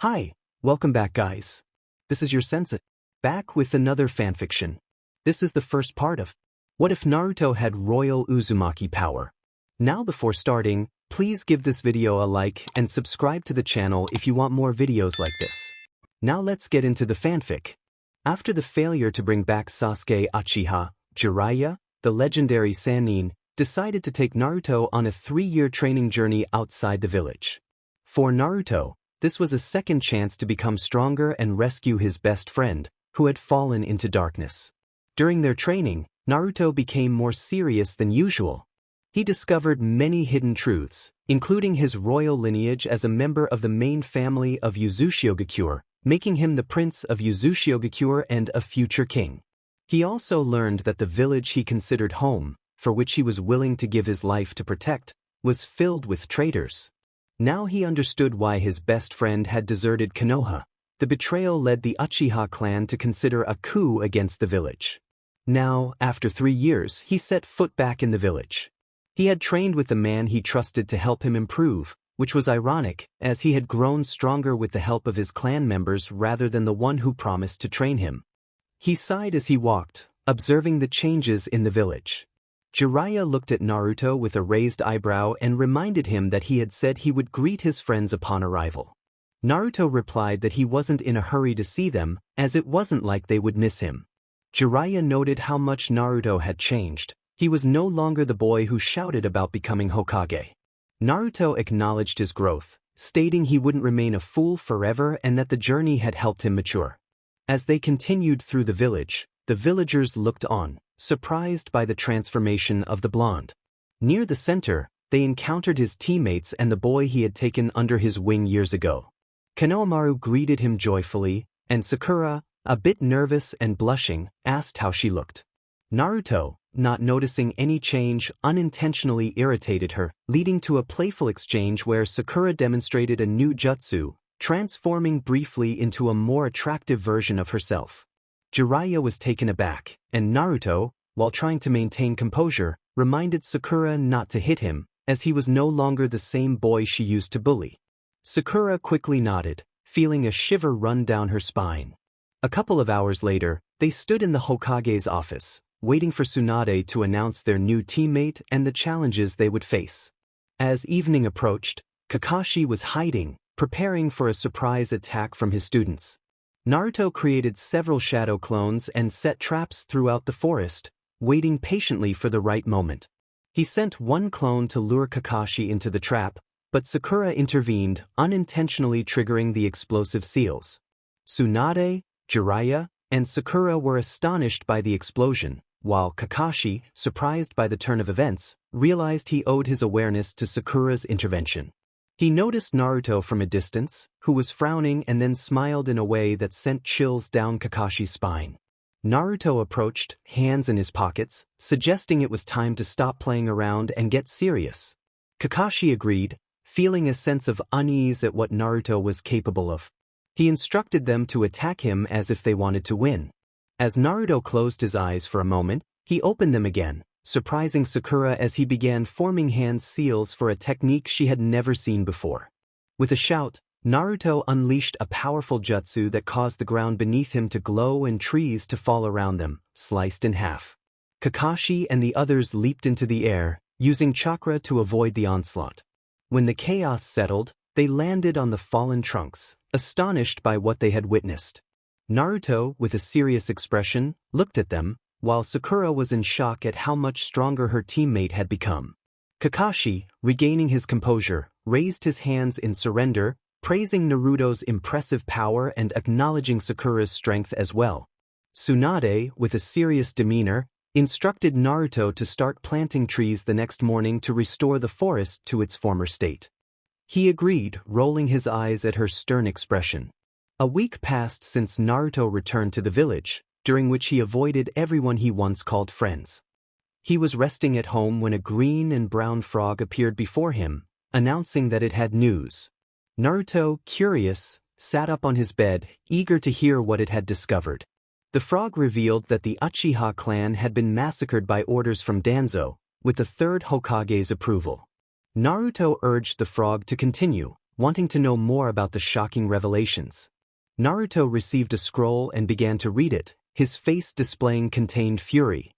Hi, welcome back guys. This is your sensei, back with another fanfiction. This is the first part of What if Naruto had royal Uzumaki power? Now before starting, please give this video a like and subscribe to the channel if you want more videos like this. Now let's get into the fanfic. After the failure to bring back Sasuke Uchiha, Jiraiya, the legendary Sannin, decided to take Naruto on a 3-year training journey outside the village. For Naruto, this was a second chance to become stronger and rescue his best friend, who had fallen into darkness. During their training, Naruto became more serious than usual. He discovered many hidden truths, including his royal lineage as a member of the main family of Uzumaki, making him the prince of Uzumaki and a future king. He also learned that the village he considered home, for which he was willing to give his life to protect, was filled with traitors. Now he understood why his best friend had deserted Konoha. The betrayal led the Uchiha clan to consider a coup against the village. Now, after 3 years, he set foot back in the village. He had trained with the man he trusted to help him improve, which was ironic, as he had grown stronger with the help of his clan members rather than the one who promised to train him. He sighed as he walked, observing the changes in the village. Jiraiya looked at Naruto with a raised eyebrow and reminded him that he had said he would greet his friends upon arrival. Naruto replied that he wasn't in a hurry to see them, as it wasn't like they would miss him. Jiraiya noted how much Naruto had changed. He was no longer the boy who shouted about becoming Hokage. Naruto acknowledged his growth, stating he wouldn't remain a fool forever and that the journey had helped him mature. As they continued through the village, the villagers looked on, surprised by the transformation of the blonde. Near the center, they encountered his teammates and the boy he had taken under his wing years ago. Konohamaru greeted him joyfully, and Sakura, a bit nervous and blushing, asked how she looked. Naruto, not noticing any change, unintentionally irritated her, leading to a playful exchange where Sakura demonstrated a new jutsu, transforming briefly into a more attractive version of herself. Jiraiya was taken aback, and Naruto, while trying to maintain composure, reminded Sakura not to hit him, as he was no longer the same boy she used to bully. Sakura quickly nodded, feeling a shiver run down her spine. A couple of hours later, they stood in the Hokage's office, waiting for Tsunade to announce their new teammate and the challenges they would face. As evening approached, Kakashi was hiding, preparing for a surprise attack from his students. Naruto created several shadow clones and set traps throughout the forest, waiting patiently for the right moment. He sent one clone to lure Kakashi into the trap, but Sakura intervened, unintentionally triggering the explosive seals. Tsunade, Jiraiya, and Sakura were astonished by the explosion, while Kakashi, surprised by the turn of events, realized he owed his awareness to Sakura's intervention. He noticed Naruto from a distance, who was frowning and then smiled in a way that sent chills down Kakashi's spine. Naruto approached, hands in his pockets, suggesting it was time to stop playing around and get serious. Kakashi agreed, feeling a sense of unease at what Naruto was capable of. He instructed them to attack him as if they wanted to win. As Naruto closed his eyes for a moment, he opened them again, surprising Sakura as he began forming hand seals for a technique she had never seen before. With a shout, Naruto unleashed a powerful jutsu that caused the ground beneath him to glow and trees to fall around them, sliced in half. Kakashi and the others leaped into the air, using chakra to avoid the onslaught. When the chaos settled, they landed on the fallen trunks, astonished by what they had witnessed. Naruto, with a serious expression, looked at them, while Sakura was in shock at how much stronger her teammate had become. Kakashi, regaining his composure, raised his hands in surrender, praising Naruto's impressive power and acknowledging Sakura's strength as well. Tsunade, with a serious demeanor, instructed Naruto to start planting trees the next morning to restore the forest to its former state. He agreed, rolling his eyes at her stern expression. A week passed since Naruto returned to the village, during which he avoided everyone he once called friends. He was resting at home when a green and brown frog appeared before him, announcing that it had news. Naruto, curious, sat up on his bed, eager to hear what it had discovered. The frog revealed that the Uchiha clan had been massacred by orders from Danzo, with the third Hokage's approval. Naruto urged the frog to continue, wanting to know more about the shocking revelations. Naruto received a scroll and began to read it, his face displaying contained fury.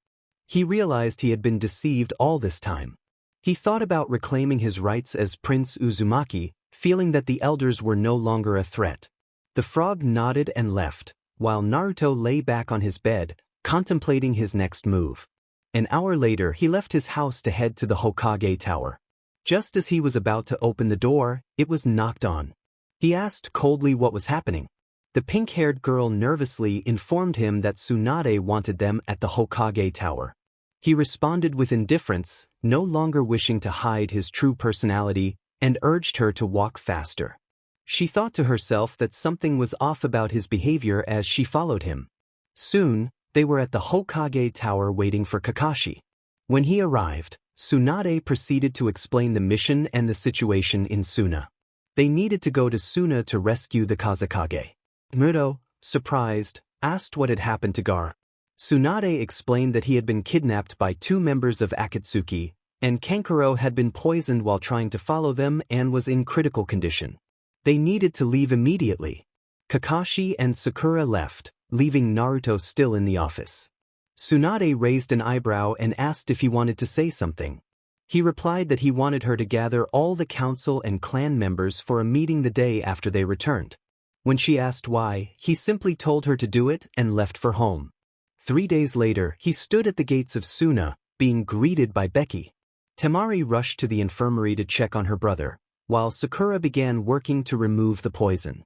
He realized he had been deceived all this time. He thought about reclaiming his rights as Prince Uzumaki, feeling that the elders were no longer a threat. The frog nodded and left, while Naruto lay back on his bed, contemplating his next move. An hour later he left his house to head to the Hokage Tower. Just as he was about to open the door, it was knocked on. He asked coldly what was happening. The pink-haired girl nervously informed him that Tsunade wanted them at the Hokage Tower. He responded with indifference, no longer wishing to hide his true personality, and urged her to walk faster. She thought to herself that something was off about his behavior as she followed him. Soon, they were at the Hokage Tower waiting for Kakashi. When he arrived, Tsunade proceeded to explain the mission and the situation in Suna. They needed to go to Suna to rescue the Kazekage. Muro, surprised, asked what had happened to Gaara. Tsunade explained that he had been kidnapped by 2 members of Akatsuki, and Kankuro had been poisoned while trying to follow them and was in critical condition. They needed to leave immediately. Kakashi and Sakura left, leaving Naruto still in the office. Tsunade raised an eyebrow and asked if he wanted to say something. He replied that he wanted her to gather all the council and clan members for a meeting the day after they returned. When she asked why, he simply told her to do it and left for home. 3 days later, he stood at the gates of Suna, being greeted by Becky. Temari rushed to the infirmary to check on her brother, while Sakura began working to remove the poison.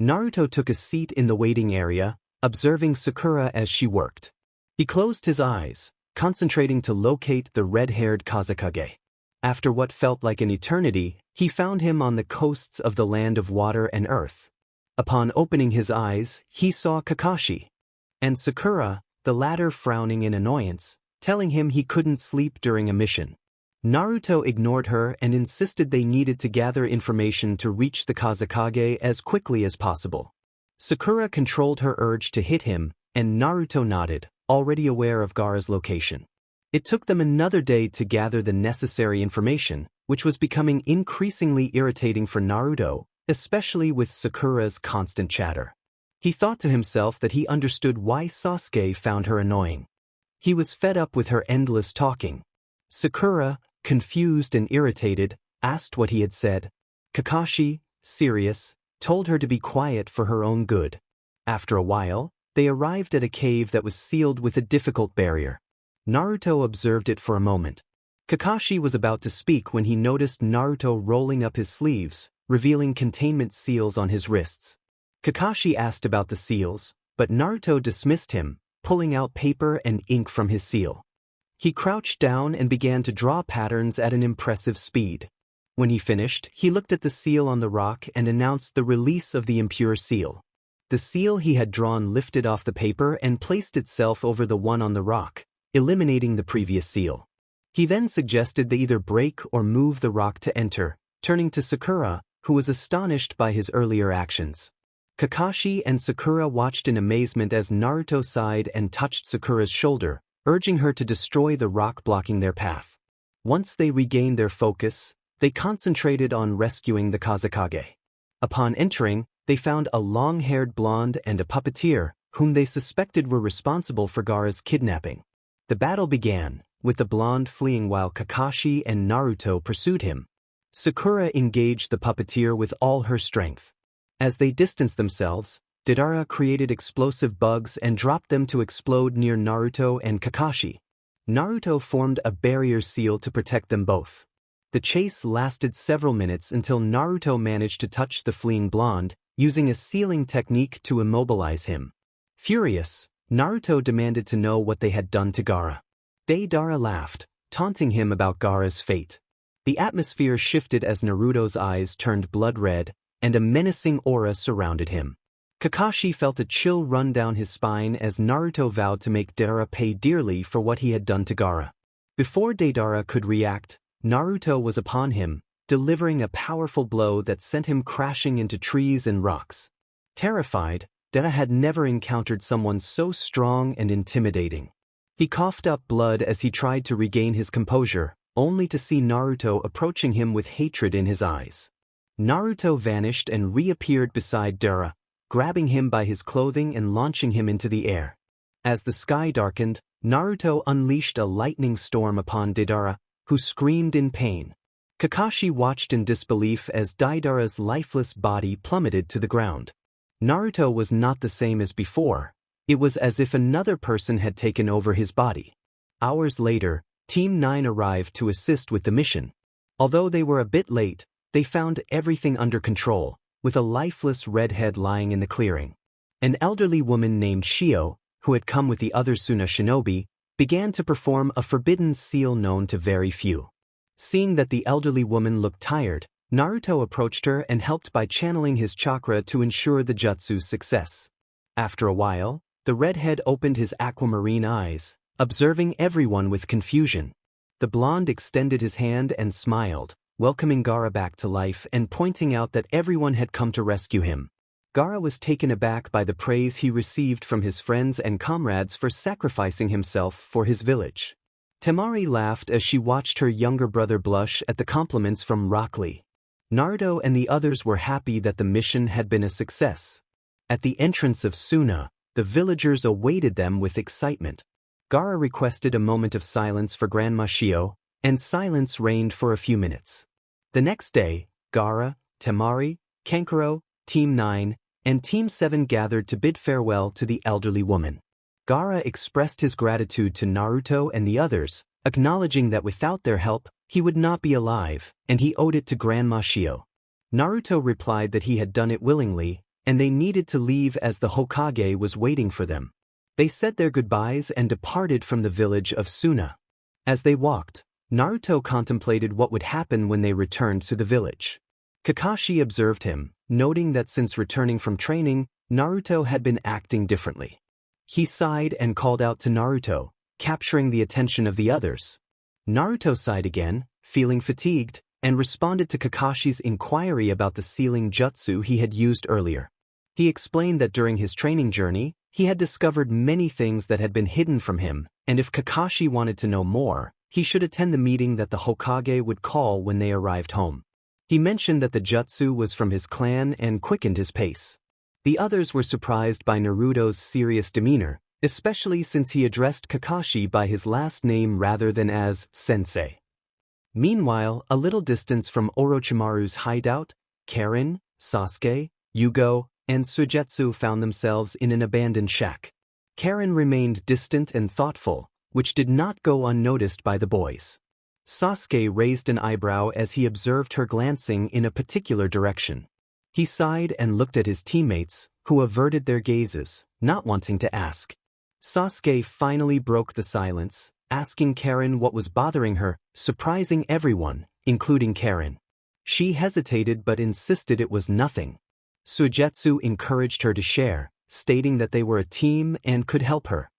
Naruto took a seat in the waiting area, observing Sakura as she worked. He closed his eyes, concentrating to locate the red-haired Kazekage. After what felt like an eternity, he found him on the coasts of the land of water and earth. Upon opening his eyes, he saw Kakashi and Sakura, the latter frowning in annoyance, telling him he couldn't sleep during a mission. Naruto ignored her and insisted they needed to gather information to reach the Kazekage as quickly as possible. Sakura controlled her urge to hit him, and Naruto nodded, already aware of Gaara's location. It took them another day to gather the necessary information, which was becoming increasingly irritating for Naruto, especially with Sakura's constant chatter. He thought to himself that he understood why Sasuke found her annoying. He was fed up with her endless talking. Sakura, confused and irritated, asked what he had said. Kakashi, serious, told her to be quiet for her own good. After a while, they arrived at a cave that was sealed with a difficult barrier. Naruto observed it for a moment. Kakashi was about to speak when he noticed Naruto rolling up his sleeves, revealing containment seals on his wrists. Kakashi asked about the seals, but Naruto dismissed him, pulling out paper and ink from his seal. He crouched down and began to draw patterns at an impressive speed. When he finished, he looked at the seal on the rock and announced the release of the impure seal. The seal he had drawn lifted off the paper and placed itself over the one on the rock, eliminating the previous seal. He then suggested they either break or move the rock to enter, turning to Sakura, who was astonished by his earlier actions. Kakashi and Sakura watched in amazement as Naruto sighed and touched Sakura's shoulder, urging her to destroy the rock blocking their path. Once they regained their focus, they concentrated on rescuing the Kazekage. Upon entering, they found a long-haired blonde and a puppeteer, whom they suspected were responsible for Gaara's kidnapping. The battle began, with the blonde fleeing while Kakashi and Naruto pursued him. Sakura engaged the puppeteer with all her strength. As they distanced themselves, Deidara created explosive bugs and dropped them to explode near Naruto and Kakashi. Naruto formed a barrier seal to protect them both. The chase lasted several minutes until Naruto managed to touch the fleeing blonde, using a sealing technique to immobilize him. Furious, Naruto demanded to know what they had done to Gaara. Deidara laughed, taunting him about Gaara's fate. The atmosphere shifted as Naruto's eyes turned blood red, and a menacing aura surrounded him. Kakashi felt a chill run down his spine as Naruto vowed to make Deidara pay dearly for what he had done to Gaara. Before Deidara could react, Naruto was upon him, delivering a powerful blow that sent him crashing into trees and rocks. Terrified, Deidara had never encountered someone so strong and intimidating. He coughed up blood as he tried to regain his composure, only to see Naruto approaching him with hatred in his eyes. Naruto vanished and reappeared beside Dara, grabbing him by his clothing and launching him into the air. As the sky darkened, Naruto unleashed a lightning storm upon Deidara, who screamed in pain. Kakashi watched in disbelief as Deidara's lifeless body plummeted to the ground. Naruto was not the same as before. It was as if another person had taken over his body. Hours later, Team 9 arrived to assist with the mission. Although they were a bit late, they found everything under control, with a lifeless redhead lying in the clearing. An elderly woman named Shio, who had come with the other Suna shinobi, began to perform a forbidden seal known to very few. Seeing that the elderly woman looked tired, Naruto approached her and helped by channeling his chakra to ensure the jutsu's success. After a while, the redhead opened his aquamarine eyes, observing everyone with confusion. The blonde extended his hand and smiled, welcoming Gaara back to life and pointing out that everyone had come to rescue him. Gaara was taken aback by the praise he received from his friends and comrades for sacrificing himself for his village. Temari laughed as she watched her younger brother blush at the compliments from Rock Lee. Naruto and the others were happy that the mission had been a success. At the entrance of Suna, the villagers awaited them with excitement. Gaara requested a moment of silence for Grandma Shio, and silence reigned for a few minutes. The next day, Gaara, Temari, Kankuro, Team 9, and Team 7 gathered to bid farewell to the elderly woman. Gaara expressed his gratitude to Naruto and the others, acknowledging that without their help, he would not be alive, and he owed it to Grandma Shio. Naruto replied that he had done it willingly, and they needed to leave as the Hokage was waiting for them. They said their goodbyes and departed from the village of Suna. As they walked, Naruto contemplated what would happen when they returned to the village. Kakashi observed him, noting that since returning from training, Naruto had been acting differently. He sighed and called out to Naruto, capturing the attention of the others. Naruto sighed again, feeling fatigued, and responded to Kakashi's inquiry about the sealing jutsu he had used earlier. He explained that during his training journey, he had discovered many things that had been hidden from him, and if Kakashi wanted to know more, he should attend the meeting that the Hokage would call when they arrived home. He mentioned that the jutsu was from his clan and quickened his pace. The others were surprised by Naruto's serious demeanor, especially since he addressed Kakashi by his last name rather than as sensei. Meanwhile, a little distance from Orochimaru's hideout, Karin, Sasuke, Yugo, and Suigetsu found themselves in an abandoned shack. Karin remained distant and thoughtful, which did not go unnoticed by the boys. Sasuke raised an eyebrow as he observed her glancing in a particular direction. He sighed and looked at his teammates, who averted their gazes, not wanting to ask. Sasuke finally broke the silence, asking Karin what was bothering her, surprising everyone, including Karin. She hesitated but insisted it was nothing. Suigetsu encouraged her to share, stating that they were a team and could help her.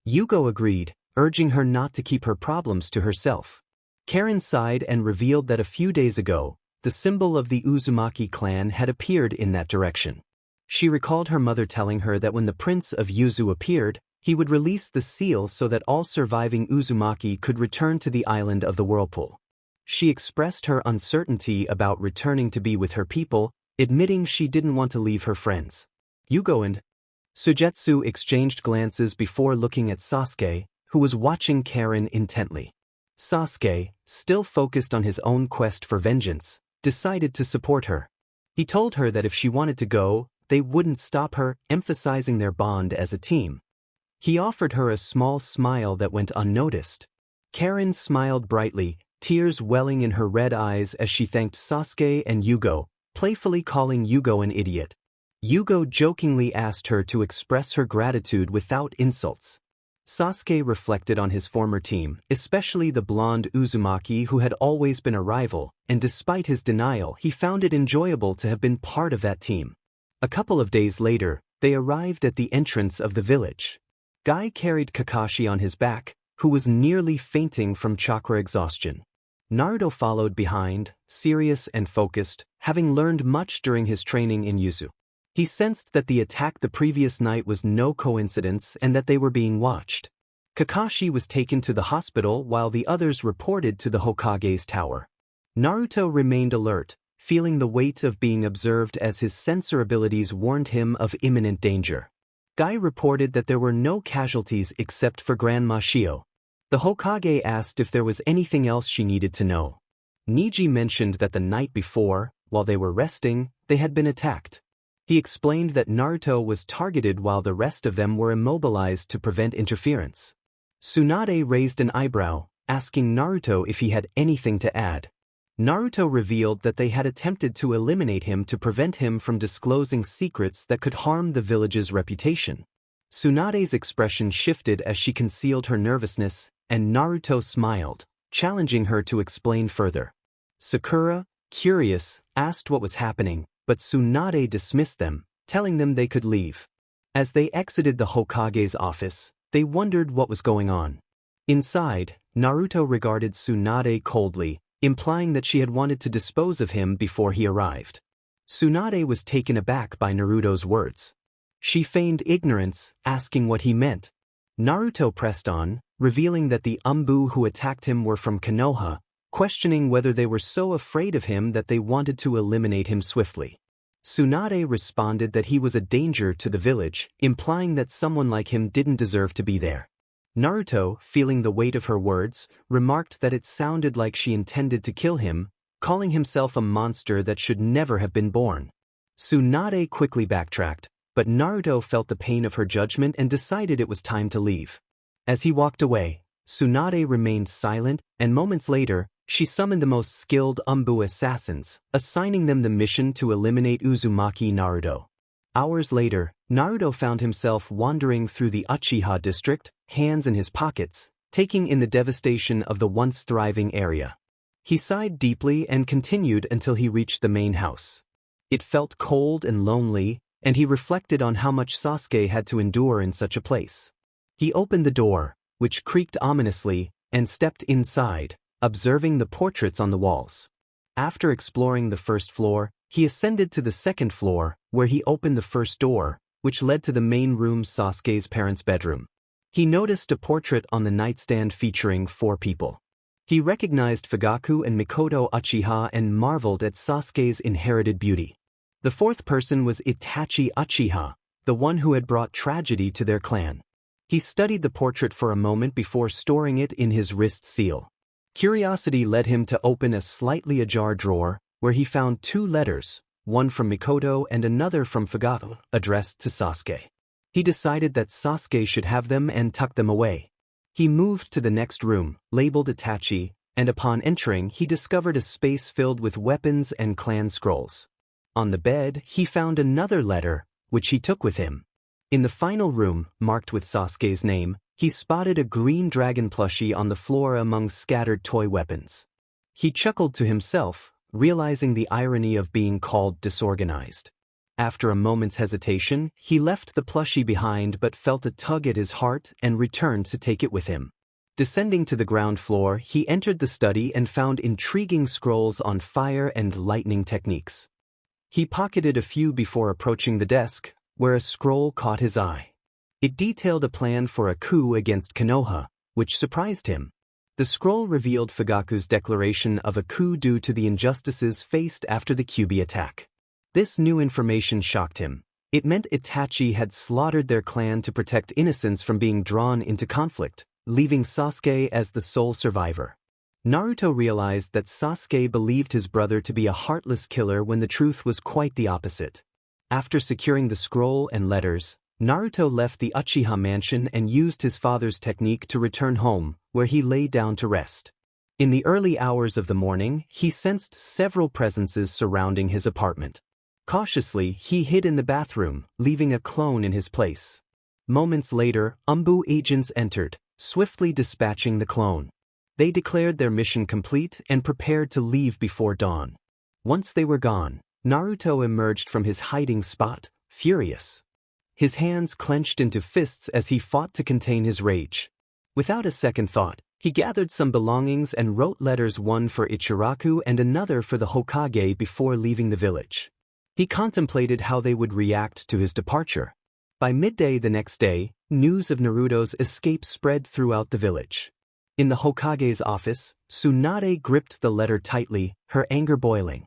Yugo agreed, urging her not to keep her problems to herself. Karin sighed and revealed that a few days ago, the symbol of the Uzumaki clan had appeared in that direction. She recalled her mother telling her that when the Prince of Yuzu appeared, he would release the seal so that all surviving Uzumaki could return to the island of the Whirlpool. She expressed her uncertainty about returning to be with her people, admitting she didn't want to leave her friends. Yugo and Suigetsu exchanged glances before looking at Sasuke, who was watching Karin intently. Sasuke, still focused on his own quest for vengeance, decided to support her. He told her that if she wanted to go, they wouldn't stop her, emphasizing their bond as a team. He offered her a small smile that went unnoticed. Karin smiled brightly, tears welling in her red eyes as she thanked Sasuke and Yugo, playfully calling Yugo an idiot. Yugo jokingly asked her to express her gratitude without insults. Sasuke reflected on his former team, especially the blonde Uzumaki who had always been a rival, and despite his denial he found it enjoyable to have been part of that team. A couple of days later, they arrived at the entrance of the village. Guy carried Kakashi on his back, who was nearly fainting from chakra exhaustion. Naruto followed behind, serious and focused, having learned much during his training in Yuzu. He sensed that the attack the previous night was no coincidence and that they were being watched. Kakashi was taken to the hospital while the others reported to the Hokage's tower. Naruto remained alert, feeling the weight of being observed as his sensor abilities warned him of imminent danger. Guy reported that there were no casualties except for Grandma Shio. The Hokage asked if there was anything else she needed to know. Niji mentioned that the night before, while they were resting, they had been attacked. He explained that Naruto was targeted while the rest of them were immobilized to prevent interference. Tsunade raised an eyebrow, asking Naruto if he had anything to add. Naruto revealed that they had attempted to eliminate him to prevent him from disclosing secrets that could harm the village's reputation. Tsunade's expression shifted as she concealed her nervousness, and Naruto smiled, challenging her to explain further. Sakura, curious, asked what was happening, but Tsunade dismissed them, telling them they could leave. As they exited the Hokage's office, they wondered what was going on. Inside, Naruto regarded Tsunade coldly, implying that she had wanted to dispose of him before he arrived. Tsunade was taken aback by Naruto's words. She feigned ignorance, asking what he meant. Naruto pressed on, revealing that the Umbu who attacked him were from Konoha, questioning whether they were so afraid of him that they wanted to eliminate him swiftly. Tsunade responded that he was a danger to the village, implying that someone like him didn't deserve to be there. Naruto, feeling the weight of her words, remarked that it sounded like she intended to kill him, calling himself a monster that should never have been born. Tsunade quickly backtracked, but Naruto felt the pain of her judgment and decided it was time to leave. As he walked away, Tsunade remained silent, and moments later, she summoned the most skilled Umbu assassins, assigning them the mission to eliminate Uzumaki Naruto. Hours later, Naruto found himself wandering through the Uchiha district, hands in his pockets, taking in the devastation of the once thriving area. He sighed deeply and continued until he reached the main house. It felt cold and lonely, and he reflected on how much Sasuke had to endure in such a place. He opened the door, which creaked ominously, and stepped inside, observing the portraits on the walls. After exploring the first floor, he ascended to the second floor, where he opened the first door, which led to the main room, Sasuke's parents' bedroom. He noticed a portrait on the nightstand featuring 4 people. He recognized Fugaku and Mikoto Uchiha and marveled at Sasuke's inherited beauty. The 4th person was Itachi Uchiha, the one who had brought tragedy to their clan. He studied the portrait for a moment before storing it in his wrist seal. Curiosity led him to open a slightly ajar drawer, where he found 2 letters, one from Mikoto and another from Fugaku, addressed to Sasuke. He decided that Sasuke should have them and tucked them away. He moved to the next room, labeled Itachi, and upon entering he discovered a space filled with weapons and clan scrolls. On the bed, he found another letter, which he took with him. In the final room, marked with Sasuke's name, he spotted a green dragon plushie on the floor among scattered toy weapons. He chuckled to himself, realizing the irony of being called disorganized. After a moment's hesitation, he left the plushie behind but felt a tug at his heart and returned to take it with him. Descending to the ground floor, he entered the study and found intriguing scrolls on fire and lightning techniques. He pocketed a few before approaching the desk, where a scroll caught his eye. It detailed a plan for a coup against Konoha, which surprised him. The scroll revealed Fugaku's declaration of a coup due to the injustices faced after the Kyuubi attack. This new information shocked him. It meant Itachi had slaughtered their clan to protect innocents from being drawn into conflict, leaving Sasuke as the sole survivor. Naruto realized that Sasuke believed his brother to be a heartless killer when the truth was quite the opposite. After securing the scroll and letters, Naruto left the Uchiha mansion and used his father's technique to return home, where he lay down to rest. In the early hours of the morning, he sensed several presences surrounding his apartment. Cautiously, he hid in the bathroom, leaving a clone in his place. Moments later, Umbu agents entered, swiftly dispatching the clone. They declared their mission complete and prepared to leave before dawn. Once they were gone, Naruto emerged from his hiding spot, furious. His hands clenched into fists as he fought to contain his rage. Without a second thought, he gathered some belongings and wrote letters, one for Ichiraku and another for the Hokage, before leaving the village. He contemplated how they would react to his departure. By midday the next day, news of Naruto's escape spread throughout the village. In the Hokage's office, Tsunade gripped the letter tightly, her anger boiling.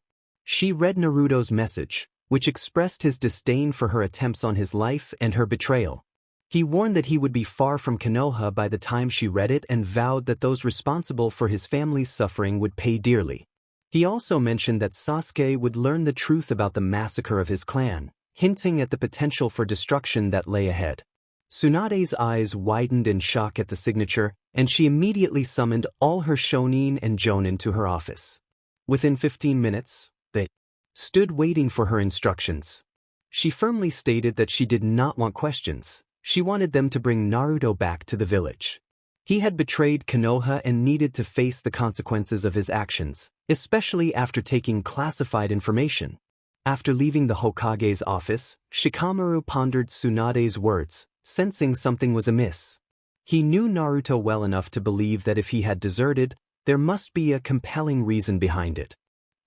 She read Naruto's message, which expressed his disdain for her attempts on his life and her betrayal. He warned that he would be far from Konoha by the time she read it and vowed that those responsible for his family's suffering would pay dearly. He also mentioned that Sasuke would learn the truth about the massacre of his clan, hinting at the potential for destruction that lay ahead. Tsunade's eyes widened in shock at the signature, and she immediately summoned all her shonin and jonin to her office. Within 15 minutes, they stood waiting for her instructions. She firmly stated that she did not want questions. She wanted them to bring Naruto back to the village. He had betrayed Konoha and needed to face the consequences of his actions, especially after taking classified information. After leaving the Hokage's office, Shikamaru pondered Tsunade's words, sensing something was amiss. He knew Naruto well enough to believe that if he had deserted, there must be a compelling reason behind it.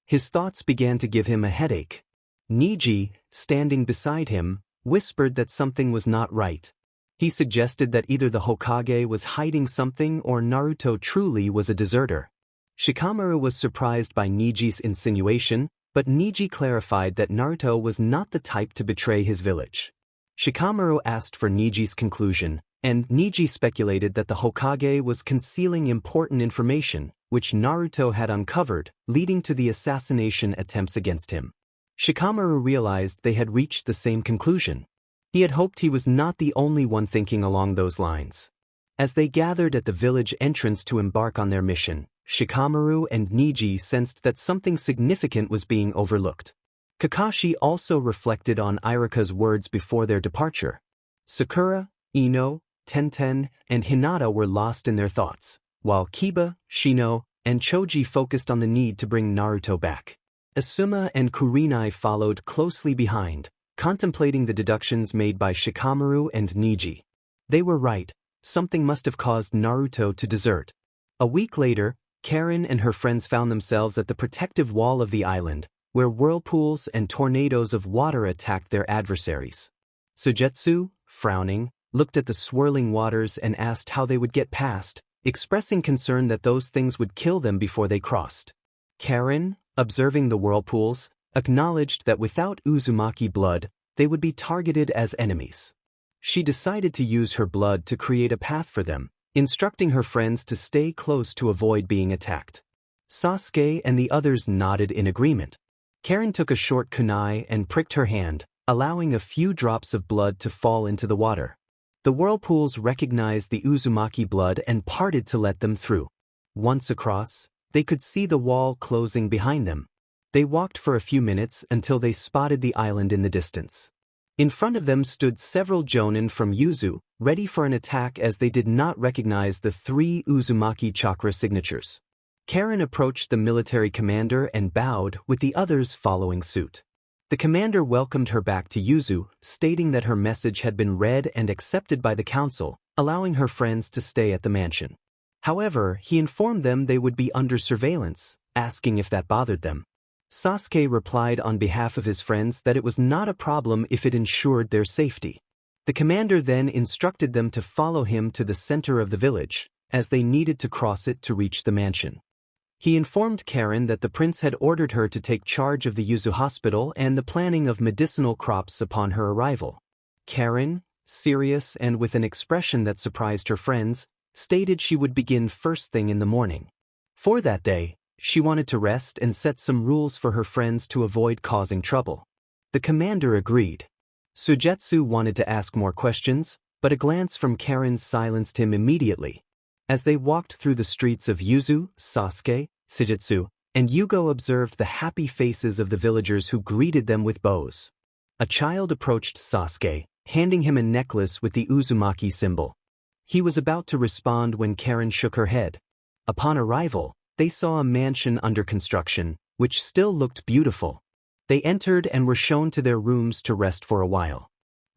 His thoughts began to give him a headache. Niji, standing beside him, whispered that something was not right. He suggested that either the Hokage was hiding something or Naruto truly was a deserter. Shikamaru was surprised by Niji's insinuation, but Niji clarified that Naruto was not the type to betray his village. Shikamaru asked for Niji's conclusion, and Niji speculated that the Hokage was concealing important information, which Naruto had uncovered, leading to the assassination attempts against him. Shikamaru realized they had reached the same conclusion. He had hoped he was not the only one thinking along those lines. As they gathered at the village entrance to embark on their mission, Shikamaru and Niji sensed that something significant was being overlooked. Kakashi also reflected on Iruka's words before their departure. Sakura, Ino, Tenten, and Hinata were lost in their thoughts, while Kiba, Shino, and Choji focused on the need to bring Naruto back. Asuma and Kurenai followed closely behind, contemplating the deductions made by Shikamaru and Niji. They were right, something must have caused Naruto to desert. A week later, Karen and her friends found themselves at the protective wall of the island, where whirlpools and tornadoes of water attacked their adversaries. Sujetsu, frowning, looked at the swirling waters and asked how they would get past, expressing concern that those things would kill them before they crossed. Karen, observing the whirlpools, acknowledged that without Uzumaki blood, they would be targeted as enemies. She decided to use her blood to create a path for them, instructing her friends to stay close to avoid being attacked. Sasuke and the others nodded in agreement. Karen took a short kunai and pricked her hand, allowing a few drops of blood to fall into the water. The whirlpools recognized the Uzumaki blood and parted to let them through. Once across, they could see the wall closing behind them. They walked for a few minutes until they spotted the island in the distance. In front of them stood several jonin from Yuzu, ready for an attack as they did not recognize the 3 Uzumaki chakra signatures. Karen approached the military commander and bowed, with the others following suit. The commander welcomed her back to Yuzu, stating that her message had been read and accepted by the council, allowing her friends to stay at the mansion. However, he informed them they would be under surveillance, asking if that bothered them. Sasuke replied on behalf of his friends that it was not a problem if it ensured their safety. The commander then instructed them to follow him to the center of the village, as they needed to cross it to reach the mansion. He informed Karen that the prince had ordered her to take charge of the Yuzu hospital and the planning of medicinal crops upon her arrival. Karen, serious and with an expression that surprised her friends, stated she would begin first thing in the morning. For that day, she wanted to rest and set some rules for her friends to avoid causing trouble. The commander agreed. Sujetsu wanted to ask more questions, but a glance from Karen silenced him immediately. As they walked through the streets of Yuzu, Sasuke, Sujetsu, and Yugo observed the happy faces of the villagers who greeted them with bows. A child approached Sasuke, handing him a necklace with the Uzumaki symbol. He was about to respond when Karen shook her head. Upon arrival, they saw a mansion under construction, which still looked beautiful. They entered and were shown to their rooms to rest for a while.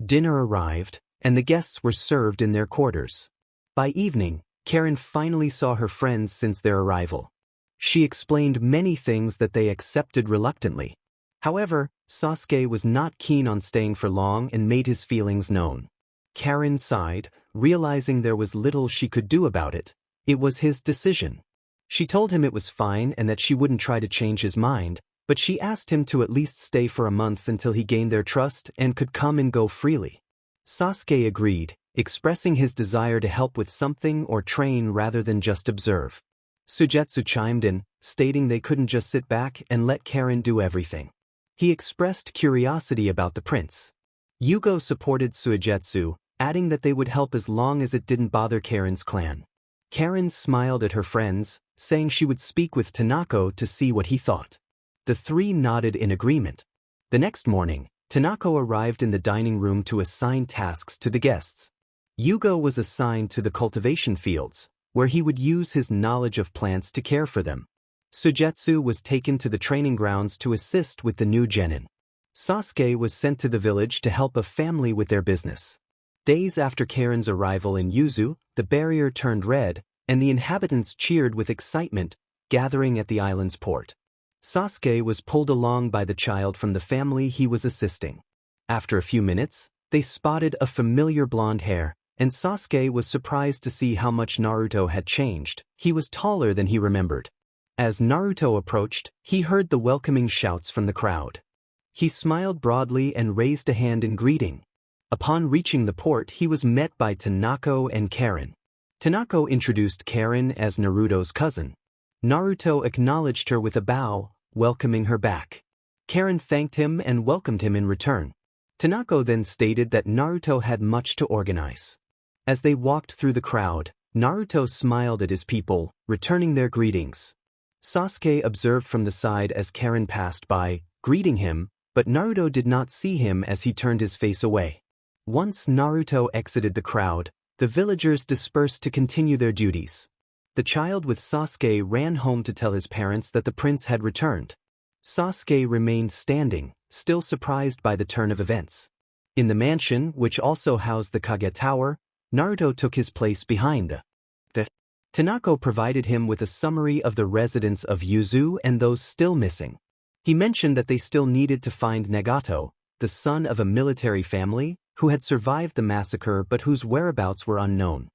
Dinner arrived, and the guests were served in their quarters. By evening, Karen finally saw her friends since their arrival. She explained many things that they accepted reluctantly. However, Sasuke was not keen on staying for long and made his feelings known. Karen sighed, realizing there was little she could do about it. It was his decision. She told him it was fine and that she wouldn't try to change his mind, but she asked him to at least stay for a month until he gained their trust and could come and go freely. Sasuke agreed, expressing his desire to help with something or train rather than just observe. Suigetsu chimed in, stating they couldn't just sit back and let Karen do everything. He expressed curiosity about the prince. Yugo supported Suigetsu, adding that they would help as long as it didn't bother Karen's clan. Karen smiled at her friends, saying she would speak with Tanako to see what he thought. The three nodded in agreement. The next morning, Tanako arrived in the dining room to assign tasks to the guests. Yugo was assigned to the cultivation fields, where he would use his knowledge of plants to care for them. Suigetsu was taken to the training grounds to assist with the new genin. Sasuke was sent to the village to help a family with their business. Days after Karen's arrival in Yuzu, the barrier turned red, and the inhabitants cheered with excitement, gathering at the island's port. Sasuke was pulled along by the child from the family he was assisting. After a few minutes, they spotted a familiar blonde hair, and Sasuke was surprised to see how much Naruto had changed. He was taller than he remembered. As Naruto approached, he heard the welcoming shouts from the crowd. He smiled broadly and raised a hand in greeting. Upon reaching the port, he was met by Tanako and Karen. Tanako introduced Karen as Naruto's cousin. Naruto acknowledged her with a bow, welcoming her back. Karen thanked him and welcomed him in return. Tanako then stated that Naruto had much to organize. As they walked through the crowd, Naruto smiled at his people, returning their greetings. Sasuke observed from the side as Karen passed by, greeting him, but Naruto did not see him as he turned his face away. Once Naruto exited the crowd, the villagers dispersed to continue their duties. The child with Sasuke ran home to tell his parents that the prince had returned. Sasuke remained standing, still surprised by the turn of events. In the mansion, which also housed the Kage Tower, Naruto took his place behind the Tanako provided him with a summary of the residents of Yuzu and those still missing. He mentioned that they still needed to find Nagato, the son of a military family, who had survived the massacre but whose whereabouts were unknown.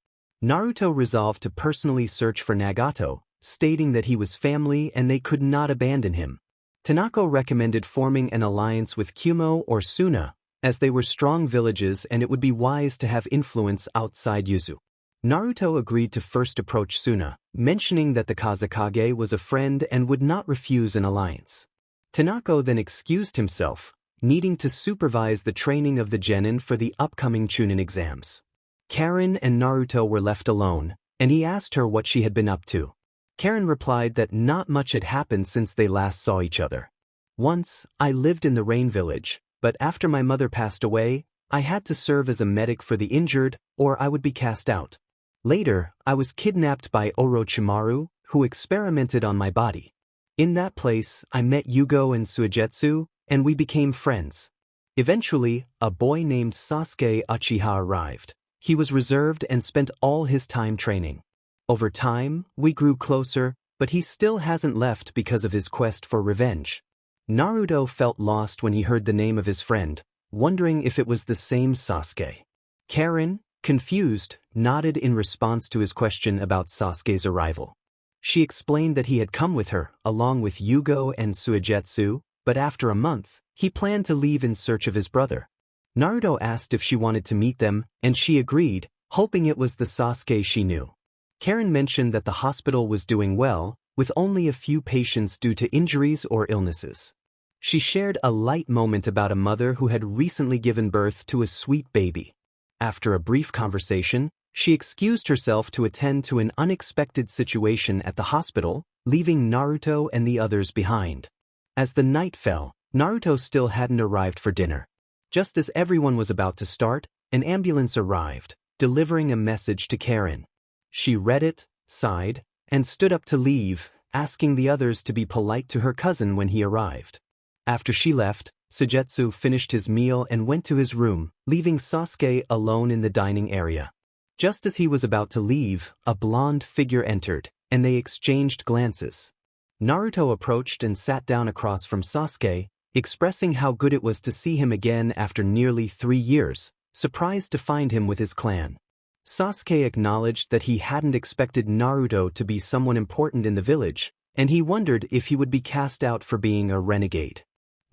Naruto resolved to personally search for Nagato, stating that he was family and they could not abandon him. Tanako recommended forming an alliance with Kumo or Suna, as they were strong villages and it would be wise to have influence outside Yuzu. Naruto agreed to first approach Suna, mentioning that the Kazekage was a friend and would not refuse an alliance. Tanako then excused himself, needing to supervise the training of the genin for the upcoming Chunin exams. Karen and Naruto were left alone, and he asked her what she had been up to. Karen replied that not much had happened since they last saw each other. "Once, I lived in the Rain Village, but after my mother passed away, I had to serve as a medic for the injured, or I would be cast out. Later, I was kidnapped by Orochimaru, who experimented on my body. In that place, I met Yugo and Suigetsu, and we became friends. Eventually, a boy named Sasuke Uchiha arrived. He was reserved and spent all his time training. Over time, we grew closer, but he still hasn't left because of his quest for revenge." Naruto felt lost when he heard the name of his friend, wondering if it was the same Sasuke. Karen, confused, nodded in response to his question about Sasuke's arrival. She explained that he had come with her, along with Yugo and Suigetsu, but after a month, he planned to leave in search of his brother. Naruto asked if she wanted to meet them, and she agreed, hoping it was the Sasuke she knew. Karen mentioned that the hospital was doing well, with only a few patients due to injuries or illnesses. She shared a light moment about a mother who had recently given birth to a sweet baby. After a brief conversation, she excused herself to attend to an unexpected situation at the hospital, leaving Naruto and the others behind. As the night fell, Naruto still hadn't arrived for dinner. Just as everyone was about to start, an ambulance arrived, delivering a message to Karen. She read it, sighed, and stood up to leave, asking the others to be polite to her cousin when he arrived. After she left, Suigetsu finished his meal and went to his room, leaving Sasuke alone in the dining area. Just as he was about to leave, a blonde figure entered, and they exchanged glances. Naruto approached and sat down across from Sasuke, expressing how good it was to see him again after nearly 3 years, surprised to find him with his clan. Sasuke acknowledged that he hadn't expected Naruto to be someone important in the village, and he wondered if he would be cast out for being a renegade.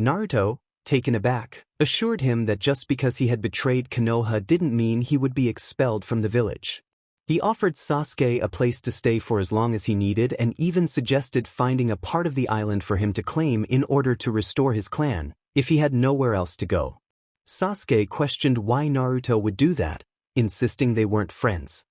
Naruto, taken aback, assured him that just because he had betrayed Konoha didn't mean he would be expelled from the village. He offered Sasuke a place to stay for as long as he needed and even suggested finding a part of the island for him to claim in order to restore his clan, if he had nowhere else to go. Sasuke questioned why Naruto would do that, insisting they weren't friends.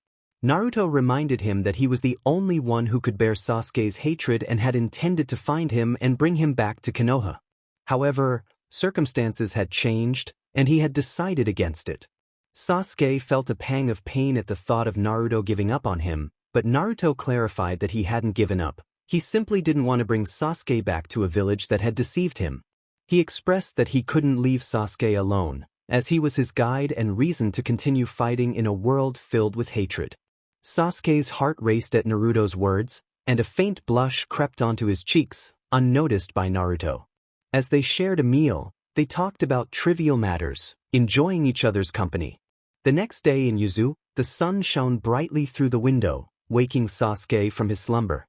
Naruto reminded him that he was the only one who could bear Sasuke's hatred and had intended to find him and bring him back to Konoha. However, circumstances had changed, and he had decided against it. Sasuke felt a pang of pain at the thought of Naruto giving up on him, but Naruto clarified that he hadn't given up. He simply didn't want to bring Sasuke back to a village that had deceived him. He expressed that he couldn't leave Sasuke alone, as he was his guide and reason to continue fighting in a world filled with hatred. Sasuke's heart raced at Naruto's words, and a faint blush crept onto his cheeks, unnoticed by Naruto. As they shared a meal, they talked about trivial matters, enjoying each other's company. The next day in Yuzu, the sun shone brightly through the window, waking Sasuke from his slumber.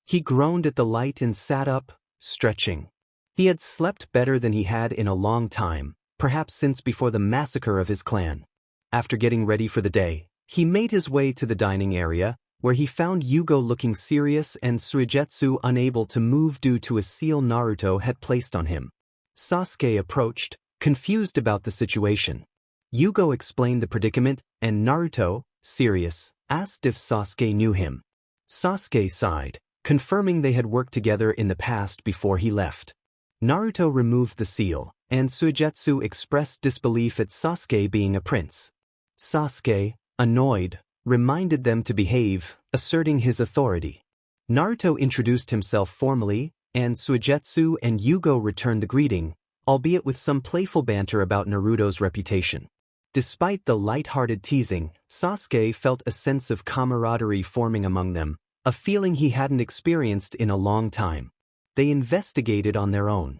He groaned at the light and sat up, stretching. He had slept better than he had in a long time, perhaps since before the massacre of his clan. After getting ready for the day, he made his way to the dining area, where he found Yugo looking serious and Suigetsu unable to move due to a seal Naruto had placed on him. Sasuke approached, confused about the situation. Yugo explained the predicament, and Naruto, serious, asked if Sasuke knew him. Sasuke sighed, confirming they had worked together in the past before he left. Naruto removed the seal, and Suigetsu expressed disbelief at Sasuke being a prince. Sasuke, annoyed, reminded them to behave, asserting his authority. Naruto introduced himself formally, and Suigetsu and Yugo returned the greeting, albeit with some playful banter about Naruto's reputation. Despite the light-hearted teasing, Sasuke felt a sense of camaraderie forming among them, a feeling he hadn't experienced in a long time. They investigated on their own.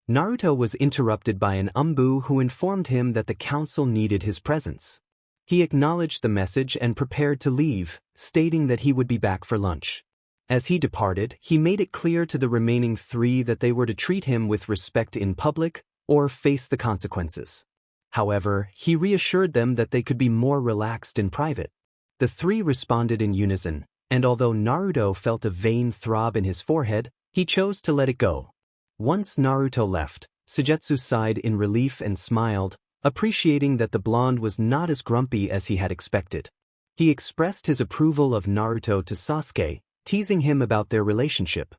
Naruto was interrupted by an Umbu who informed him that the council needed his presence. He acknowledged the message and prepared to leave, stating that he would be back for lunch. As he departed, he made it clear to the remaining three that they were to treat him with respect in public or face the consequences. However, he reassured them that they could be more relaxed in private. The three responded in unison, and although Naruto felt a vain throb in his forehead, he chose to let it go. Once Naruto left, Suigetsu sighed in relief and smiled, appreciating that the blonde was not as grumpy as he had expected. He expressed his approval of Naruto to Sasuke, teasing him about their relationship.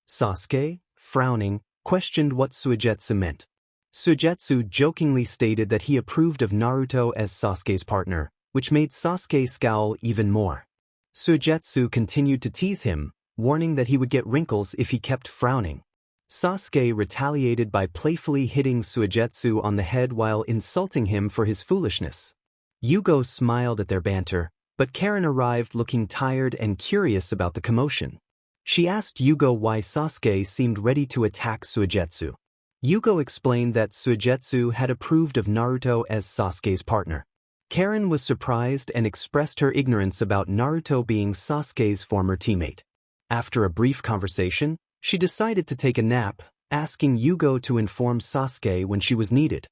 Sasuke, frowning, questioned what Suigetsu meant. Suigetsu jokingly stated that he approved of Naruto as Sasuke's partner, which made Sasuke scowl even more. Suigetsu continued to tease him, warning that he would get wrinkles if he kept frowning. Sasuke retaliated by playfully hitting Suigetsu on the head while insulting him for his foolishness. Yugo smiled at their banter, but Karen arrived looking tired and curious about the commotion. She asked Yugo why Sasuke seemed ready to attack Suigetsu. Yugo explained that Suigetsu had approved of Naruto as Sasuke's partner. Karen was surprised and expressed her ignorance about Naruto being Sasuke's former teammate. After a brief conversation, she decided to take a nap, asking Yugo to inform Sasuke when she was needed.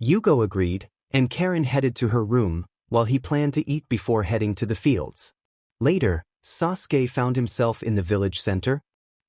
Yugo agreed, and Karen headed to her room, while he planned to eat before heading to the fields. Later, Sasuke found himself in the village center,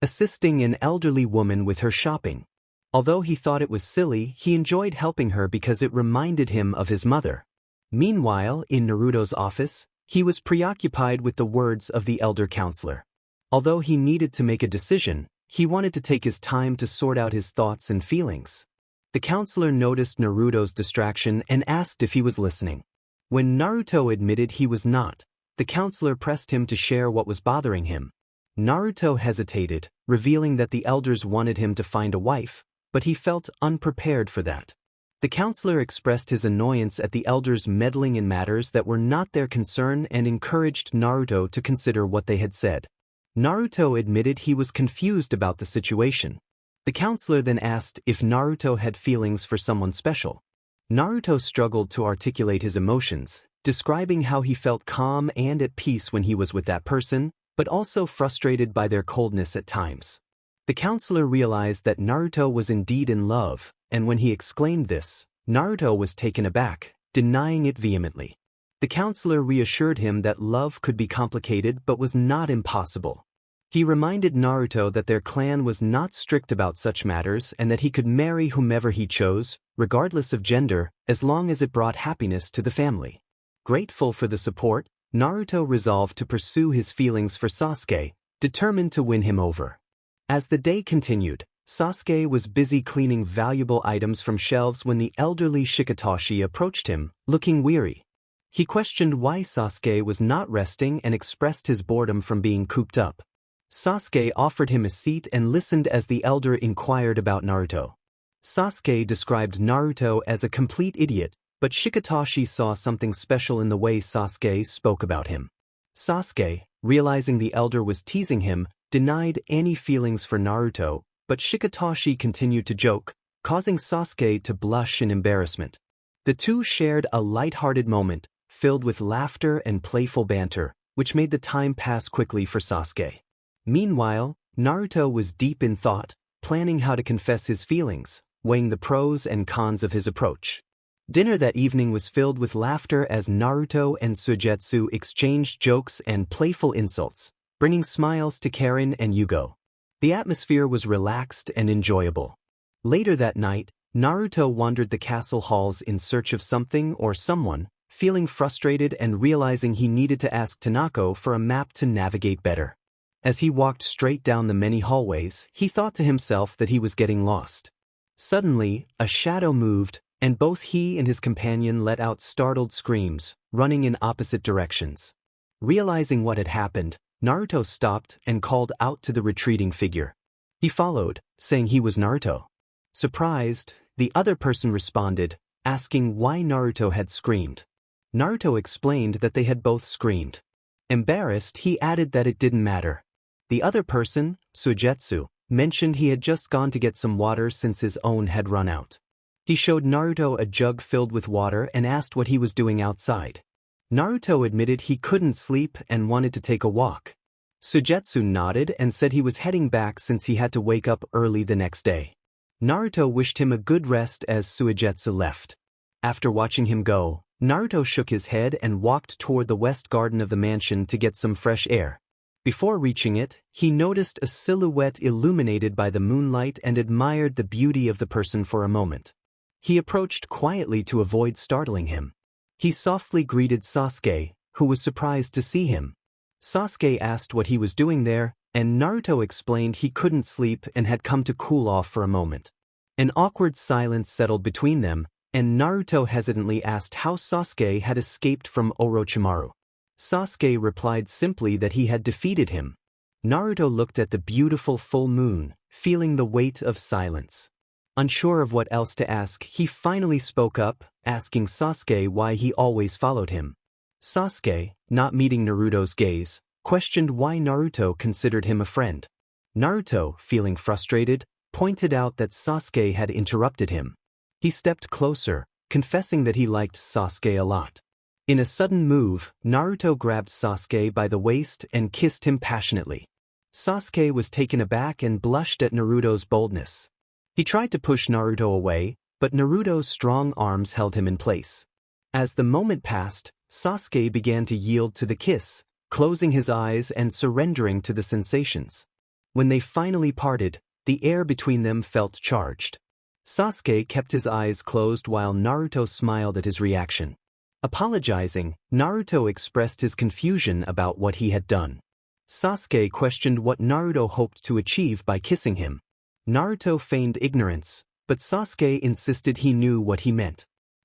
assisting an elderly woman with her shopping. Although he thought it was silly, he enjoyed helping her because it reminded him of his mother. Meanwhile, in Naruto's office, he was preoccupied with the words of the elder counselor. Although he needed to make a decision, he wanted to take his time to sort out his thoughts and feelings. The counselor noticed Naruto's distraction and asked if he was listening. When Naruto admitted he was not, the counselor pressed him to share what was bothering him. Naruto hesitated, revealing that the elders wanted him to find a wife, but he felt unprepared for that. The counselor expressed his annoyance at the elders meddling in matters that were not their concern and encouraged Naruto to consider what they had said. Naruto admitted he was confused about the situation. The counselor then asked if Naruto had feelings for someone special. Naruto struggled to articulate his emotions, describing how he felt calm and at peace when he was with that person, but also frustrated by their coldness at times. The counselor realized that Naruto was indeed in love, and when he exclaimed this, Naruto was taken aback, denying it vehemently. The counselor reassured him that love could be complicated but was not impossible. He reminded Naruto that their clan was not strict about such matters and that he could marry whomever he chose, regardless of gender, as long as it brought happiness to the family. Grateful for the support, Naruto resolved to pursue his feelings for Sasuke, determined to win him over. As the day continued, Sasuke was busy cleaning valuable items from shelves when the elderly Shikatoshi approached him, looking weary. He questioned why Sasuke was not resting and expressed his boredom from being cooped up. Sasuke offered him a seat and listened as the elder inquired about Naruto. Sasuke described Naruto as a complete idiot, but Shikatoshi saw something special in the way Sasuke spoke about him. Sasuke, realizing the elder was teasing him, denied any feelings for Naruto, but Shikatoshi continued to joke, causing Sasuke to blush in embarrassment. The two shared a light-hearted moment, filled with laughter and playful banter, which made the time pass quickly for Sasuke. Meanwhile, Naruto was deep in thought, planning how to confess his feelings, weighing the pros and cons of his approach. Dinner that evening was filled with laughter as Naruto and Suigetsu exchanged jokes and playful insults, bringing smiles to Karen and Yugo. The atmosphere was relaxed and enjoyable. Later that night, Naruto wandered the castle halls in search of something or someone, feeling frustrated and realizing he needed to ask Tanako for a map to navigate better. As he walked straight down the many hallways, he thought to himself that he was getting lost. Suddenly, a shadow moved, and both he and his companion let out startled screams, running in opposite directions. Realizing what had happened, Naruto stopped and called out to the retreating figure. He followed, saying he was Naruto. Surprised, the other person responded, asking why Naruto had screamed. Naruto explained that they had both screamed. Embarrassed, he added that it didn't matter. The other person, Suigetsu, mentioned he had just gone to get some water since his own had run out. He showed Naruto a jug filled with water and asked what he was doing outside. Naruto admitted he couldn't sleep and wanted to take a walk. Suigetsu nodded and said he was heading back since he had to wake up early the next day. Naruto wished him a good rest as Suigetsu left. After watching him go, Naruto shook his head and walked toward the west garden of the mansion to get some fresh air. Before reaching it, he noticed a silhouette illuminated by the moonlight and admired the beauty of the person for a moment. He approached quietly to avoid startling him. He softly greeted Sasuke, who was surprised to see him. Sasuke asked what he was doing there, and Naruto explained he couldn't sleep and had come to cool off for a moment. An awkward silence settled between them, and Naruto hesitantly asked how Sasuke had escaped from Orochimaru. Sasuke replied simply that he had defeated him. Naruto looked at the beautiful full moon, feeling the weight of silence. Unsure of what else to ask, he finally spoke up, asking Sasuke why he always followed him. Sasuke, not meeting Naruto's gaze, questioned why Naruto considered him a friend. Naruto, feeling frustrated, pointed out that Sasuke had interrupted him. He stepped closer, confessing that he liked Sasuke a lot. In a sudden move, Naruto grabbed Sasuke by the waist and kissed him passionately. Sasuke was taken aback and blushed at Naruto's boldness. He tried to push Naruto away, but Naruto's strong arms held him in place. As the moment passed, Sasuke began to yield to the kiss, closing his eyes and surrendering to the sensations. When they finally parted, the air between them felt charged. Sasuke kept his eyes closed while Naruto smiled at his reaction. Apologizing, Naruto expressed his confusion about what he had done. Sasuke questioned what Naruto hoped to achieve by kissing him. Naruto feigned ignorance, but Sasuke insisted he knew what he meant.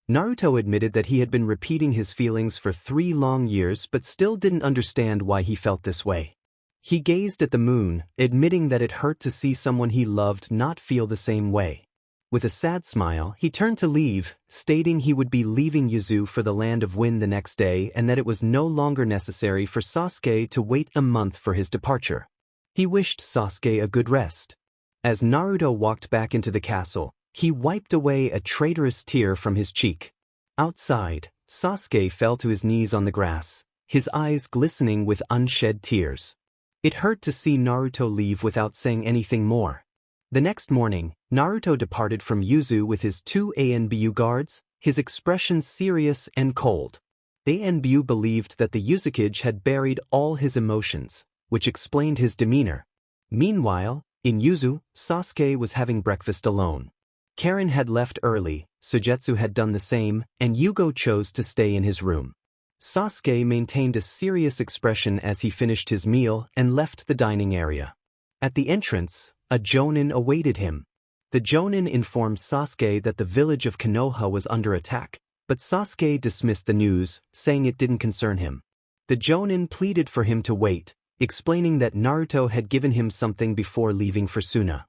Naruto admitted that he had been repeating his feelings for 3 long years but still didn't understand why he felt this way. He gazed at the moon, admitting that it hurt to see someone he loved not feel the same way. With a sad smile, he turned to leave, stating he would be leaving Yuzu for the Land of Wind the next day and that it was no longer necessary for Sasuke to wait a month for his departure. He wished Sasuke a good rest. As Naruto walked back into the castle, he wiped away a traitorous tear from his cheek. Outside, Sasuke fell to his knees on the grass, his eyes glistening with unshed tears. It hurt to see Naruto leave without saying anything more. The next morning, Naruto departed from Yuzu with his two ANBU guards, his expression serious and cold. ANBU believed that the Uzukage had buried all his emotions, which explained his demeanor. Meanwhile, in Yuzu, Sasuke was having breakfast alone. Karen had left early, Sujetsu had done the same, and Yugo chose to stay in his room. Sasuke maintained a serious expression as he finished his meal and left the dining area. At the entrance, a Jonin awaited him. The Jonin informed Sasuke that the village of Konoha was under attack, but Sasuke dismissed the news, saying it didn't concern him. The Jonin pleaded for him to wait, explaining that Naruto had given him something before leaving for Suna.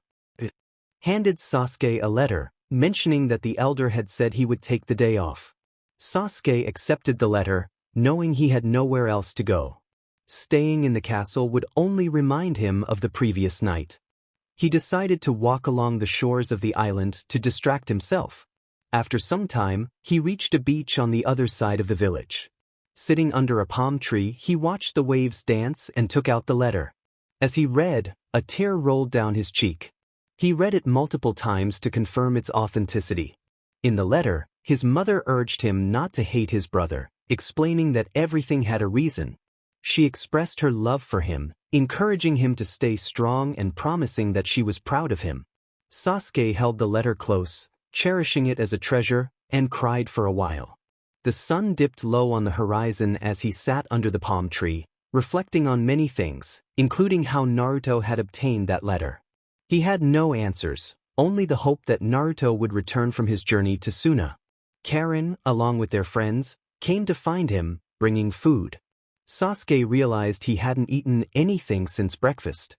Handed Sasuke a letter, mentioning that the elder had said he would take the day off. Sasuke accepted the letter, knowing he had nowhere else to go. Staying in the castle would only remind him of the previous night. He decided to walk along the shores of the island to distract himself. After some time, he reached a beach on the other side of the village. Sitting under a palm tree, he watched the waves dance and took out the letter. As he read, a tear rolled down his cheek. He read it multiple times to confirm its authenticity. In the letter, his mother urged him not to hate his brother, explaining that everything had a reason. She expressed her love for him, encouraging him to stay strong and promising that she was proud of him. Sasuke held the letter close, cherishing it as a treasure, and cried for a while. The sun dipped low on the horizon as he sat under the palm tree, reflecting on many things, including how Naruto had obtained that letter. He had no answers, only the hope that Naruto would return from his journey to Suna. Karen, along with their friends, came to find him, bringing food. Sasuke realized he hadn't eaten anything since breakfast.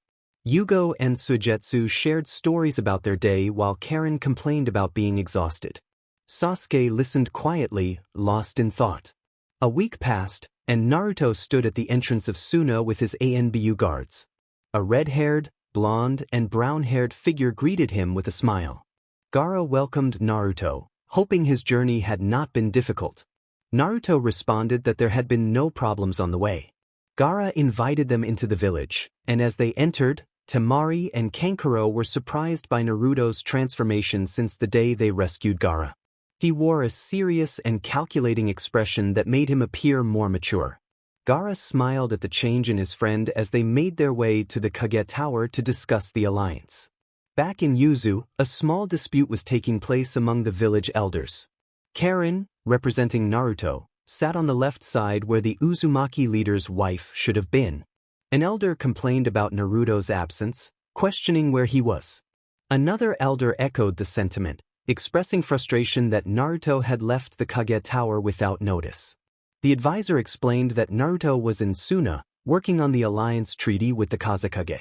Yugo and Sujetsu shared stories about their day while Karen complained about being exhausted. Sasuke listened quietly, lost in thought. A week passed, and Naruto stood at the entrance of Suna with his ANBU guards. A red-haired, blonde, and brown-haired figure greeted him with a smile. Gaara welcomed Naruto, hoping his journey had not been difficult. Naruto responded that there had been no problems on the way. Gaara invited them into the village, and as they entered, Temari and Kankuro were surprised by Naruto's transformation since the day they rescued Gaara. He wore a serious and calculating expression that made him appear more mature. Gaara smiled at the change in his friend as they made their way to the Kage Tower to discuss the alliance. Back in Yuzu, a small dispute was taking place among the village elders. Karen, representing Naruto, sat on the left side where the Uzumaki leader's wife should have been. An elder complained about Naruto's absence, questioning where he was. Another elder echoed the sentiment, expressing frustration that Naruto had left the Kage Tower without notice. The advisor explained that Naruto was in Suna, working on the alliance treaty with the Kazekage.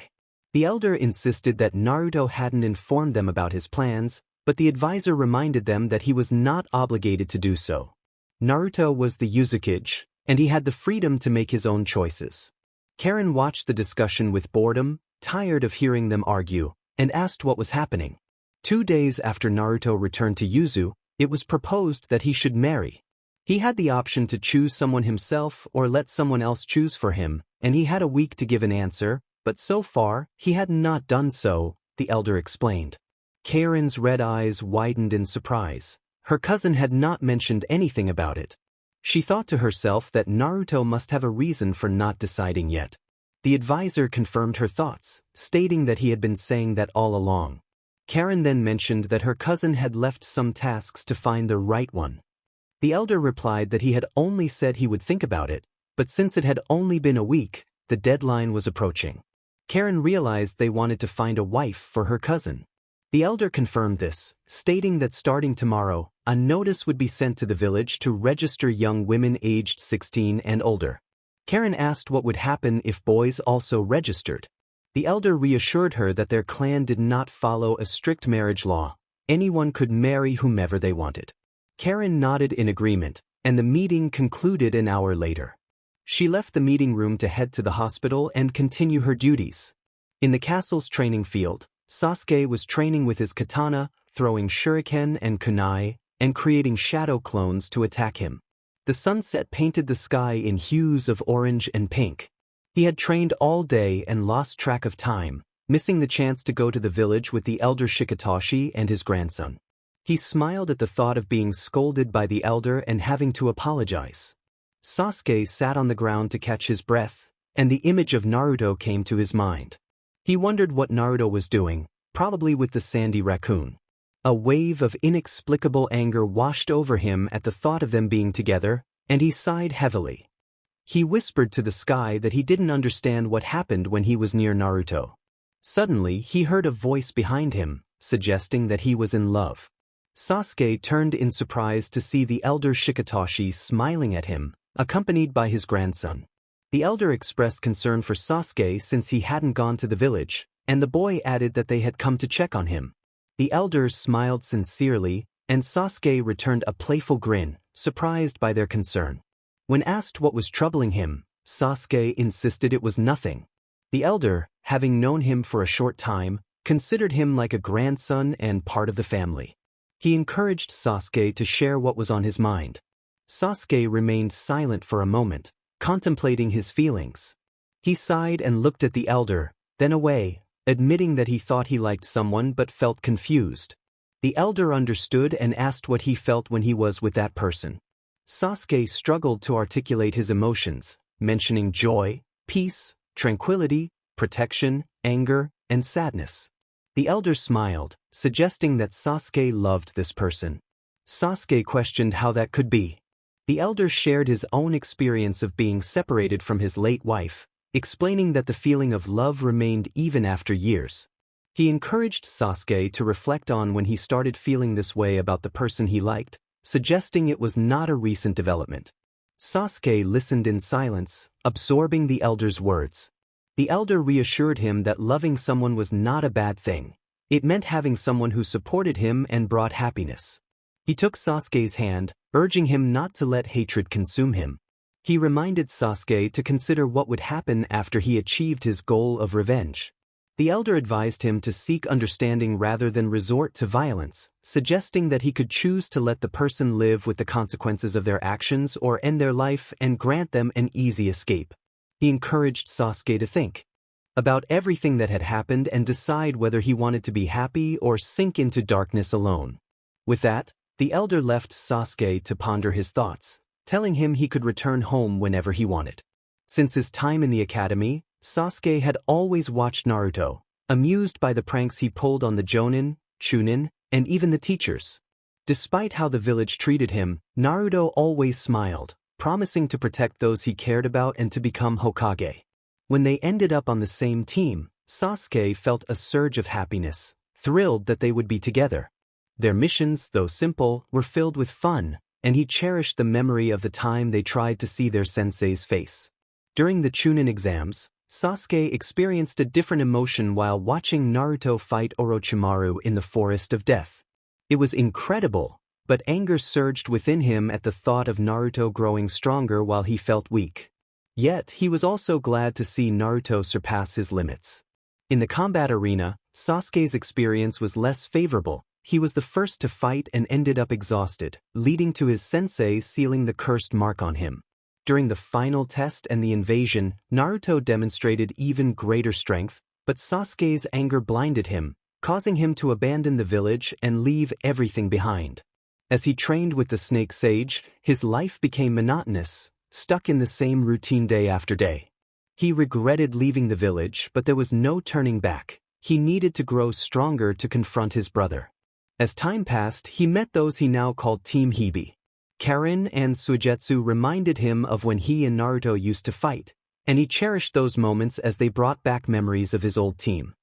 The elder insisted that Naruto hadn't informed them about his plans, but the advisor reminded them that he was not obligated to do so. Naruto was the Uzukage, and he had the freedom to make his own choices. Karen watched the discussion with boredom, tired of hearing them argue, and asked what was happening. 2 days after Naruto returned to Yuzu, it was proposed that he should marry. He had the option to choose someone himself or let someone else choose for him, and he had a week to give an answer, but so far, he had not done so, the elder explained. Karen's red eyes widened in surprise. Her cousin had not mentioned anything about it. She thought to herself that Naruto must have a reason for not deciding yet. The advisor confirmed her thoughts, stating that he had been saying that all along. Karen then mentioned that her cousin had left some tasks to find the right one. The elder replied that he had only said he would think about it, but since it had only been a week, the deadline was approaching. Karen realized they wanted to find a wife for her cousin. The elder confirmed this, stating that starting tomorrow, a notice would be sent to the village to register young women aged 16 and older. Karen asked what would happen if boys also registered. The elder reassured her that their clan did not follow a strict marriage law. Anyone could marry whomever they wanted. Karen nodded in agreement, and the meeting concluded an hour later. She left the meeting room to head to the hospital and continue her duties. In the castle's training field, Sasuke was training with his katana, throwing shuriken and kunai, and creating shadow clones to attack him. The sunset painted the sky in hues of orange and pink. He had trained all day and lost track of time, missing the chance to go to the village with the elder Shikatoshi and his grandson. He smiled at the thought of being scolded by the elder and having to apologize. Sasuke sat on the ground to catch his breath, and the image of Naruto came to his mind. He wondered what Naruto was doing, probably with the sandy raccoon. A wave of inexplicable anger washed over him at the thought of them being together, and he sighed heavily. He whispered to the sky that he didn't understand what happened when he was near Naruto. Suddenly, he heard a voice behind him, suggesting that he was in love. Sasuke turned in surprise to see the elder Shikatoshi smiling at him, accompanied by his grandson. The elder expressed concern for Sasuke since he hadn't gone to the village, and the boy added that they had come to check on him. The elder smiled sincerely, and Sasuke returned a playful grin, surprised by their concern. When asked what was troubling him, Sasuke insisted it was nothing. The elder, having known him for a short time, considered him like a grandson and part of the family. He encouraged Sasuke to share what was on his mind. Sasuke remained silent for a moment, contemplating his feelings. He sighed and looked at the elder, then away, admitting that he thought he liked someone but felt confused. The elder understood and asked what he felt when he was with that person. Sasuke struggled to articulate his emotions, mentioning joy, peace, tranquility, protection, anger, and sadness. The elder smiled, suggesting that Sasuke loved this person. Sasuke questioned how that could be. The elder shared his own experience of being separated from his late wife, explaining that the feeling of love remained even after years. He encouraged Sasuke to reflect on when he started feeling this way about the person he liked, suggesting it was not a recent development. Sasuke listened in silence, absorbing the elder's words. The elder reassured him that loving someone was not a bad thing. It meant having someone who supported him and brought happiness. He took Sasuke's hand, urging him not to let hatred consume him. He reminded Sasuke to consider what would happen after he achieved his goal of revenge. The elder advised him to seek understanding rather than resort to violence, suggesting that he could choose to let the person live with the consequences of their actions or end their life and grant them an easy escape. He encouraged Sasuke to think about everything that had happened and decide whether he wanted to be happy or sink into darkness alone. With that, the elder left Sasuke to ponder his thoughts, telling him he could return home whenever he wanted. Since his time in the academy, Sasuke had always watched Naruto, amused by the pranks he pulled on the Jonin, Chunin, and even the teachers. Despite how the village treated him, Naruto always smiled, promising to protect those he cared about and to become Hokage. When they ended up on the same team, Sasuke felt a surge of happiness, thrilled that they would be together. Their missions, though simple, were filled with fun, and he cherished the memory of the time they tried to see their sensei's face. During the Chunin exams, Sasuke experienced a different emotion while watching Naruto fight Orochimaru in the Forest of Death. It was incredible, but anger surged within him at the thought of Naruto growing stronger while he felt weak. Yet, he was also glad to see Naruto surpass his limits. In the combat arena, Sasuke's experience was less favorable. He was the first to fight and ended up exhausted, leading to his sensei sealing the cursed mark on him. During the final test and the invasion, Naruto demonstrated even greater strength, but Sasuke's anger blinded him, causing him to abandon the village and leave everything behind. As he trained with the Snake Sage, his life became monotonous, stuck in the same routine day after day. He regretted leaving the village, but there was no turning back. He needed to grow stronger to confront his brother. As time passed, he met those he now called Team Hibi. Karin and Suigetsu reminded him of when he and Naruto used to fight, and he cherished those moments as they brought back memories of his old team.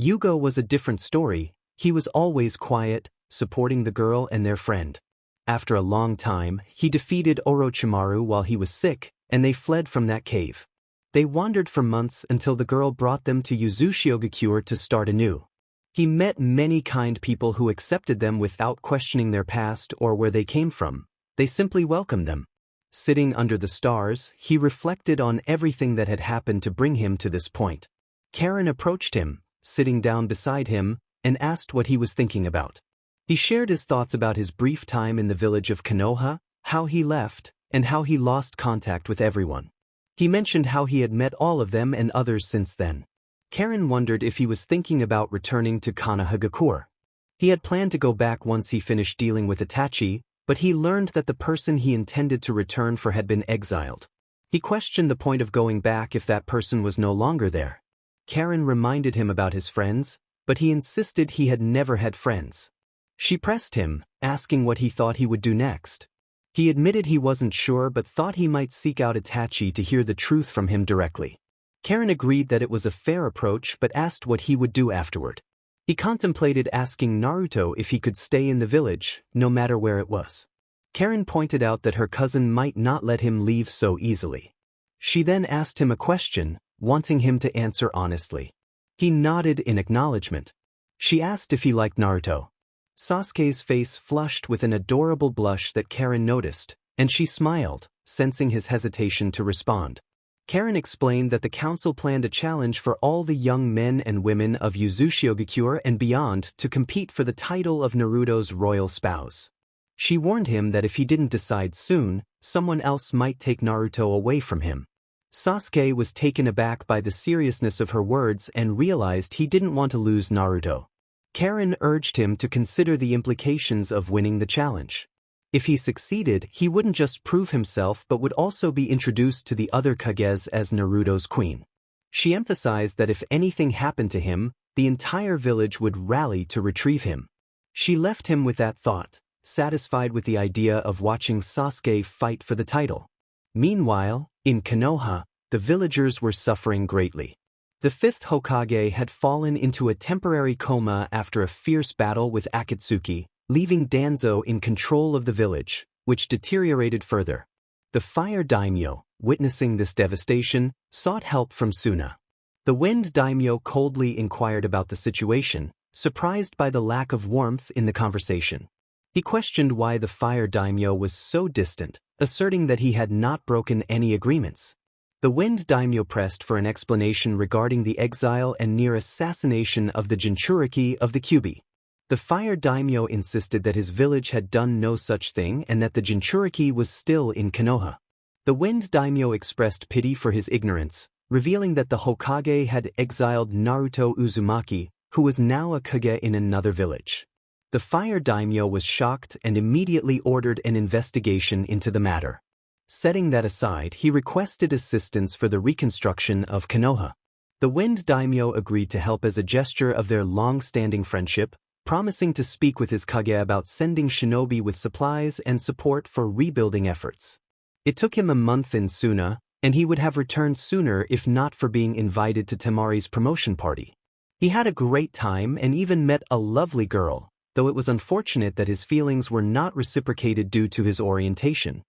Yugo was a different story. He was always quiet, supporting the girl and their friend. After a long time, he defeated Orochimaru while he was sick, and they fled from that cave. They wandered for months until the girl brought them to Uzushiogakure to start anew. He met many kind people who accepted them without questioning their past or where they came from. They simply welcomed them. Sitting under the stars, he reflected on everything that had happened to bring him to this point. Karin approached him, sitting down beside him, and asked what he was thinking about. He shared his thoughts about his brief time in the village of Konoha, how he left, and how he lost contact with everyone. He mentioned how he had met all of them and others since then. Karen wondered if he was thinking about returning to Konoha. He had planned to go back once he finished dealing with Itachi, but he learned that the person he intended to return for had been exiled. He questioned the point of going back if that person was no longer there. Karen reminded him about his friends, but he insisted he had never had friends. She pressed him, asking what he thought he would do next. He admitted he wasn't sure but thought he might seek out Itachi to hear the truth from him directly. Karen agreed that it was a fair approach but asked what he would do afterward. He contemplated asking Naruto if he could stay in the village, no matter where it was. Karen pointed out that her cousin might not let him leave so easily. She then asked him a question, wanting him to answer honestly. He nodded in acknowledgement. She asked if he liked Naruto. Sasuke's face flushed with an adorable blush that Karen noticed, and she smiled, sensing his hesitation to respond. Karen explained that the council planned a challenge for all the young men and women of Uzumaki and beyond to compete for the title of Naruto's royal spouse. She warned him that if he didn't decide soon, someone else might take Naruto away from him. Sasuke was taken aback by the seriousness of her words and realized he didn't want to lose Naruto. Karen urged him to consider the implications of winning the challenge. If he succeeded, he wouldn't just prove himself but would also be introduced to the other Kages as Naruto's queen. She emphasized that if anything happened to him, the entire village would rally to retrieve him. She left him with that thought, satisfied with the idea of watching Sasuke fight for the title. Meanwhile, in Konoha, the villagers were suffering greatly. The fifth Hokage had fallen into a temporary coma after a fierce battle with Akatsuki, leaving Danzo in control of the village, which deteriorated further. The fire daimyo, witnessing this devastation, sought help from Suna. The wind daimyo coldly inquired about the situation, surprised by the lack of warmth in the conversation. He questioned why the fire daimyo was so distant, asserting that he had not broken any agreements. The wind daimyo pressed for an explanation regarding the exile and near assassination of the Jinchuriki of the Kyuubi. The fire daimyo insisted that his village had done no such thing and that the Jinchuriki was still in Konoha. The wind daimyo expressed pity for his ignorance, revealing that the Hokage had exiled Naruto Uzumaki, who was now a Kage in another village. The fire daimyo was shocked and immediately ordered an investigation into the matter. Setting that aside, he requested assistance for the reconstruction of Konoha. The wind daimyo agreed to help as a gesture of their long-standing friendship, promising to speak with his Kage about sending shinobi with supplies and support for rebuilding efforts. It took him a month in Suna, and he would have returned sooner if not for being invited to Temari's promotion party. He had a great time and even met a lovely girl, though it was unfortunate that his feelings were not reciprocated due to his orientation.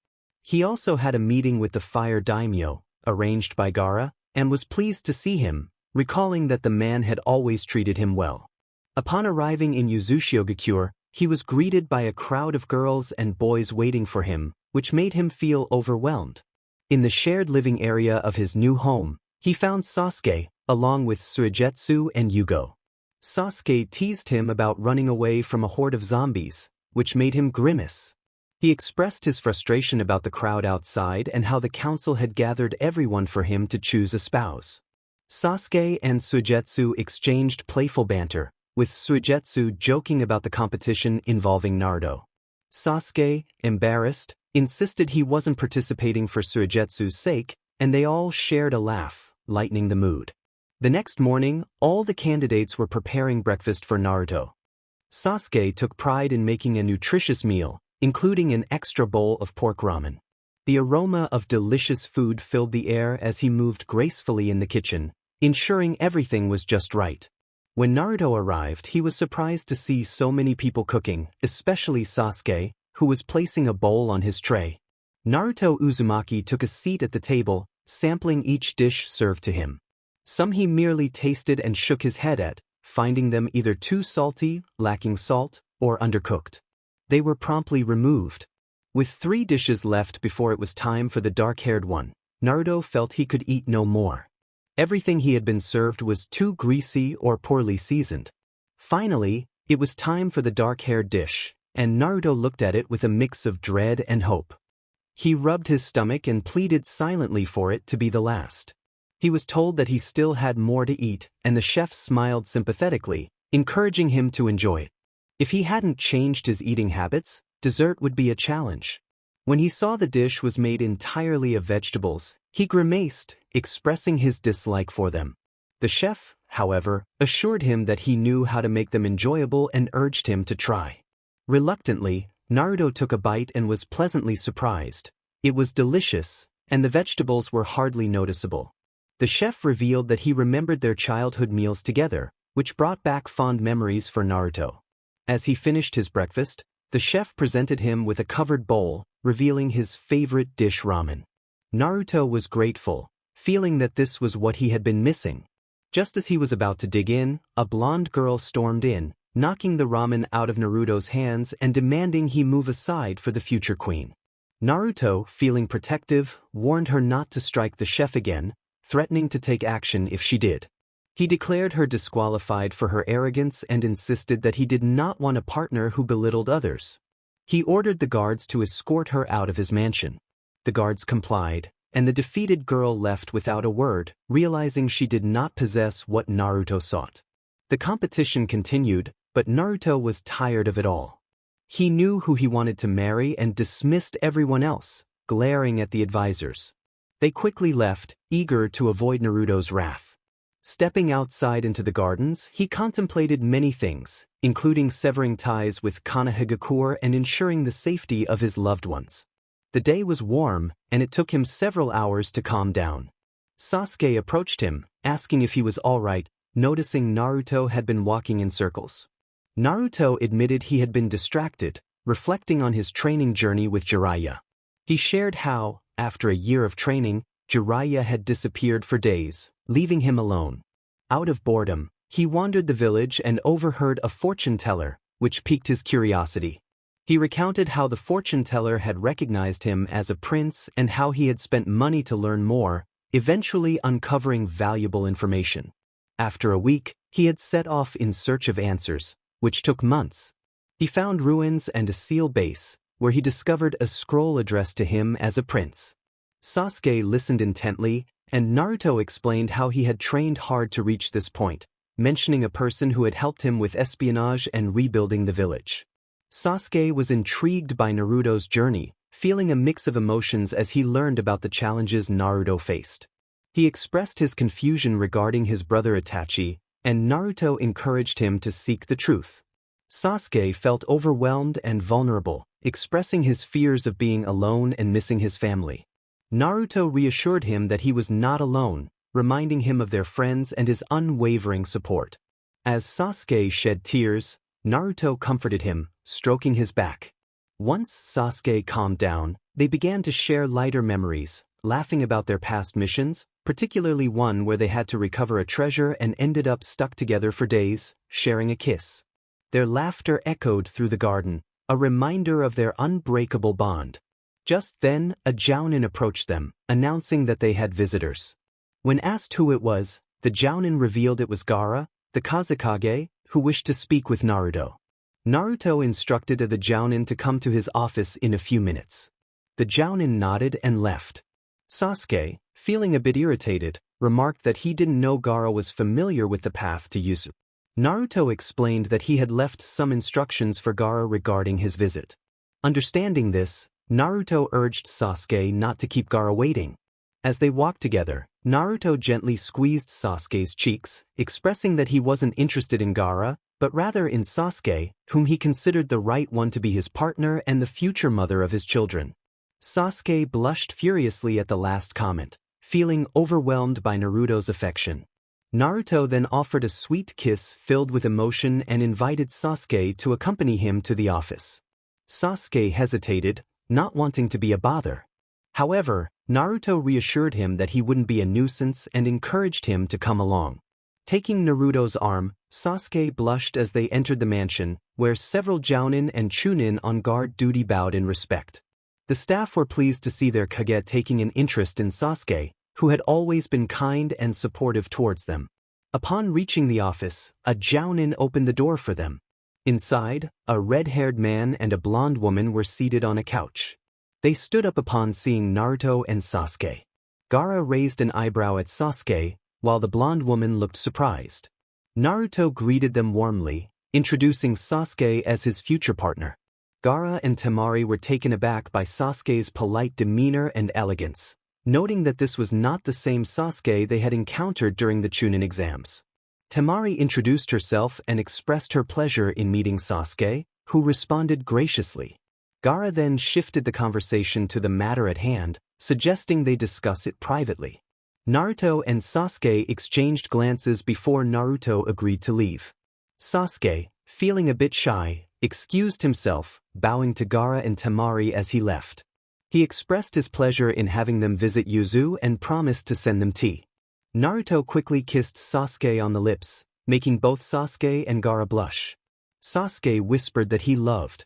He also had a meeting with the fire daimyo, arranged by Gaara, and was pleased to see him, recalling that the man had always treated him well. Upon arriving in Uzumaki, he was greeted by a crowd of girls and boys waiting for him, which made him feel overwhelmed. In the shared living area of his new home, he found Sasuke, along with Suigetsu and Yugo. Sasuke teased him about running away from a horde of zombies, which made him grimace. He expressed his frustration about the crowd outside and how the council had gathered everyone for him to choose a spouse. Sasuke and Suigetsu exchanged playful banter, with Suigetsu joking about the competition involving Naruto. Sasuke, embarrassed, insisted he wasn't participating for Suigetsu's sake, and they all shared a laugh, lightening the mood. The next morning, all the candidates were preparing breakfast for Naruto. Sasuke took pride in making a nutritious meal, including an extra bowl of pork ramen. The aroma of delicious food filled the air as he moved gracefully in the kitchen, ensuring everything was just right. When Naruto arrived, he was surprised to see so many people cooking, especially Sasuke, who was placing a bowl on his tray. Naruto Uzumaki took a seat at the table, sampling each dish served to him. Some he merely tasted and shook his head at, finding them either too salty, lacking salt, or undercooked. They were promptly removed. With 3 dishes left before it was time for the dark-haired one, Naruto felt he could eat no more. Everything he had been served was too greasy or poorly seasoned. Finally, it was time for the dark-haired dish, and Naruto looked at it with a mix of dread and hope. He rubbed his stomach and pleaded silently for it to be the last. He was told that he still had more to eat, and the chef smiled sympathetically, encouraging him to enjoy it. If he hadn't changed his eating habits, dessert would be a challenge. When he saw the dish was made entirely of vegetables, he grimaced, expressing his dislike for them. The chef, however, assured him that he knew how to make them enjoyable and urged him to try. Reluctantly, Naruto took a bite and was pleasantly surprised. It was delicious, and the vegetables were hardly noticeable. The chef revealed that he remembered their childhood meals together, which brought back fond memories for Naruto. As he finished his breakfast, the chef presented him with a covered bowl, revealing his favorite dish, ramen. Naruto was grateful, feeling that this was what he had been missing. Just as he was about to dig in, a blonde girl stormed in, knocking the ramen out of Naruto's hands and demanding he move aside for the future queen. Naruto, feeling protective, warned her not to strike the chef again, threatening to take action if she did. He declared her disqualified for her arrogance and insisted that he did not want a partner who belittled others. He ordered the guards to escort her out of his mansion. The guards complied, and the defeated girl left without a word, realizing she did not possess what Naruto sought. The competition continued, but Naruto was tired of it all. He knew who he wanted to marry and dismissed everyone else, glaring at the advisors. They quickly left, eager to avoid Naruto's wrath. Stepping outside into the gardens, he contemplated many things, including severing ties with Konoha and ensuring the safety of his loved ones. The day was warm, and it took him several hours to calm down. Sasuke approached him, asking if he was all right, noticing Naruto had been walking in circles. Naruto admitted he had been distracted, reflecting on his training journey with Jiraiya. He shared how, after a year of training, Jiraiya had disappeared for days, leaving him alone. Out of boredom, he wandered the village and overheard a fortune teller, which piqued his curiosity. He recounted how the fortune teller had recognized him as a prince and how he had spent money to learn more, eventually uncovering valuable information. After a week, he had set off in search of answers, which took months. He found ruins and a seal base, where he discovered a scroll addressed to him as a prince. Sasuke listened intently, and Naruto explained how he had trained hard to reach this point, mentioning a person who had helped him with espionage and rebuilding the village. Sasuke was intrigued by Naruto's journey, feeling a mix of emotions as he learned about the challenges Naruto faced. He expressed his confusion regarding his brother Itachi, and Naruto encouraged him to seek the truth. Sasuke felt overwhelmed and vulnerable, expressing his fears of being alone and missing his family. Naruto reassured him that he was not alone, reminding him of their friends and his unwavering support. As Sasuke shed tears, Naruto comforted him, stroking his back. Once Sasuke calmed down, they began to share lighter memories, laughing about their past missions, particularly one where they had to recover a treasure and ended up stuck together for days, sharing a kiss. Their laughter echoed through the garden, a reminder of their unbreakable bond. Just then, a Jounin approached them, announcing that they had visitors. When asked who it was, the Jounin revealed it was Gaara, the Kazekage, who wished to speak with Naruto. Naruto instructed the Jounin to come to his office in a few minutes. The Jounin nodded and left. Sasuke, feeling a bit irritated, remarked that he didn't know Gaara was familiar with the path to Uzumaki. Naruto explained that he had left some instructions for Gaara regarding his visit. Understanding this, Naruto urged Sasuke not to keep Gaara waiting. As they walked together, Naruto gently squeezed Sasuke's cheeks, expressing that he wasn't interested in Gaara, but rather in Sasuke, whom he considered the right one to be his partner and the future mother of his children. Sasuke blushed furiously at the last comment, feeling overwhelmed by Naruto's affection. Naruto then offered a sweet kiss filled with emotion and invited Sasuke to accompany him to the office. Sasuke hesitated, not wanting to be a bother. However, Naruto reassured him that he wouldn't be a nuisance and encouraged him to come along. Taking Naruto's arm, Sasuke blushed as they entered the mansion, where several Jounin and Chunin on guard duty bowed in respect. The staff were pleased to see their Kage taking an interest in Sasuke, who had always been kind and supportive towards them. Upon reaching the office, a Jounin opened the door for them. Inside, a red-haired man and a blonde woman were seated on a couch. They stood up upon seeing Naruto and Sasuke. Gaara raised an eyebrow at Sasuke, while the blonde woman looked surprised. Naruto greeted them warmly, introducing Sasuke as his future partner. Gaara and Temari were taken aback by Sasuke's polite demeanor and elegance, noting that this was not the same Sasuke they had encountered during the Chunin exams. Temari introduced herself and expressed her pleasure in meeting Sasuke, who responded graciously. Gaara then shifted the conversation to the matter at hand, suggesting they discuss it privately. Naruto and Sasuke exchanged glances before Naruto agreed to leave. Sasuke, feeling a bit shy, excused himself, bowing to Gaara and Temari as he left. He expressed his pleasure in having them visit Yuzu and promised to send them tea. Naruto quickly kissed Sasuke on the lips, making both Sasuke and Gaara blush. Sasuke whispered that he loved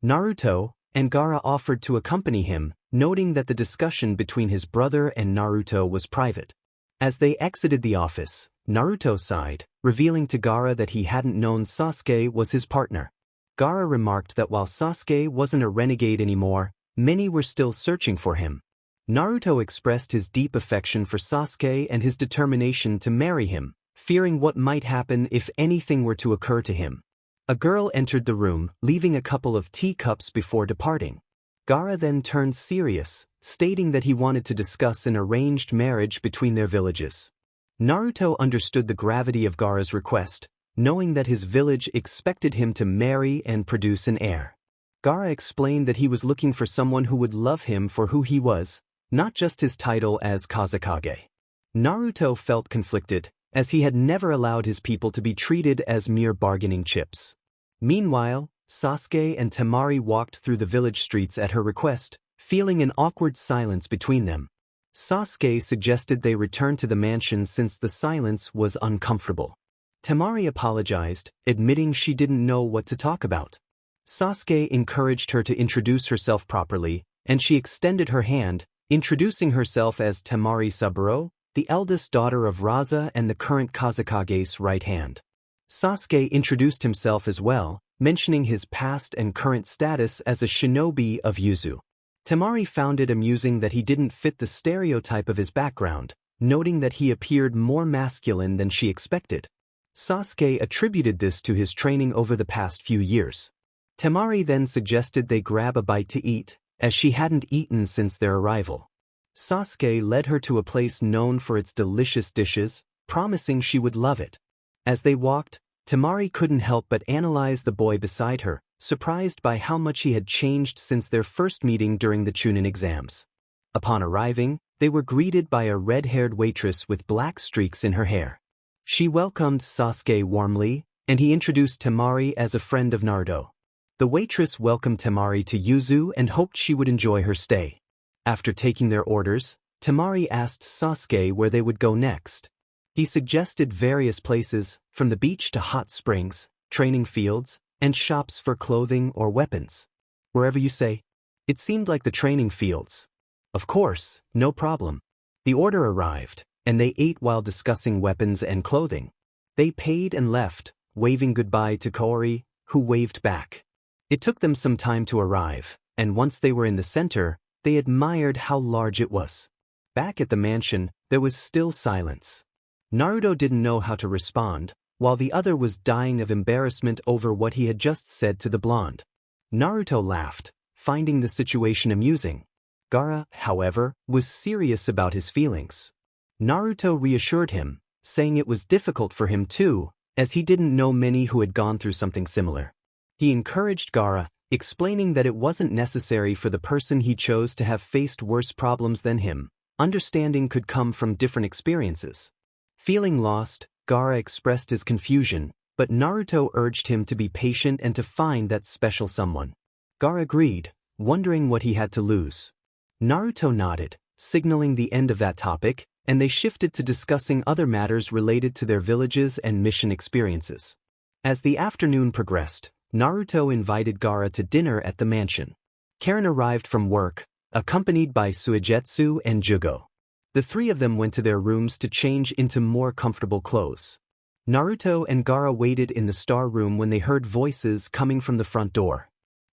Naruto, and Gaara offered to accompany him, noting that the discussion between his brother and Naruto was private. As they exited the office, Naruto sighed, revealing to Gaara that he hadn't known Sasuke was his partner. Gaara remarked that while Sasuke wasn't a renegade anymore, many were still searching for him. Naruto expressed his deep affection for Sasuke and his determination to marry him, fearing what might happen if anything were to occur to him. A girl entered the room, leaving a couple of teacups before departing. Gaara then turned serious, stating that he wanted to discuss an arranged marriage between their villages. Naruto understood the gravity of Gaara's request, knowing that his village expected him to marry and produce an heir. Gaara explained that he was looking for someone who would love him for who he was, not just his title as Kazekage. Naruto felt conflicted, as he had never allowed his people to be treated as mere bargaining chips. Meanwhile, Sasuke and Temari walked through the village streets at her request, feeling an awkward silence between them. Sasuke suggested they return to the mansion since the silence was uncomfortable. Temari apologized, admitting she didn't know what to talk about. Sasuke encouraged her to introduce herself properly, and she extended her hand, introducing herself as Temari Saburo, the eldest daughter of Raza and the current Kazekage's right hand. Sasuke introduced himself as well, mentioning his past and current status as a shinobi of Yuzu. Temari found it amusing that he didn't fit the stereotype of his background, noting that he appeared more masculine than she expected. Sasuke attributed this to his training over the past few years. Temari then suggested they grab a bite to eat, as she hadn't eaten since their arrival. Sasuke led her to a place known for its delicious dishes, promising she would love it. As they walked, Temari couldn't help but analyze the boy beside her, surprised by how much he had changed since their first meeting during the Chunin exams. Upon arriving, they were greeted by a red-haired waitress with black streaks in her hair. She welcomed Sasuke warmly, and he introduced Temari as a friend of Naruto. The waitress welcomed Temari to Yuzu and hoped she would enjoy her stay. After taking their orders, Temari asked Sasuke where they would go next. He suggested various places, from the beach to hot springs, training fields, and shops for clothing or weapons. Wherever you say. It seemed like the training fields. Of course, no problem. The order arrived, and they ate while discussing weapons and clothing. They paid and left, waving goodbye to Kaori, who waved back. It took them some time to arrive, and once they were in the center, they admired how large it was. Back at the mansion, there was still silence. Naruto didn't know how to respond, while the other was dying of embarrassment over what he had just said to the blonde. Naruto laughed, finding the situation amusing. Gaara, however, was serious about his feelings. Naruto reassured him, saying it was difficult for him too, as he didn't know many who had gone through something similar. He encouraged Gaara, explaining that it wasn't necessary for the person he chose to have faced worse problems than him. Understanding could come from different experiences. Feeling lost, Gaara expressed his confusion, but Naruto urged him to be patient and to find that special someone. Gaara agreed, wondering what he had to lose. Naruto nodded, signaling the end of that topic, and they shifted to discussing other matters related to their villages and mission experiences. As the afternoon progressed, Naruto invited Gaara to dinner at the mansion. Karen arrived from work, accompanied by Suigetsu and Jugo. The three of them went to their rooms to change into more comfortable clothes. Naruto and Gaara waited in the star room when they heard voices coming from the front door.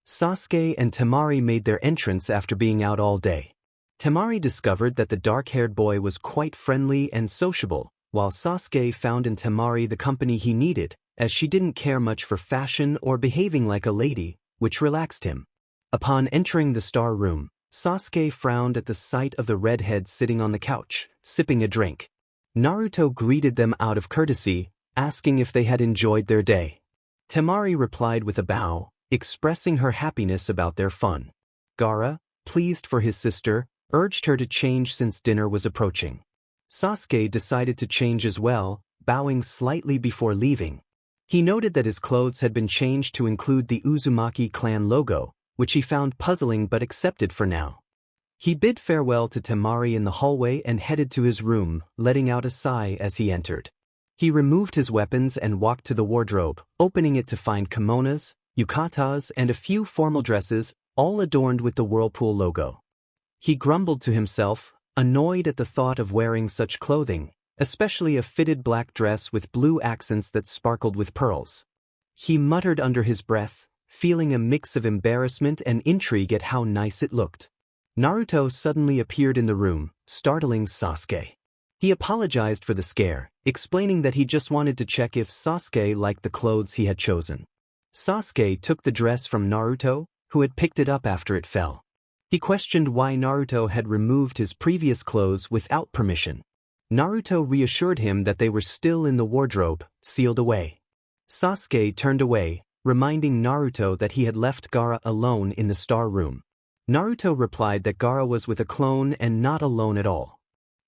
Sasuke and Temari made their entrance after being out all day. Temari discovered that the dark-haired boy was quite friendly and sociable, while Sasuke found in Temari the company he needed, as she didn't care much for fashion or behaving like a lady, which relaxed him. Upon entering the star room, Sasuke frowned at the sight of the redhead sitting on the couch, sipping a drink. Naruto greeted them out of courtesy, asking if they had enjoyed their day. Temari replied with a bow, expressing her happiness about their fun. Gaara, pleased for his sister, urged her to change since dinner was approaching. Sasuke decided to change as well, bowing slightly before leaving. He noted that his clothes had been changed to include the Uzumaki clan logo, which he found puzzling but accepted for now. He bid farewell to Temari in the hallway and headed to his room, letting out a sigh as he entered. He removed his weapons and walked to the wardrobe, opening it to find kimonos, yukatas, and a few formal dresses, all adorned with the Whirlpool logo. He grumbled to himself, annoyed at the thought of wearing such clothing, especially a fitted black dress with blue accents that sparkled with pearls. He muttered under his breath, feeling a mix of embarrassment and intrigue at how nice it looked. Naruto suddenly appeared in the room, startling Sasuke. He apologized for the scare, explaining that he just wanted to check if Sasuke liked the clothes he had chosen. Sasuke took the dress from Naruto, who had picked it up after it fell. He questioned why Naruto had removed his previous clothes without permission. Naruto reassured him that they were still in the wardrobe, sealed away. Sasuke turned away, reminding Naruto that he had left Gaara alone in the star room. Naruto replied that Gaara was with a clone and not alone at all.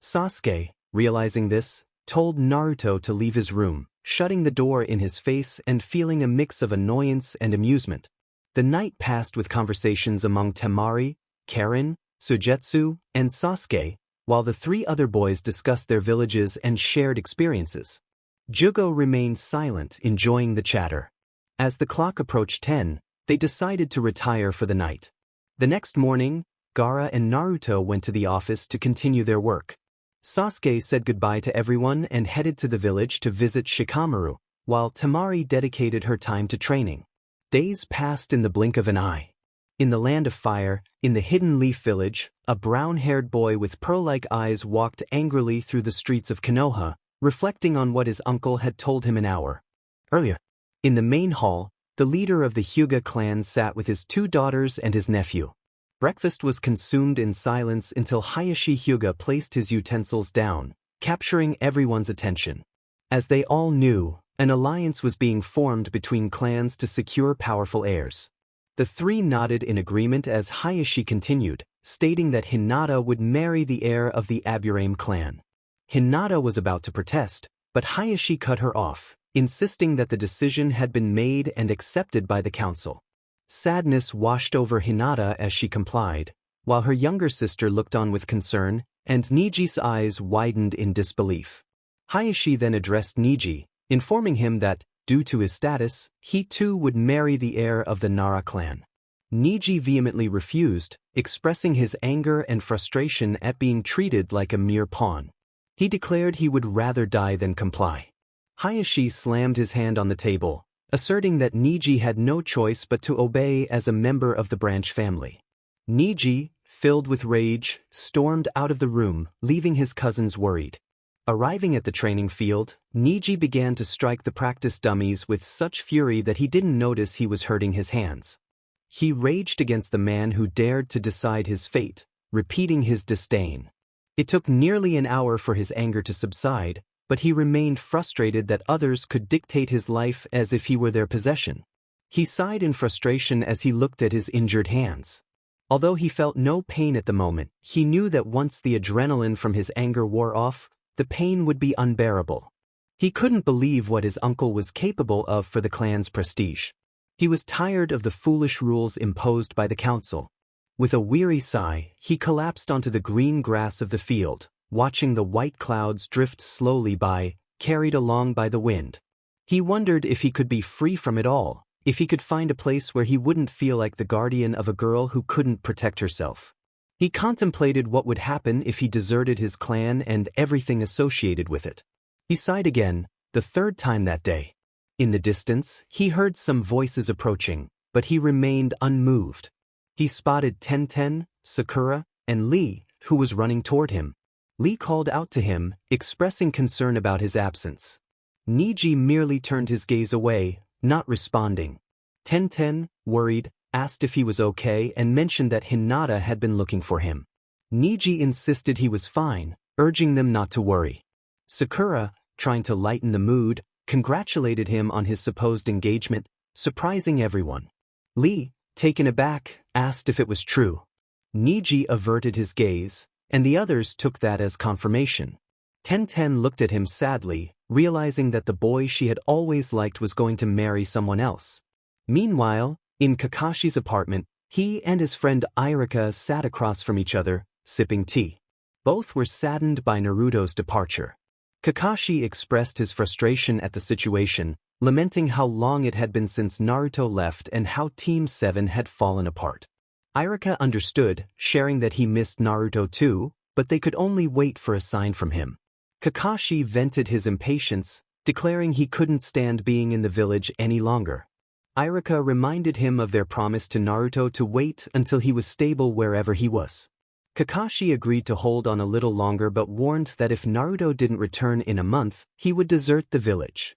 Sasuke, realizing this, told Naruto to leave his room, shutting the door in his face and feeling a mix of annoyance and amusement. The night passed with conversations among Temari, Karin, Suigetsu, and Sasuke, while the three other boys discussed their villages and shared experiences. Jugo remained silent, enjoying the chatter. As the clock approached 10, they decided to retire for the night. The next morning, Gaara and Naruto went to the office to continue their work. Sasuke said goodbye to everyone and headed to the village to visit Shikamaru, while Temari dedicated her time to training. Days passed in the blink of an eye. In the land of fire, in the Hidden Leaf village, a brown-haired boy with pearl-like eyes walked angrily through the streets of Konoha, reflecting on what his uncle had told him an hour earlier. In the main hall, the leader of the Hyuga clan sat with his two daughters and his nephew. Breakfast was consumed in silence until Hayashi Hyuga placed his utensils down, capturing everyone's attention. As they all knew, an alliance was being formed between clans to secure powerful heirs. The three nodded in agreement as Hayashi continued, stating that Hinata would marry the heir of the Aburame clan. Hinata was about to protest, but Hayashi cut her off, insisting that the decision had been made and accepted by the council. Sadness washed over Hinata as she complied, while her younger sister looked on with concern, and Niji's eyes widened in disbelief. Hayashi then addressed Niji, informing him that, due to his status, he too would marry the heir of the Nara clan. Niji vehemently refused, expressing his anger and frustration at being treated like a mere pawn. He declared he would rather die than comply. Hayashi slammed his hand on the table, asserting that Niji had no choice but to obey as a member of the branch family. Niji, filled with rage, stormed out of the room, leaving his cousins worried. Arriving at the training field, Niji began to strike the practice dummies with such fury that he didn't notice he was hurting his hands. He raged against the man who dared to decide his fate, repeating his disdain. It took nearly an hour for his anger to subside, but he remained frustrated that others could dictate his life as if he were their possession. He sighed in frustration as he looked at his injured hands. Although he felt no pain at the moment, he knew that once the adrenaline from his anger wore off, the pain would be unbearable. He couldn't believe what his uncle was capable of for the clan's prestige. He was tired of the foolish rules imposed by the council. With a weary sigh, he collapsed onto the green grass of the field, watching the white clouds drift slowly by, carried along by the wind. He wondered if he could be free from it all, if he could find a place where he wouldn't feel like the guardian of a girl who couldn't protect herself. He contemplated what would happen if he deserted his clan and everything associated with it. He sighed again, the third time that day. In the distance, he heard some voices approaching, but he remained unmoved. He spotted Tenten, Sakura, and Lee, who was running toward him. Lee called out to him, expressing concern about his absence. Niji merely turned his gaze away, not responding. Tenten, worried, asked if he was okay and mentioned that Hinata had been looking for him. Niji insisted he was fine, urging them not to worry. Sakura, trying to lighten the mood, congratulated him on his supposed engagement, surprising everyone. Lee, taken aback, asked if it was true. Niji averted his gaze, and the others took that as confirmation. Tenten looked at him sadly, realizing that the boy she had always liked was going to marry someone else. Meanwhile, in Kakashi's apartment, he and his friend Irika sat across from each other, sipping tea. Both were saddened by Naruto's departure. Kakashi expressed his frustration at the situation, lamenting how long it had been since Naruto left and how Team 7 had fallen apart. Irika understood, sharing that he missed Naruto too, but they could only wait for a sign from him. Kakashi vented his impatience, declaring he couldn't stand being in the village any longer. Irika reminded him of their promise to Naruto to wait until he was stable wherever he was. Kakashi agreed to hold on a little longer but warned that if Naruto didn't return in a month, he would desert the village.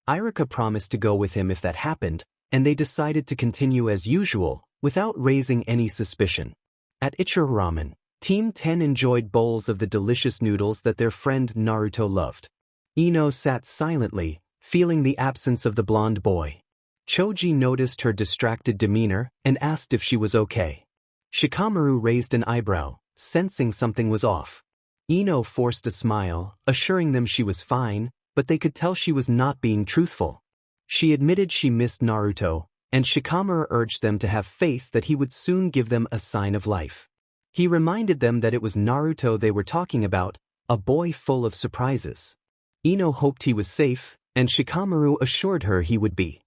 Irika promised to go with him if that happened, and they decided to continue as usual, without raising any suspicion. At Ichiro Ramen, Team 10 enjoyed bowls of the delicious noodles that their friend Naruto loved. Ino sat silently, feeling the absence of the blonde boy. Choji noticed her distracted demeanor and asked if she was okay. Shikamaru raised an eyebrow, sensing something was off. Ino forced a smile, assuring them she was fine, but they could tell she was not being truthful. She admitted she missed Naruto, and Shikamaru urged them to have faith that he would soon give them a sign of life. He reminded them that it was Naruto they were talking about, a boy full of surprises. Ino hoped he was safe, and Shikamaru assured her he would be.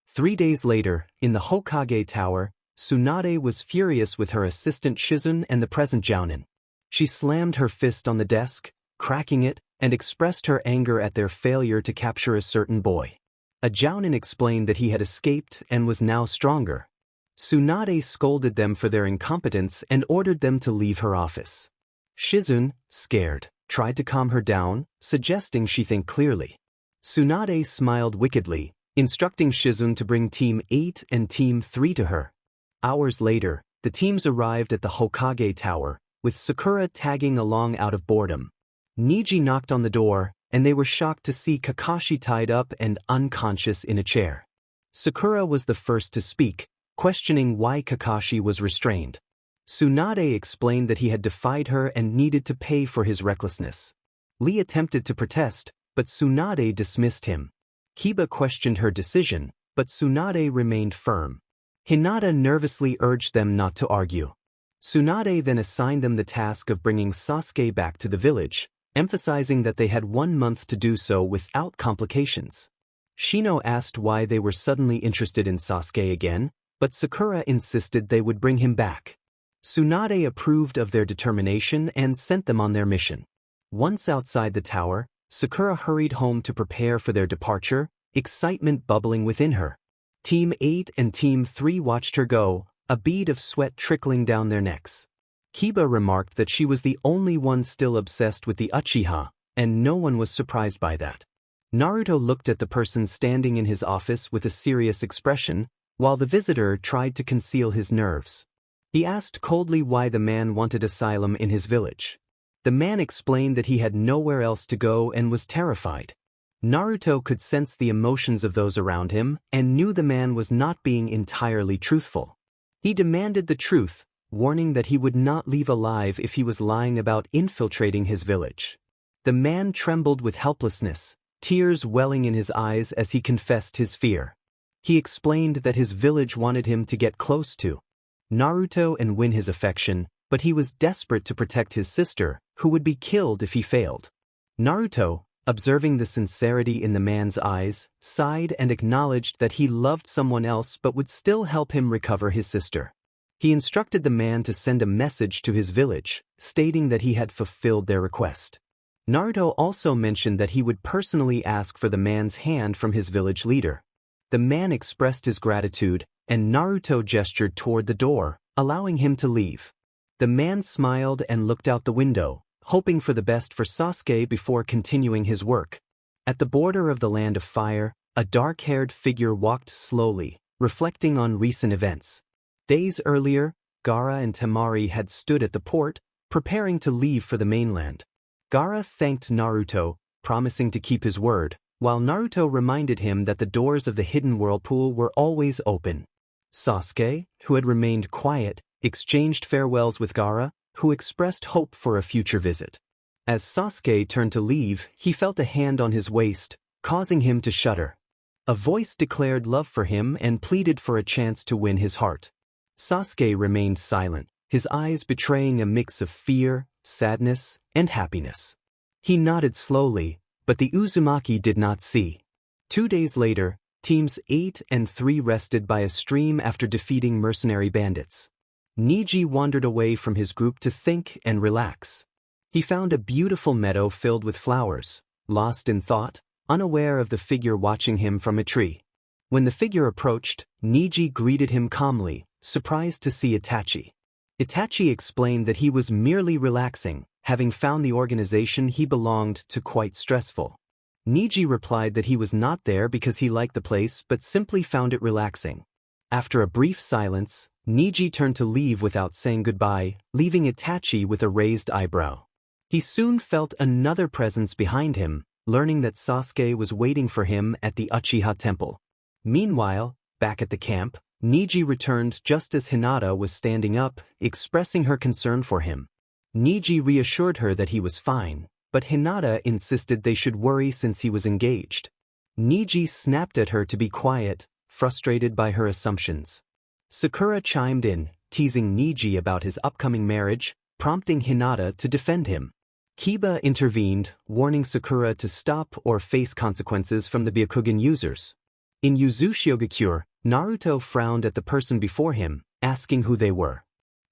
3 days later, in the Hokage Tower, Tsunade was furious with her assistant Shizun and the present Jounin. She slammed her fist on the desk, cracking it, and expressed her anger at their failure to capture a certain boy. A Jounin explained that he had escaped and was now stronger. Tsunade scolded them for their incompetence and ordered them to leave her office. Shizun, scared, tried to calm her down, suggesting she think clearly. Tsunade smiled wickedly, instructing Shizun to bring Team 8 and Team 3 to her. Hours later, the teams arrived at the Hokage Tower, with Sakura tagging along out of boredom. Niji knocked on the door, and they were shocked to see Kakashi tied up and unconscious in a chair. Sakura was the first to speak, questioning why Kakashi was restrained. Tsunade explained that he had defied her and needed to pay for his recklessness. Lee attempted to protest, but Tsunade dismissed him. Kiba questioned her decision, but Tsunade remained firm. Hinata nervously urged them not to argue. Tsunade then assigned them the task of bringing Sasuke back to the village, emphasizing that they had 1 month to do so without complications. Shino asked why they were suddenly interested in Sasuke again, but Sakura insisted they would bring him back. Tsunade approved of their determination and sent them on their mission. Once outside the tower, Sakura hurried home to prepare for their departure, excitement bubbling within her. Team 8 and Team 3 watched her go, a bead of sweat trickling down their necks. Kiba remarked that she was the only one still obsessed with the Uchiha, and no one was surprised by that. Naruto looked at the person standing in his office with a serious expression, while the visitor tried to conceal his nerves. He asked coldly why the man wanted asylum in his village. The man explained that he had nowhere else to go and was terrified. Naruto could sense the emotions of those around him and knew the man was not being entirely truthful. He demanded the truth, warning that he would not leave alive if he was lying about infiltrating his village. The man trembled with helplessness, tears welling in his eyes as he confessed his fear. He explained that his village wanted him to get close to Naruto and win his affection, but he was desperate to protect his sister, who would be killed if he failed. Naruto, observing the sincerity in the man's eyes, sighed and acknowledged that he loved someone else but would still help him recover his sister. He instructed the man to send a message to his village, stating that he had fulfilled their request. Naruto also mentioned that he would personally ask for the man's hand from his village leader. The man expressed his gratitude, and Naruto gestured toward the door, allowing him to leave. The man smiled and looked out the window, hoping for the best for Sasuke before continuing his work. At the border of the Land of Fire, a dark-haired figure walked slowly, reflecting on recent events. Days earlier, Gaara and Temari had stood at the port, preparing to leave for the mainland. Gaara thanked Naruto, promising to keep his word, while Naruto reminded him that the doors of the hidden whirlpool were always open. Sasuke, who had remained quiet, exchanged farewells with Gaara, who expressed hope for a future visit. As Sasuke turned to leave, he felt a hand on his waist, causing him to shudder. A voice declared love for him and pleaded for a chance to win his heart. Sasuke remained silent, his eyes betraying a mix of fear, sadness, and happiness. He nodded slowly, but the Uzumaki did not see. 2 days later, Teams 8 and 3 rested by a stream after defeating mercenary bandits. Neji wandered away from his group to think and relax. He found a beautiful meadow filled with flowers, lost in thought, unaware of the figure watching him from a tree. When the figure approached, Neji greeted him calmly, surprised to see Itachi. Itachi explained that he was merely relaxing, having found the organization he belonged to quite stressful. Neji replied that he was not there because he liked the place but simply found it relaxing. After a brief silence, Neji turned to leave without saying goodbye, leaving Itachi with a raised eyebrow. He soon felt another presence behind him, learning that Sasuke was waiting for him at the Uchiha Temple. Meanwhile, back at the camp, Neji returned just as Hinata was standing up, expressing her concern for him. Neji reassured her that he was fine, but Hinata insisted they should worry since he was engaged. Neji snapped at her to be quiet, frustrated by her assumptions. Sakura chimed in, teasing Neji about his upcoming marriage, prompting Hinata to defend him. Kiba intervened, warning Sakura to stop or face consequences from the Byakugan users. In Uzumaki, Naruto frowned at the person before him, asking who they were.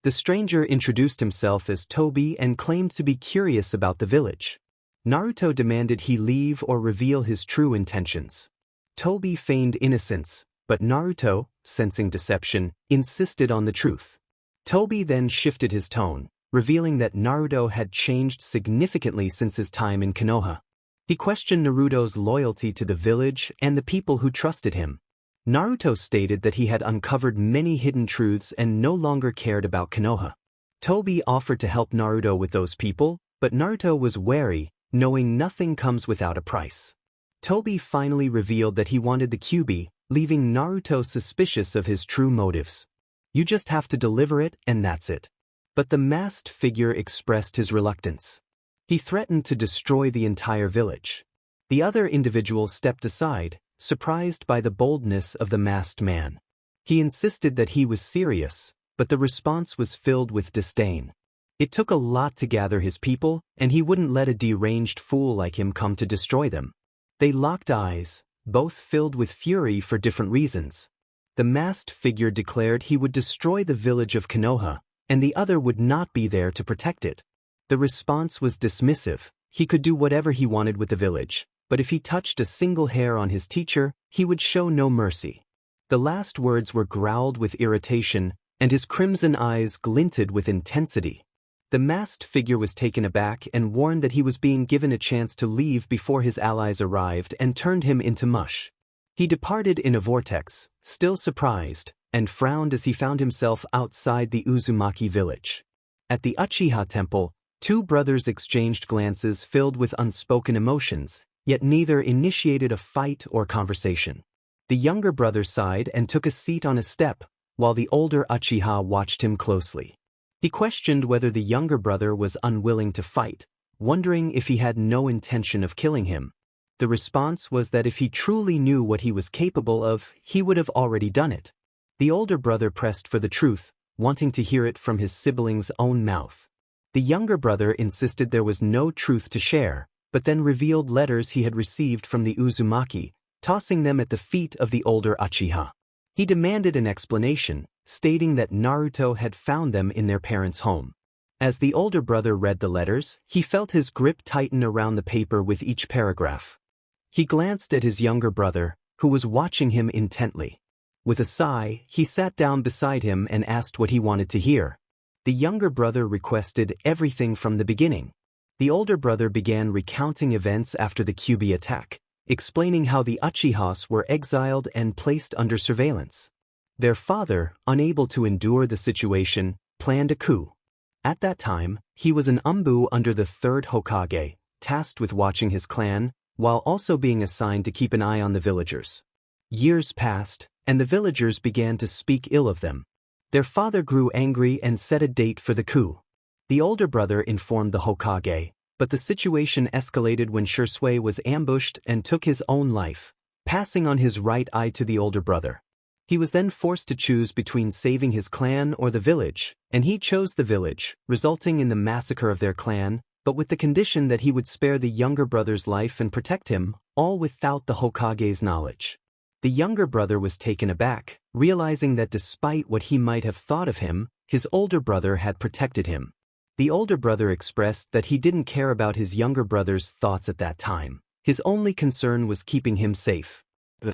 The stranger introduced himself as Tobi and claimed to be curious about the village. Naruto demanded he leave or reveal his true intentions. Tobi feigned innocence, but Naruto, sensing deception, insisted on the truth. Tobi then shifted his tone, revealing that Naruto had changed significantly since his time in Konoha. He questioned Naruto's loyalty to the village and the people who trusted him. Naruto stated that he had uncovered many hidden truths and no longer cared about Konoha. Tobi offered to help Naruto with those people, but Naruto was wary, knowing nothing comes without a price. Tobi finally revealed that he wanted the Kyuubi, leaving Naruto suspicious of his true motives. You just have to deliver it and that's it. But the masked figure expressed his reluctance. He threatened to destroy the entire village. The other individual stepped aside, surprised by the boldness of the masked man. He insisted that he was serious, but the response was filled with disdain. It took a lot to gather his people, and he wouldn't let a deranged fool like him come to destroy them. They locked eyes, both filled with fury for different reasons. The masked figure declared he would destroy the village of Konoha, and the other would not be there to protect it. The response was dismissive. He could do whatever he wanted with the village, but if he touched a single hair on his teacher, he would show no mercy. The last words were growled with irritation, and his crimson eyes glinted with intensity. The masked figure was taken aback and warned that he was being given a chance to leave before his allies arrived and turned him into mush. He departed in a vortex, still surprised, and frowned as he found himself outside the Uzumaki village. At the Uchiha Temple, two brothers exchanged glances filled with unspoken emotions, yet neither initiated a fight or conversation. The younger brother sighed and took a seat on a step, while the older Uchiha watched him closely. He questioned whether the younger brother was unwilling to fight, wondering if he had no intention of killing him. The response was that if he truly knew what he was capable of, he would have already done it. The older brother pressed for the truth, wanting to hear it from his sibling's own mouth. The younger brother insisted there was no truth to share, but then revealed letters he had received from the Uzumaki, tossing them at the feet of the older Uchiha. He demanded an explanation, stating that Naruto had found them in their parents' home. As the older brother read the letters, he felt his grip tighten around the paper with each paragraph. He glanced at his younger brother, who was watching him intently. With a sigh, he sat down beside him and asked what he wanted to hear. The younger brother requested everything from the beginning. The older brother began recounting events after the Kyuubi attack, explaining how the Uchihas were exiled and placed under surveillance. Their father, unable to endure the situation, planned a coup. At that time, he was an umbu under the third Hokage, tasked with watching his clan, while also being assigned to keep an eye on the villagers. Years passed, and the villagers began to speak ill of them. Their father grew angry and set a date for the coup. The older brother informed the Hokage, but the situation escalated when Shisui was ambushed and took his own life, passing on his right eye to the older brother. He was then forced to choose between saving his clan or the village, and he chose the village, resulting in the massacre of their clan, but with the condition that he would spare the younger brother's life and protect him, all without the Hokage's knowledge. The younger brother was taken aback, realizing that despite what he might have thought of him, his older brother had protected him. The older brother expressed that he didn't care about his younger brother's thoughts at that time. His only concern was keeping him safe. The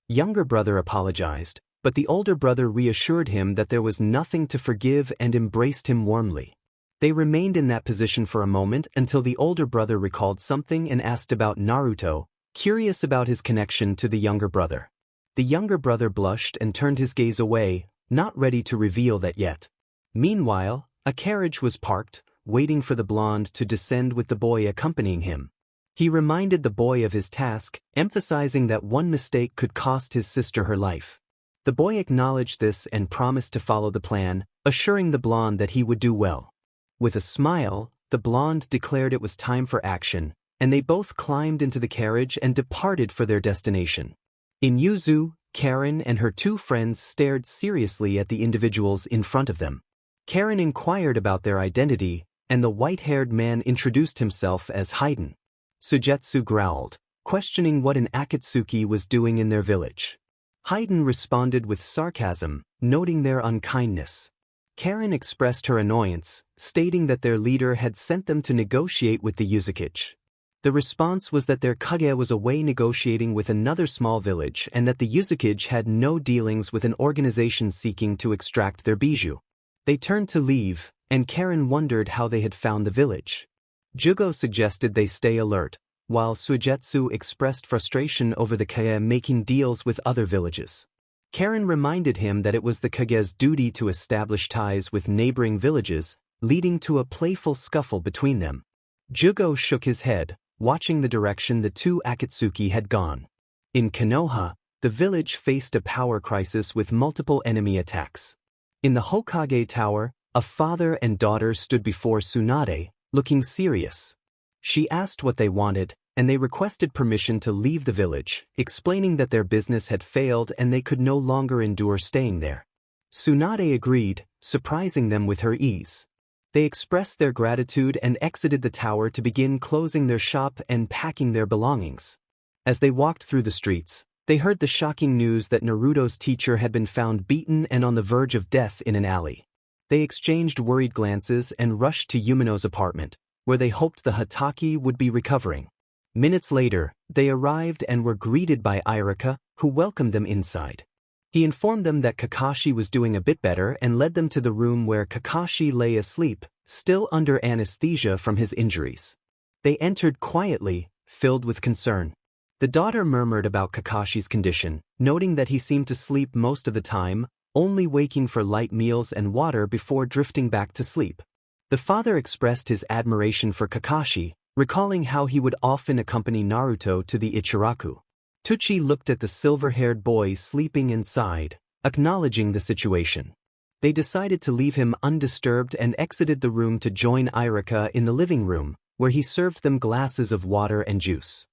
younger brother apologized, but the older brother reassured him that there was nothing to forgive and embraced him warmly. They remained in that position for a moment until the older brother recalled something and asked about Naruto, curious about his connection to the younger brother. The younger brother blushed and turned his gaze away, not ready to reveal that yet. Meanwhile, a carriage was parked, waiting for the blonde to descend with the boy accompanying him. He reminded the boy of his task, emphasizing that one mistake could cost his sister her life. The boy acknowledged this and promised to follow the plan, assuring the blonde that he would do well. With a smile, the blonde declared it was time for action, and they both climbed into the carriage and departed for their destination. In Yuzu, Karen and her two friends stared seriously at the individuals in front of them. Karen inquired about their identity, and the white-haired man introduced himself as Haiden. Sujetsu growled, questioning what an Akatsuki was doing in their village. Haiden responded with sarcasm, noting their unkindness. Karen expressed her annoyance, stating that their leader had sent them to negotiate with the Uzumaki. The response was that their Kage was away negotiating with another small village and that the Uzumaki had no dealings with an organization seeking to extract their bijou. They turned to leave, and Karen wondered how they had found the village. Jugo suggested they stay alert, while Suigetsu expressed frustration over the Kage making deals with other villages. Karen reminded him that it was the Kage's duty to establish ties with neighboring villages, leading to a playful scuffle between them. Jugo shook his head, watching the direction the two Akatsuki had gone. In Konoha, the village faced a power crisis with multiple enemy attacks. In the Hokage Tower, a father and daughter stood before Tsunade, looking serious. She asked what they wanted, and they requested permission to leave the village, explaining that their business had failed and they could no longer endure staying there. Tsunade agreed, surprising them with her ease. They expressed their gratitude and exited the tower to begin closing their shop and packing their belongings. As they walked through the streets, they heard the shocking news that Naruto's teacher had been found beaten and on the verge of death in an alley. They exchanged worried glances and rushed to Yumino's apartment, where they hoped the Hatake would be recovering. Minutes later, they arrived and were greeted by Irika, who welcomed them inside. He informed them that Kakashi was doing a bit better and led them to the room where Kakashi lay asleep, still under anesthesia from his injuries. They entered quietly, filled with concern. The daughter murmured about Kakashi's condition, noting that he seemed to sleep most of the time, only waking for light meals and water before drifting back to sleep. The father expressed his admiration for Kakashi, recalling how he would often accompany Naruto to the Ichiraku. Tucci looked at the silver-haired boy sleeping and sighed, acknowledging the situation. They decided to leave him undisturbed and exited the room to join Irika in the living room, where he served them glasses of water and juice.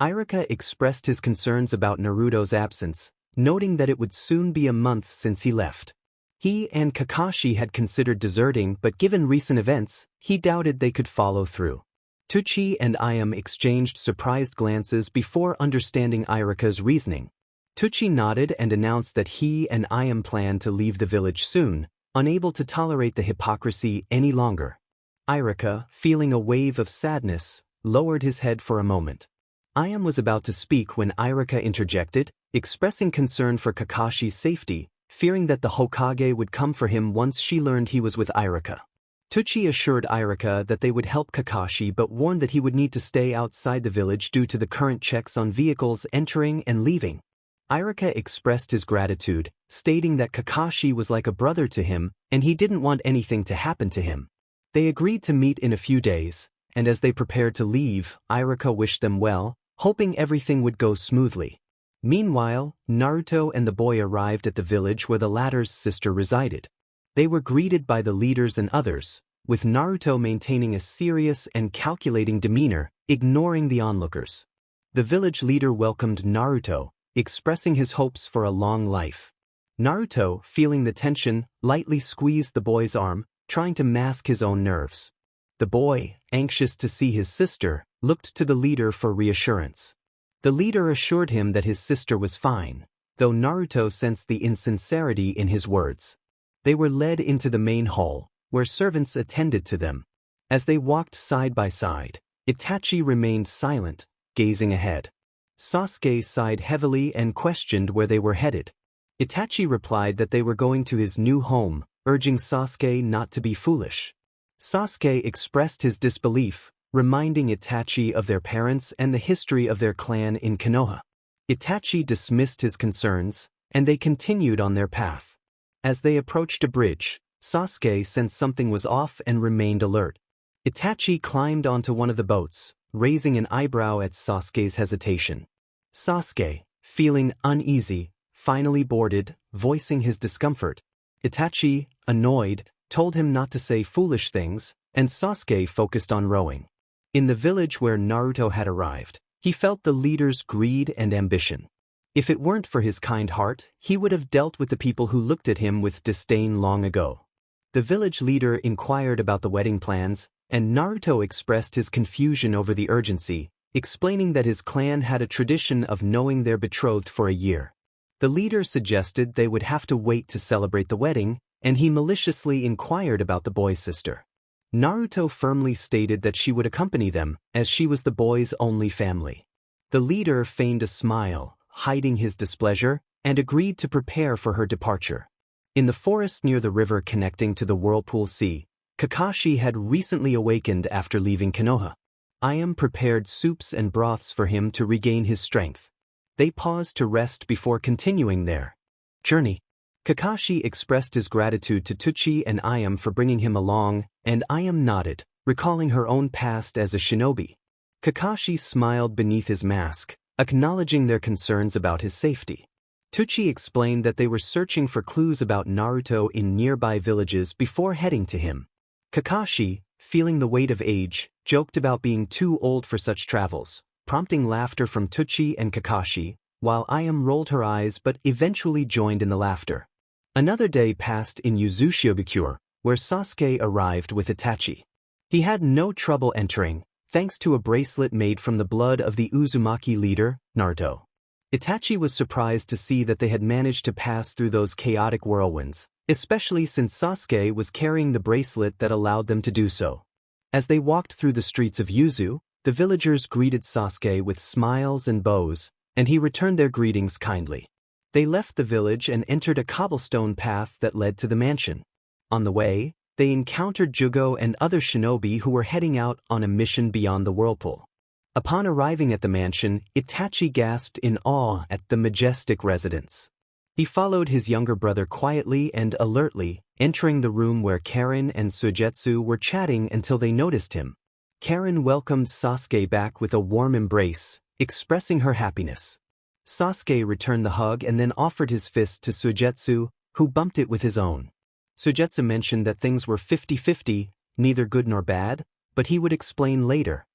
Irika expressed his concerns about Naruto's absence, noting that it would soon be a month since he left. He and Kakashi had considered deserting, but given recent events, he doubted they could follow through. Tucci and Ayam exchanged surprised glances before understanding Irika's reasoning. Tucci nodded and announced that he and Ayam planned to leave the village soon, unable to tolerate the hypocrisy any longer. Irika, feeling a wave of sadness, lowered his head for a moment. Ayam was about to speak when Irika interjected, expressing concern for Kakashi's safety, fearing that the Hokage would come for him once she learned he was with Irika. Tucci assured Irika that they would help Kakashi but warned that he would need to stay outside the village due to the current checks on vehicles entering and leaving. Irika expressed his gratitude, stating that Kakashi was like a brother to him and he didn't want anything to happen to him. They agreed to meet in a few days, and as they prepared to leave, Irika wished them well, hoping everything would go smoothly. Meanwhile, Naruto and the boy arrived at the village where the latter's sister resided. They were greeted by the leaders and others, with Naruto maintaining a serious and calculating demeanor, ignoring the onlookers. The village leader welcomed Naruto, expressing his hopes for a long life. Naruto, feeling the tension, lightly squeezed the boy's arm, trying to mask his own nerves. The boy, anxious to see his sister, looked to the leader for reassurance. The leader assured him that his sister was fine, though Naruto sensed the insincerity in his words. They were led into the main hall, where servants attended to them. As they walked side by side, Itachi remained silent, gazing ahead. Sasuke sighed heavily and questioned where they were headed. Itachi replied that they were going to his new home, urging Sasuke not to be foolish. Sasuke expressed his disbelief, reminding Itachi of their parents and the history of their clan in Konoha. Itachi dismissed his concerns, and they continued on their path. As they approached a bridge, Sasuke sensed something was off and remained alert. Itachi climbed onto one of the boats, raising an eyebrow at Sasuke's hesitation. Sasuke, feeling uneasy, finally boarded, voicing his discomfort. Itachi, annoyed, told him not to say foolish things, and Sasuke focused on rowing. In the village where Naruto had arrived, he felt the leader's greed and ambition. If it weren't for his kind heart, he would have dealt with the people who looked at him with disdain long ago. The village leader inquired about the wedding plans, and Naruto expressed his confusion over the urgency, explaining that his clan had a tradition of knowing their betrothed for a year. The leader suggested they would have to wait to celebrate the wedding, and he maliciously inquired about the boy's sister. Naruto firmly stated that she would accompany them, as she was the boy's only family. The leader feigned a smile, hiding his displeasure, and agreed to prepare for her departure. In the forest near the river connecting to the Whirlpool Sea, Kakashi had recently awakened after leaving Konoha. Ayam prepared soups and broths for him to regain his strength. They paused to rest before continuing their journey. Kakashi expressed his gratitude to Tucci and Ayam for bringing him along, and Ayam nodded, recalling her own past as a shinobi. Kakashi smiled beneath his mask, acknowledging their concerns about his safety. Tucci explained that they were searching for clues about Naruto in nearby villages before heading to him. Kakashi, feeling the weight of age, joked about being too old for such travels, prompting laughter from Tucci and Kakashi, while Ayam rolled her eyes but eventually joined in the laughter. Another day passed in Uzumaki, where Sasuke arrived with Itachi. He had no trouble entering, thanks to a bracelet made from the blood of the Uzumaki leader, Naruto. Itachi was surprised to see that they had managed to pass through those chaotic whirlwinds, especially since Sasuke was carrying the bracelet that allowed them to do so. As they walked through the streets of Yuzu, the villagers greeted Sasuke with smiles and bows, and he returned their greetings kindly. They left the village and entered a cobblestone path that led to the mansion. On the way, they encountered Jugo and other shinobi who were heading out on a mission beyond the whirlpool. Upon arriving at the mansion, Itachi gasped in awe at the majestic residence. He followed his younger brother quietly and alertly, entering the room where Karen and Suigetsu were chatting until they noticed him. Karen welcomed Sasuke back with a warm embrace, expressing her happiness. Sasuke returned the hug and then offered his fist to Suigetsu, who bumped it with his own. Suigetsu mentioned that things were 50-50, neither good nor bad, but he would explain later.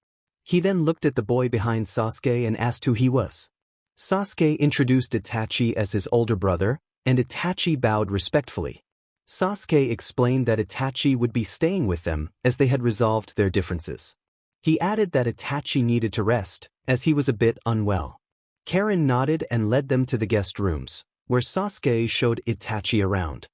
He then looked at the boy behind Sasuke and asked who he was. Sasuke introduced Itachi as his older brother, and Itachi bowed respectfully. Sasuke explained that Itachi would be staying with them as they had resolved their differences. He added that Itachi needed to rest, as he was a bit unwell. Karen nodded and led them to the guest rooms, where Sasuke showed Itachi around.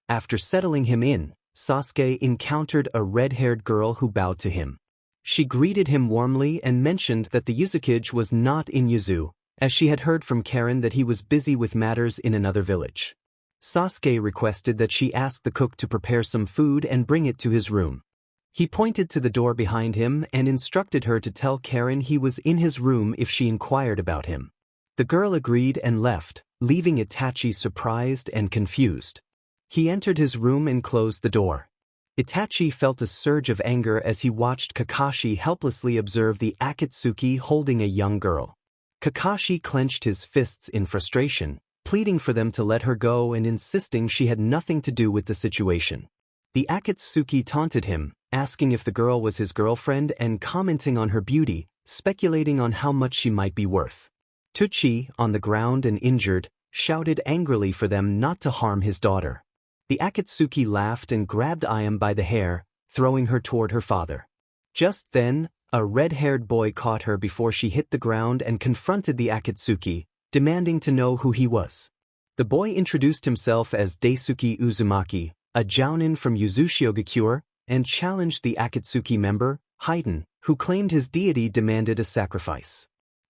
After settling him in, Sasuke encountered a red-haired girl who bowed to him. She greeted him warmly and mentioned that the Uzukage was not in Yuzu, as she had heard from Karen that he was busy with matters in another village. Sasuke requested that she ask the cook to prepare some food and bring it to his room. He pointed to the door behind him and instructed her to tell Karen he was in his room if she inquired about him. The girl agreed and left, leaving Itachi surprised and confused. He entered his room and closed the door. Itachi felt a surge of anger as he watched Kakashi helplessly observe the Akatsuki holding a young girl. Kakashi clenched his fists in frustration, pleading for them to let her go and insisting she had nothing to do with the situation. The Akatsuki taunted him, asking if the girl was his girlfriend and commenting on her beauty, speculating on how much she might be worth. Tucci, on the ground and injured, shouted angrily for them not to harm his daughter. The Akatsuki laughed and grabbed Ayame by the hair, throwing her toward her father. Just then, a red-haired boy caught her before she hit the ground and confronted the Akatsuki, demanding to know who he was. The boy introduced himself as Daisuke Uzumaki, a jounin from Yuzushigakure, and challenged the Akatsuki member, Haiden, who claimed his deity demanded a sacrifice.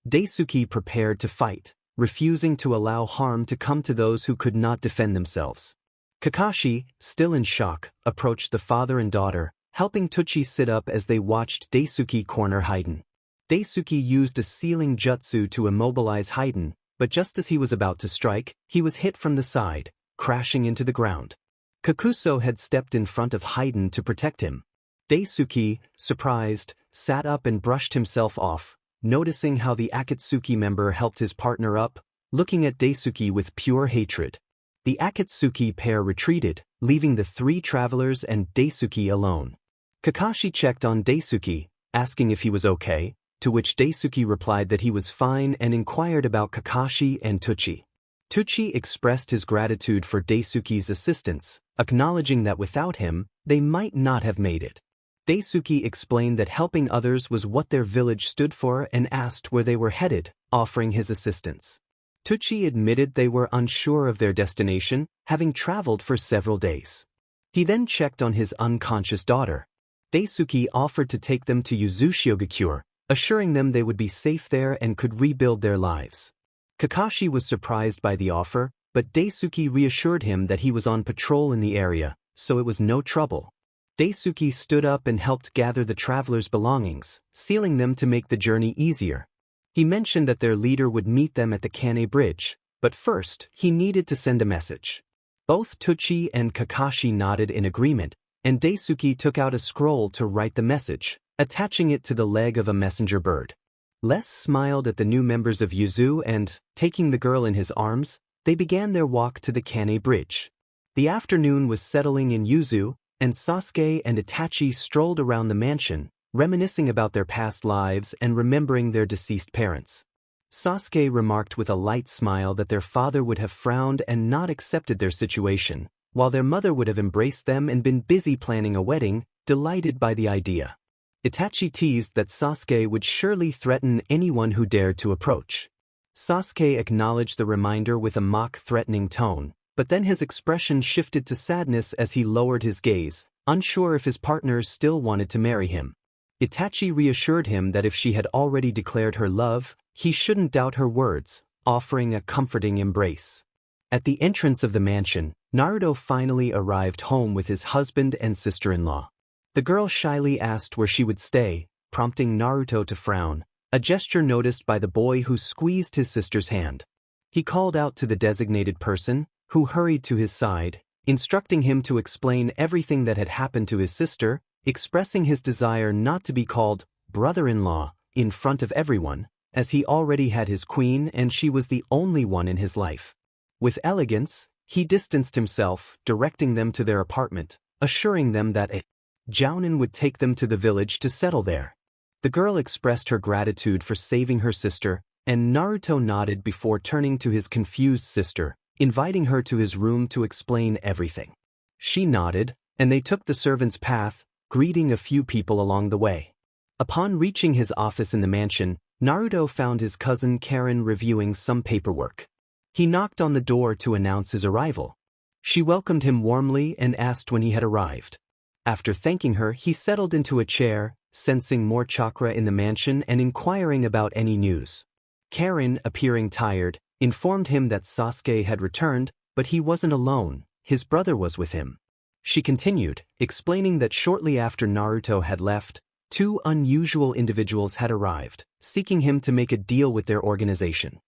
Daisuke prepared to fight, refusing to allow harm to come to those who could not defend themselves. Kakashi, still in shock, approached the father and daughter, helping Tucci sit up as they watched Daisuke corner Haiden. Daisuke used a sealing jutsu to immobilize Haiden, but just as he was about to strike, he was hit from the side, crashing into the ground. Kakuso had stepped in front of Haiden to protect him. Daisuke, surprised, sat up and brushed himself off, noticing how the Akatsuki member helped his partner up, looking at Daisuke with pure hatred. The Akatsuki pair retreated, leaving the three travelers and Daisuke alone. Kakashi checked on Daisuke, asking if he was okay, to which Daisuke replied that he was fine and inquired about Kakashi and Tucci. Tucci expressed his gratitude for Daisuke's assistance, acknowledging that without him, they might not have made it. Daisuke explained that helping others was what their village stood for and asked where they were headed, offering his assistance. Tucci admitted they were unsure of their destination, having traveled for several days. He then checked on his unconscious daughter. Daisuke offered to take them to Yuzushigakure, assuring them they would be safe there and could rebuild their lives. Kakashi was surprised by the offer, but Daisuke reassured him that he was on patrol in the area, so it was no trouble. Daisuke stood up and helped gather the travelers' belongings, sealing them to make the journey easier. He mentioned that their leader would meet them at the Kane Bridge, but first, he needed to send a message. Both Tucci and Kakashi nodded in agreement, and Daisuke took out a scroll to write the message, attaching it to the leg of a messenger bird. Les smiled at the new members of Yuzu and, taking the girl in his arms, they began their walk to the Kane Bridge. The afternoon was settling in Yuzu, and Sasuke and Itachi strolled around the mansion, reminiscing about their past lives and remembering their deceased parents. Sasuke remarked with a light smile that their father would have frowned and not accepted their situation, while their mother would have embraced them and been busy planning a wedding, delighted by the idea. Itachi teased that Sasuke would surely threaten anyone who dared to approach. Sasuke acknowledged the reminder with a mock-threatening tone, but then his expression shifted to sadness as he lowered his gaze, unsure if his partner still wanted to marry him. Itachi reassured him that if she had already declared her love, he shouldn't doubt her words, offering a comforting embrace. At the entrance of the mansion, Naruto finally arrived home with his husband and sister-in-law. The girl shyly asked where she would stay, prompting Naruto to frown, a gesture noticed by the boy who squeezed his sister's hand. He called out to the designated person, who hurried to his side, instructing him to explain everything that had happened to his sister, expressing his desire not to be called brother-in-law in front of everyone, as he already had his queen and she was the only one in his life. With elegance, he distanced himself, directing them to their apartment, assuring them that a jounin would take them to the village to settle there. The girl expressed her gratitude for saving her sister, and Naruto nodded before turning to his confused sister, inviting her to his room to explain everything. She nodded, and they took the servant's path, greeting a few people along the way. Upon reaching his office in the mansion, Naruto found his cousin Karen reviewing some paperwork. He knocked on the door to announce his arrival. She welcomed him warmly and asked when he had arrived. After thanking her, he settled into a chair, sensing more chakra in the mansion and inquiring about any news. Karen, appearing tired, informed him that Sasuke had returned, but he wasn't alone, his brother was with him. She continued, explaining that shortly after Naruto had left, two unusual individuals had arrived, seeking him to make a deal with their organization.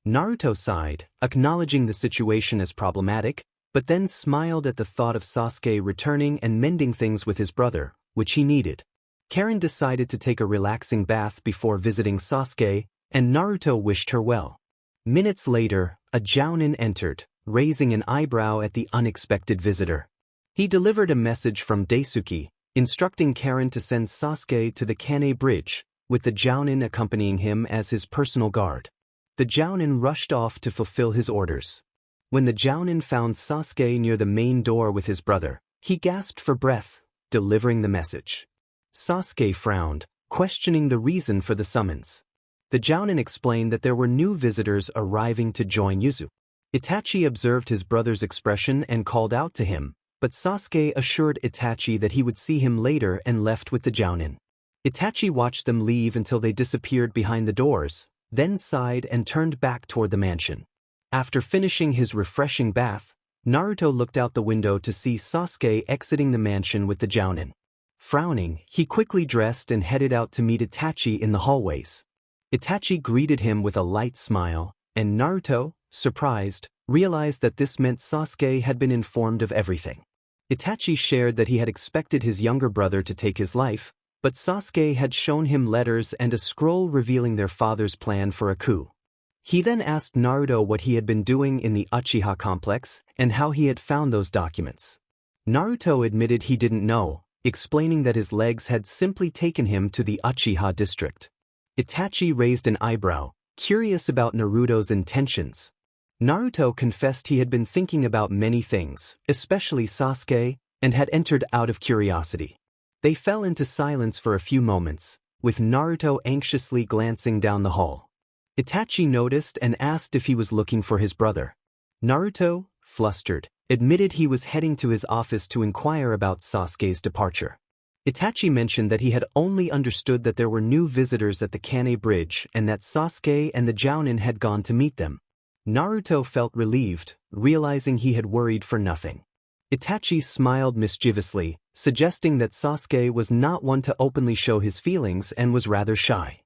Naruto sighed, acknowledging the situation as problematic, but then smiled at the thought of Sasuke returning and mending things with his brother, which he needed. Karen decided to take a relaxing bath before visiting Sasuke, and Naruto wished her well. Minutes later, a Jounin entered, raising an eyebrow at the unexpected visitor. He delivered a message from Daisuke, instructing Karen to send Sasuke to the Kane Bridge, with the Jounin accompanying him as his personal guard. The Jounin rushed off to fulfill his orders. When the Jounin found Sasuke near the main door with his brother, he gasped for breath, delivering the message. Sasuke frowned, questioning the reason for the summons. The Jounin explained that there were new visitors arriving to join Yuzu. Itachi observed his brother's expression and called out to him, but Sasuke assured Itachi that he would see him later and left with the Jounin. Itachi watched them leave until they disappeared behind the doors, then sighed and turned back toward the mansion. After finishing his refreshing bath, Naruto looked out the window to see Sasuke exiting the mansion with the Jounin. Frowning, he quickly dressed and headed out to meet Itachi in the hallways. Itachi greeted him with a light smile, and Naruto, surprised, realized that this meant Sasuke had been informed of everything. Itachi shared that he had expected his younger brother to take his life, but Sasuke had shown him letters and a scroll revealing their father's plan for a coup. He then asked Naruto what he had been doing in the Uchiha complex and how he had found those documents. Naruto admitted he didn't know, explaining that his legs had simply taken him to the Uchiha district. Itachi raised an eyebrow, curious about Naruto's intentions. Naruto confessed he had been thinking about many things, especially Sasuke, and had entered out of curiosity. They fell into silence for a few moments, with Naruto anxiously glancing down the hall. Itachi noticed and asked if he was looking for his brother. Naruto, flustered, admitted he was heading to his office to inquire about Sasuke's departure. Itachi mentioned that he had only understood that there were new visitors at the Kane Bridge and that Sasuke and the Jounin had gone to meet them. Naruto felt relieved, realizing he had worried for nothing. Itachi smiled mischievously, suggesting that Sasuke was not one to openly show his feelings and was rather shy.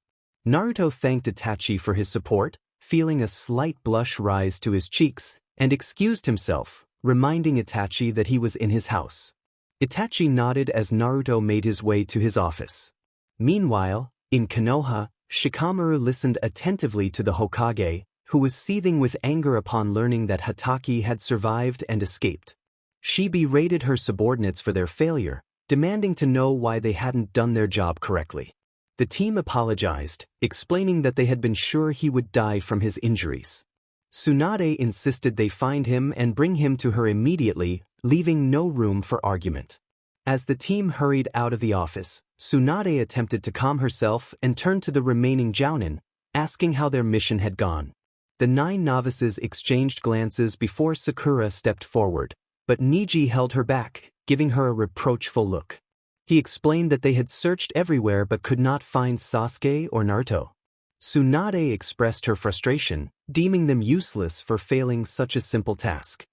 Naruto thanked Itachi for his support, feeling a slight blush rise to his cheeks, and excused himself, reminding Itachi that he was in his house. Itachi nodded as Naruto made his way to his office. Meanwhile, in Konoha, Shikamaru listened attentively to the Hokage, who was seething with anger upon learning that Hatake had survived and escaped. She berated her subordinates for their failure, demanding to know why they hadn't done their job correctly. The team apologized, explaining that they had been sure he would die from his injuries. Tsunade insisted they find him and bring him to her immediately, leaving no room for argument. As the team hurried out of the office, Tsunade attempted to calm herself and turned to the remaining Jounin, asking how their mission had gone. The 9 novices exchanged glances before Sakura stepped forward, but Niji held her back, giving her a reproachful look. He explained that they had searched everywhere but could not find Sasuke or Naruto. Tsunade expressed her frustration, deeming them useless for failing such a simple task.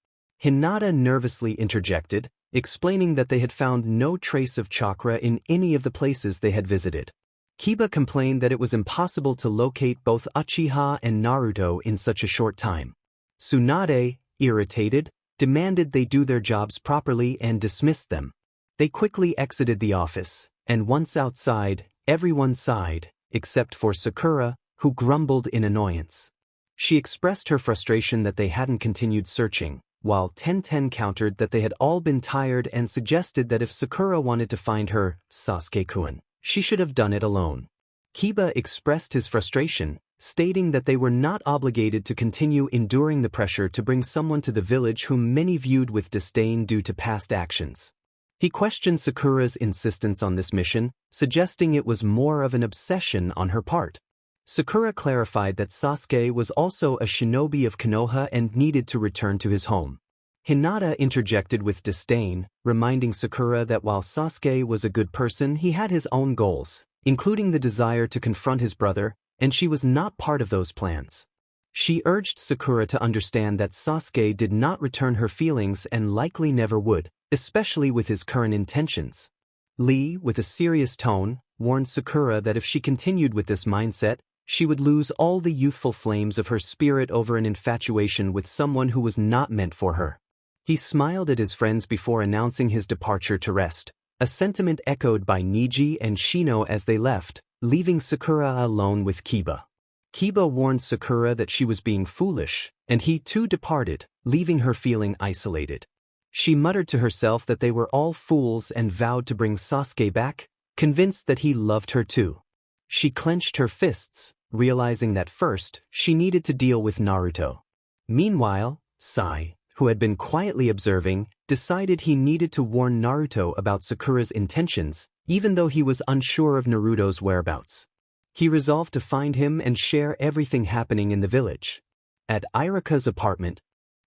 Hinata nervously interjected, explaining that they had found no trace of chakra in any of the places they had visited. Kiba complained that it was impossible to locate both Uchiha and Naruto in such a short time. Tsunade, irritated, demanded they do their jobs properly and dismissed them. They quickly exited the office, and once outside, everyone sighed, except for Sakura, who grumbled in annoyance. She expressed her frustration that they hadn't continued searching, while Tenten countered that they had all been tired and suggested that if Sakura wanted to find her, Sasuke-kun, she should have done it alone. Kiba expressed his frustration, stating that they were not obligated to continue enduring the pressure to bring someone to the village whom many viewed with disdain due to past actions. He questioned Sakura's insistence on this mission, suggesting it was more of an obsession on her part. Sakura clarified that Sasuke was also a shinobi of Konoha and needed to return to his home. Hinata interjected with disdain, reminding Sakura that while Sasuke was a good person, he had his own goals, including the desire to confront his brother, and she was not part of those plans. She urged Sakura to understand that Sasuke did not return her feelings and likely never would, especially with his current intentions. Lee, with a serious tone, warned Sakura that if she continued with this mindset, she would lose all the youthful flames of her spirit over an infatuation with someone who was not meant for her. He smiled at his friends before announcing his departure to rest, a sentiment echoed by Niji and Shino as they left, leaving Sakura alone with Kiba. Kiba warned Sakura that she was being foolish, and he too departed, leaving her feeling isolated. She muttered to herself that they were all fools and vowed to bring Sasuke back, convinced that he loved her too. She clenched her fists, realizing that first, she needed to deal with Naruto. Meanwhile, Sai, who had been quietly observing, decided he needed to warn Naruto about Sakura's intentions, even though he was unsure of Naruto's whereabouts. He resolved to find him and share everything happening in the village. At Irika's apartment,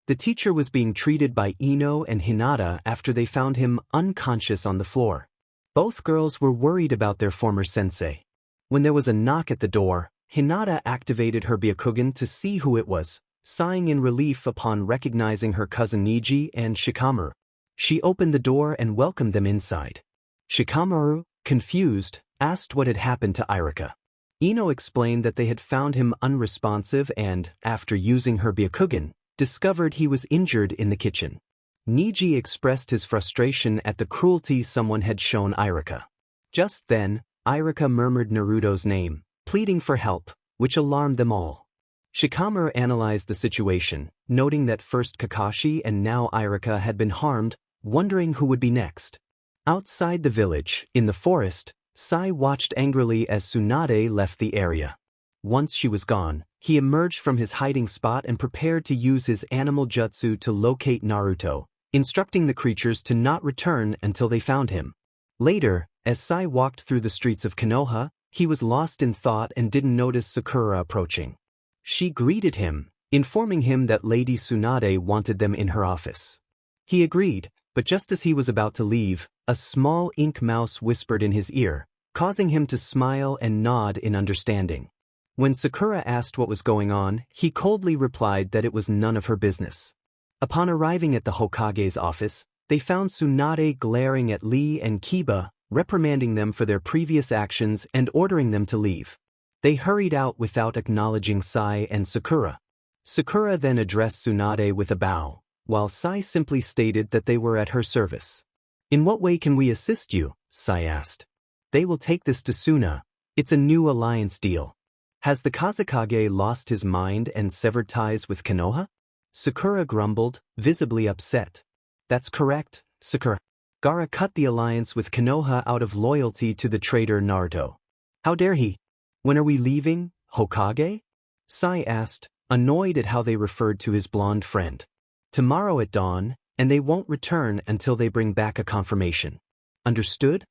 the teacher was being treated by Ino and Hinata after they found him unconscious on the floor. Both girls were worried about their former sensei. When there was a knock at the door, Hinata activated her Byakugan to see who it was, sighing in relief upon recognizing her cousin Niji and Shikamaru. She opened the door and welcomed them inside. Shikamaru, confused, asked what had happened to Irika. Ino explained that they had found him unresponsive and, after using her Byakugan, discovered he was injured in the kitchen. Niji expressed his frustration at the cruelty someone had shown Irika. Just then, Irika murmured Naruto's name, pleading for help, which alarmed them all. Shikamaru analyzed the situation, noting that first Kakashi and now Irika had been harmed, wondering who would be next. Outside the village, in the forest, Sai watched angrily as Tsunade left the area. Once she was gone, he emerged from his hiding spot and prepared to use his animal jutsu to locate Naruto, instructing the creatures to not return until they found him. Later, as Sai walked through the streets of Konoha, he was lost in thought and didn't notice Sakura approaching. She greeted him, informing him that Lady Tsunade wanted them in her office. He agreed, but just as he was about to leave, a small ink mouse whispered in his ear, causing him to smile and nod in understanding. When Sakura asked what was going on, he coldly replied that it was none of her business. Upon arriving at the Hokage's office, they found Tsunade glaring at Lee and Kiba, reprimanding them for their previous actions and ordering them to leave. They hurried out without acknowledging Sai and Sakura. Sakura then addressed Tsunade with a bow, while Sai simply stated that they were at her service. "In what way can we assist you?" Sai asked. "They will take this to Suna. It's a new alliance deal." "Has the Kazekage lost his mind and severed ties with Konoha?" Sakura grumbled, visibly upset. "That's correct, Sakura. Gaara cut the alliance with Konoha out of loyalty to the traitor Naruto." "How dare he? When are we leaving, Hokage?" Sai asked, annoyed at how they referred to his blonde friend. "Tomorrow at dawn, and they won't return until they bring back a confirmation. Understood?"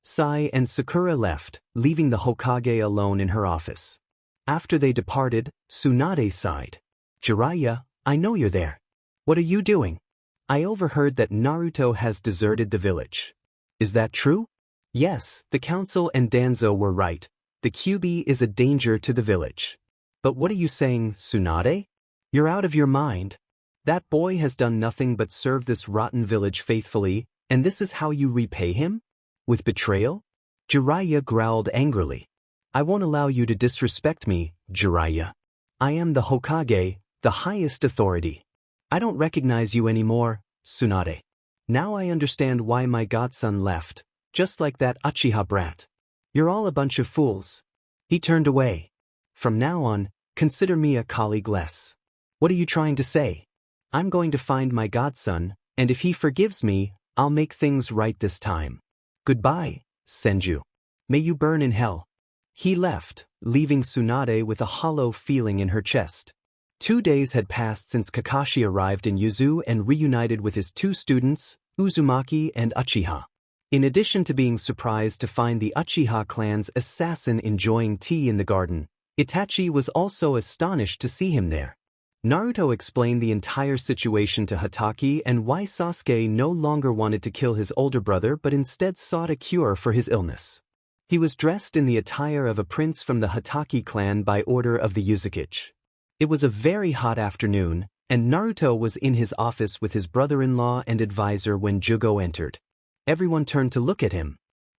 Sai and Sakura left, leaving the Hokage alone in her office. After they departed, Tsunade sighed. "Jiraiya, I know you're there. What are you doing? I overheard that Naruto has deserted the village. Is that true?" "Yes, the council and Danzo were right. The QB is a danger to the village." "But what are you saying, Tsunade? You're out of your mind. That boy has done nothing but serve this rotten village faithfully, and this is how you repay him? With betrayal?" Jiraiya growled angrily. "I won't allow you to disrespect me, Jiraiya. I am the Hokage, the highest authority. I don't recognize you anymore, Tsunade. Now I understand why my godson left, just like that Uchiha brat. You're all a bunch of fools." He turned away. "From now on, consider me a colleague less." "What are you trying to say?" "I'm going to find my godson, and if he forgives me, I'll make things right this time. Goodbye, Senju. May you burn in hell." He left, leaving Tsunade with a hollow feeling in her chest. 2 days had passed since Kakashi arrived in Yuzu and reunited with his 2 students, Uzumaki and Uchiha. In addition to being surprised to find the Uchiha clan's assassin enjoying tea in the garden, Itachi was also astonished to see him there. Naruto explained the entire situation to Hatake and why Sasuke no longer wanted to kill his older brother but instead sought a cure for his illness. He was dressed in the attire of a prince from the Hatake clan by order of the Uzumaki. It was a very hot afternoon, and Naruto was in his office with his brother-in-law and advisor when Jugo entered. Everyone turned to look at him.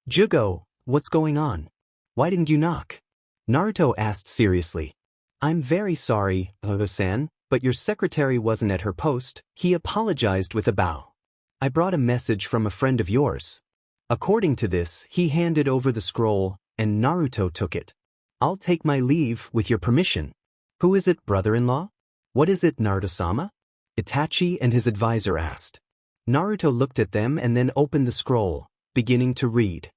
"Jugo, what's going on? Why didn't you knock?" Naruto asked seriously. "I'm very sorry, Oda-san, but your secretary wasn't at her post," he apologized with a bow. "I brought a message from a friend of yours." According to this, he handed over the scroll, and Naruto took it. "I'll take my leave with your permission." "Who is it, brother-in-law? What is it, Naruto-sama?" Itachi and his advisor asked. Naruto looked at them and then opened the scroll, beginning to read.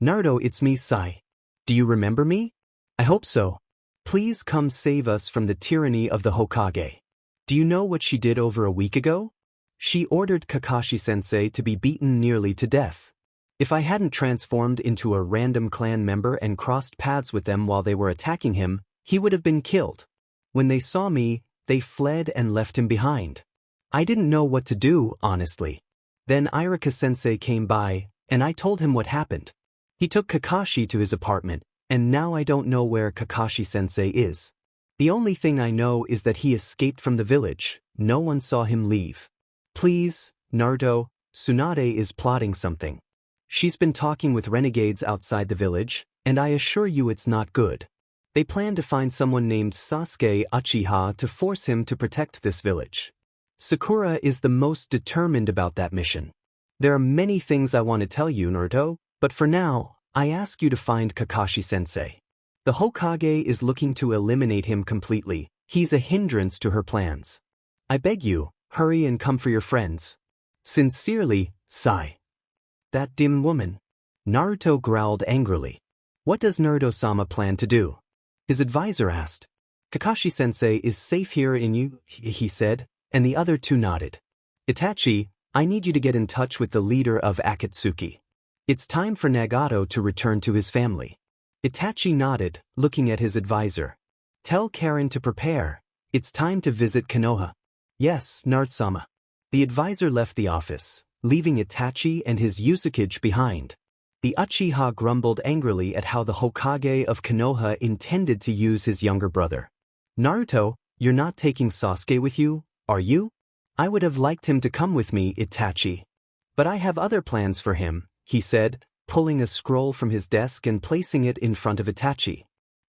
"Naruto, it's me, Sai. Do you remember me? I hope so. Please come save us from the tyranny of the Hokage. Do you know what she did over a week ago? She ordered Kakashi-sensei to be beaten nearly to death. If I hadn't transformed into a random clan member and crossed paths with them while they were attacking him, he would have been killed. When they saw me, they fled and left him behind. I didn't know what to do, honestly. Then Iruka-sensei came by, and I told him what happened. He took Kakashi to his apartment, and now I don't know where Kakashi-sensei is. The only thing I know is that he escaped from the village. No one saw him leave. Please, Naruto, Tsunade is plotting something. She's been talking with renegades outside the village, and I assure you it's not good. They plan to find someone named Sasuke Uchiha to force him to protect this village. Sakura is the most determined about that mission. There are many things I want to tell you, Naruto, but for now, I ask you to find Kakashi-sensei. The Hokage is looking to eliminate him completely. He's a hindrance to her plans. I beg you, hurry and come for your friends. Sincerely, Sai." "That dim woman." Naruto growled angrily. "What does Naruto-sama plan to do?" His advisor asked. "Kakashi-sensei is safe here in you," he said, and the other two nodded. "Itachi, I need you to get in touch with the leader of Akatsuki. It's time for Nagato to return to his family." Itachi nodded, looking at his advisor. "Tell Karen to prepare. It's time to visit Konoha." "Yes, Naruto-sama." The advisor left the office, leaving Itachi and his Uzumaki behind. The Uchiha grumbled angrily at how the Hokage of Konoha intended to use his younger brother. "Naruto, you're not taking Sasuke with you, are you?" "I would have liked him to come with me, Itachi. But I have other plans for him," he said, pulling a scroll from his desk and placing it in front of Itachi.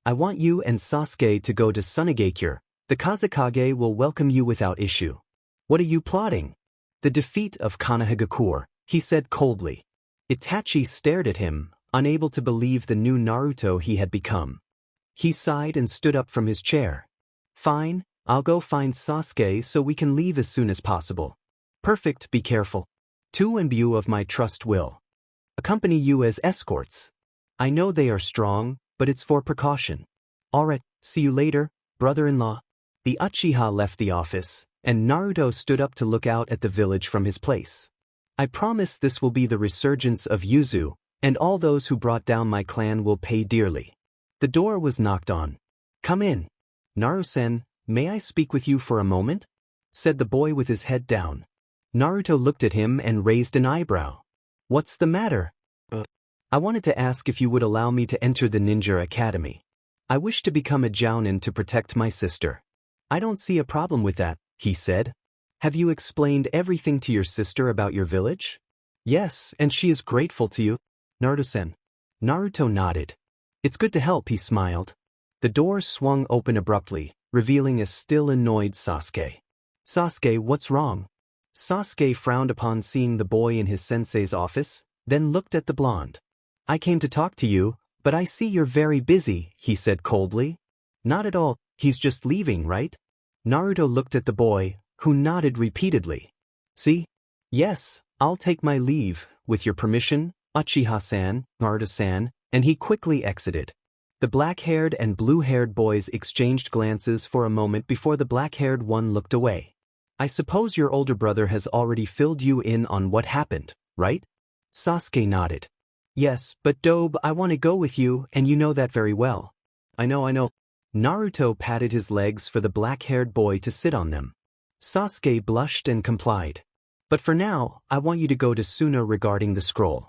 "I want you and Sasuke to go to Sunagakure. The Kazekage will welcome you without issue." "What are you plotting?" "The defeat of Konohagakure," he said coldly. Itachi stared at him, unable to believe the new Naruto he had become. He sighed and stood up from his chair. "Fine, I'll go find Sasuke so we can leave as soon as possible." "Perfect, be careful. To imbue of my trust will accompany you as escorts. I know they are strong, but it's for precaution." "Alright, see you later, brother-in-law." The Uchiha left the office, and Naruto stood up to look out at the village from his place. "I promise this will be the resurgence of Yuzu, and all those who brought down my clan will pay dearly." The door was knocked on. "Come in. Naruto-sen, may I speak with you for a moment?" said the boy with his head down. Naruto looked at him and raised an eyebrow. "What's the matter?" "I wanted to ask if you would allow me to enter the ninja academy. I wish to become a jounin to protect my sister." "I don't see a problem with that," he said. "Have you explained everything to your sister about your village?" "Yes, and she is grateful to you, Naruto-sen." Naruto nodded. "It's good to help," he smiled. The door swung open abruptly, revealing a still annoyed Sasuke. "Sasuke, what's wrong?" Sasuke frowned upon seeing the boy in his sensei's office, then looked at the blonde. "I came to talk to you, but I see you're very busy," he said coldly. "Not at all, he's just leaving, right?" Naruto looked at the boy, who nodded repeatedly. "See? Yes, I'll take my leave, with your permission, Uchiha-san, Naruto-san," and he quickly exited. The black-haired and blue-haired boys exchanged glances for a moment before the black-haired one looked away. "I suppose your older brother has already filled you in on what happened, right?" Sasuke nodded. "Yes, but Dobe, I want to go with you, and you know that very well." I know. Naruto patted his legs for the black-haired boy to sit on them. Sasuke blushed and complied. But for now, I want you to go to Suna regarding the scroll.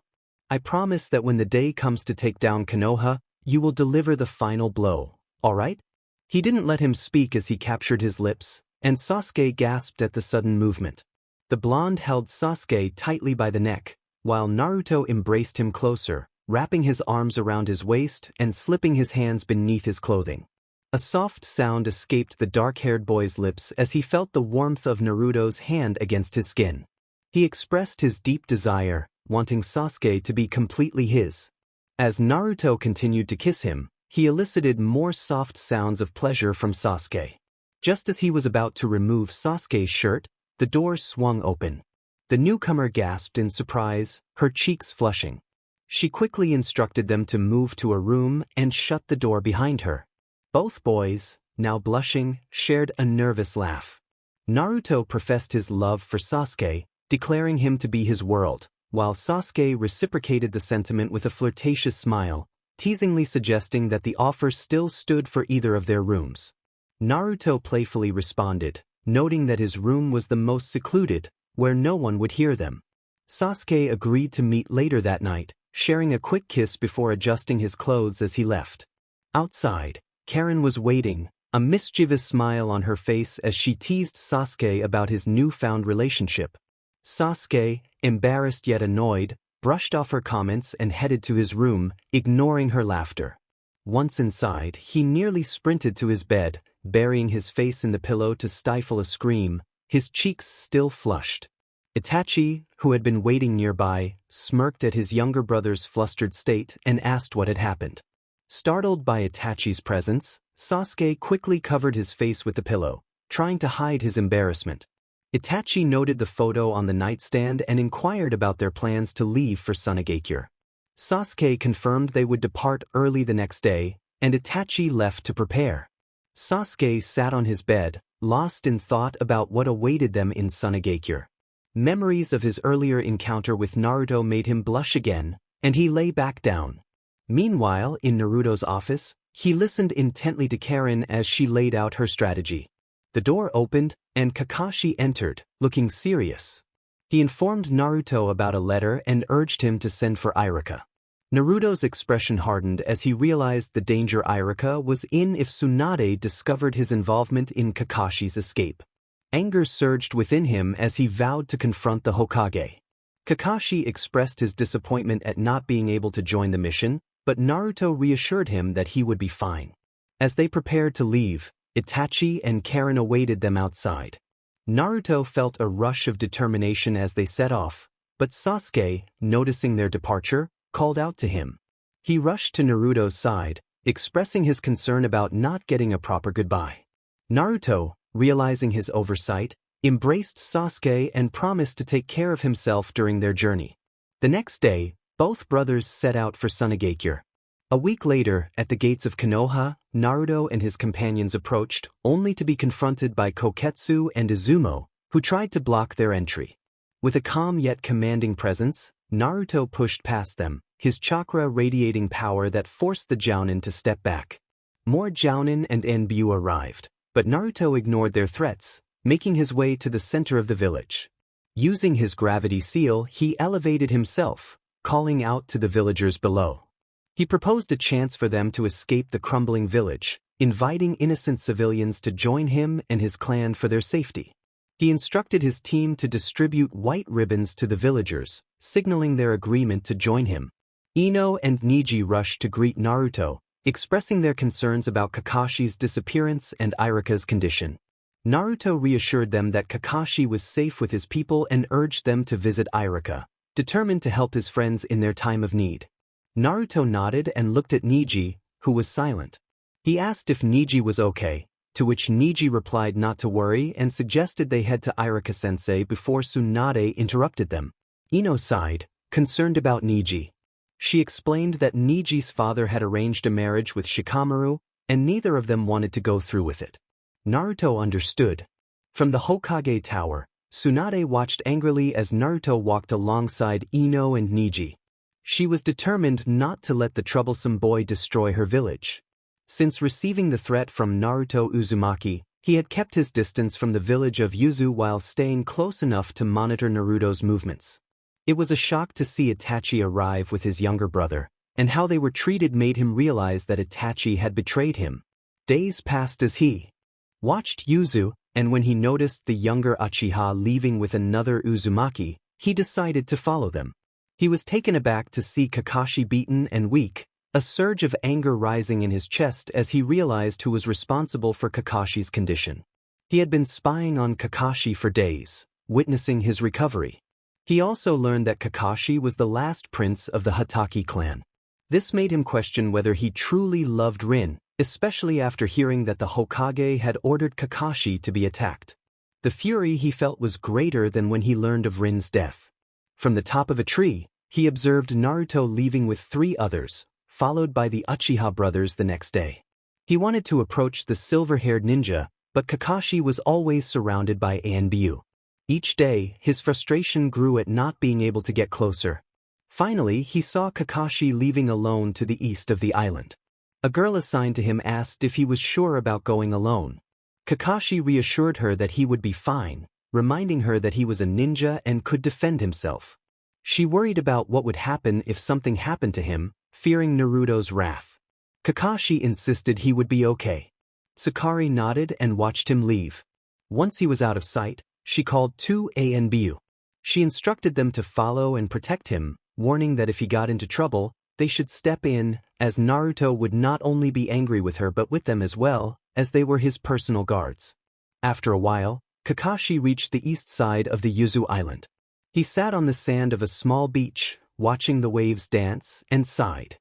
I promise that when the day comes to take down Konoha, you will deliver the final blow, alright? He didn't let him speak as he captured his lips, and Sasuke gasped at the sudden movement. The blonde held Sasuke tightly by the neck, while Naruto embraced him closer, wrapping his arms around his waist and slipping his hands beneath his clothing. A soft sound escaped the dark-haired boy's lips as he felt the warmth of Naruto's hand against his skin. He expressed his deep desire, wanting Sasuke to be completely his. As Naruto continued to kiss him, he elicited more soft sounds of pleasure from Sasuke. Just as he was about to remove Sasuke's shirt, the door swung open. The newcomer gasped in surprise, her cheeks flushing. She quickly instructed them to move to a room and shut the door behind her. Both boys, now blushing, shared a nervous laugh. Naruto professed his love for Sasuke, declaring him to be his world, while Sasuke reciprocated the sentiment with a flirtatious smile, teasingly suggesting that the offer still stood for either of their rooms. Naruto playfully responded, noting that his room was the most secluded, where no one would hear them. Sasuke agreed to meet later that night, sharing a quick kiss before adjusting his clothes as he left. Outside, Karen was waiting, a mischievous smile on her face as she teased Sasuke about his newfound relationship. Sasuke, embarrassed yet annoyed, brushed off her comments and headed to his room, ignoring her laughter. Once inside, he nearly sprinted to his bed, burying his face in the pillow to stifle a scream, his cheeks still flushed. Itachi, who had been waiting nearby, smirked at his younger brother's flustered state and asked what had happened. Startled by Itachi's presence, Sasuke quickly covered his face with the pillow, trying to hide his embarrassment. Itachi noted the photo on the nightstand and inquired about their plans to leave for Sunagakure. Sasuke confirmed they would depart early the next day, and Itachi left to prepare. Sasuke sat on his bed, lost in thought about what awaited them in Sunagakure. Memories of his earlier encounter with Naruto made him blush again, and he lay back down. Meanwhile, in Naruto's office, he listened intently to Karen as she laid out her strategy. The door opened, and Kakashi entered, looking serious. He informed Naruto about a letter and urged him to send for Iruka. Naruto's expression hardened as he realized the danger Iruka was in if Tsunade discovered his involvement in Kakashi's escape. Anger surged within him as he vowed to confront the Hokage. Kakashi expressed his disappointment at not being able to join the mission, but Naruto reassured him that he would be fine. As they prepared to leave, Itachi and Karen awaited them outside. Naruto felt a rush of determination as they set off, but Sasuke, noticing their departure, called out to him. He rushed to Naruto's side, expressing his concern about not getting a proper goodbye. Naruto, realizing his oversight, embraced Sasuke and promised to take care of himself during their journey. The next day, both brothers set out for Sunagakure. A week later, at the gates of Konoha, Naruto and his companions approached, only to be confronted by Koketsu and Izumo, who tried to block their entry. With a calm yet commanding presence, Naruto pushed past them, his chakra radiating power that forced the Jounin to step back. More Jounin and Enbyu arrived, but Naruto ignored their threats, making his way to the center of the village. Using his gravity seal, he elevated himself, calling out to the villagers below. He proposed a chance for them to escape the crumbling village, inviting innocent civilians to join him and his clan for their safety. He instructed his team to distribute white ribbons to the villagers, signaling their agreement to join him. Ino and Neji rushed to greet Naruto, expressing their concerns about Kakashi's disappearance and Iruka's condition. Naruto reassured them that Kakashi was safe with his people and urged them to visit Iruka, determined to help his friends in their time of need. Naruto nodded and looked at Neji, who was silent. He asked if Neji was okay, to which Neji replied not to worry and suggested they head to Iruka-sensei before Tsunade interrupted them. Ino sighed, concerned about Neji. She explained that Neji's father had arranged a marriage with Shikamaru, and neither of them wanted to go through with it. Naruto understood. From the Hokage Tower, Tsunade watched angrily as Naruto walked alongside Ino and Neji. She was determined not to let the troublesome boy destroy her village. Since receiving the threat from Naruto Uzumaki, he had kept his distance from the village of Yuzu while staying close enough to monitor Naruto's movements. It was a shock to see Itachi arrive with his younger brother, and how they were treated made him realize that Itachi had betrayed him. Days passed as he watched Yuzu, and when he noticed the younger Uchiha leaving with another Uzumaki, he decided to follow them. He was taken aback to see Kakashi beaten and weak, a surge of anger rising in his chest as he realized who was responsible for Kakashi's condition. He had been spying on Kakashi for days, witnessing his recovery. He also learned that Kakashi was the last prince of the Hatake clan. This made him question whether he truly loved Rin, especially after hearing that the Hokage had ordered Kakashi to be attacked. The fury he felt was greater than when he learned of Rin's death. From the top of a tree, he observed Naruto leaving with 3 others, followed by the Uchiha brothers the next day. He wanted to approach the silver-haired ninja, but Kakashi was always surrounded by Anbu. Each day, his frustration grew at not being able to get closer. Finally, he saw Kakashi leaving alone to the east of the island. A girl assigned to him asked if he was sure about going alone. Kakashi reassured her that he would be fine, reminding her that he was a ninja and could defend himself. She worried about what would happen if something happened to him, fearing Naruto's wrath. Kakashi insisted he would be okay. Sakari nodded and watched him leave. Once he was out of sight, she called 2 Anbu. She instructed them to follow and protect him, warning that if he got into trouble, they should step in, as Naruto would not only be angry with her but with them as well, as they were his personal guards. After a while, Kakashi reached the east side of the Yuzu Island. He sat on the sand of a small beach, watching the waves dance, and sighed.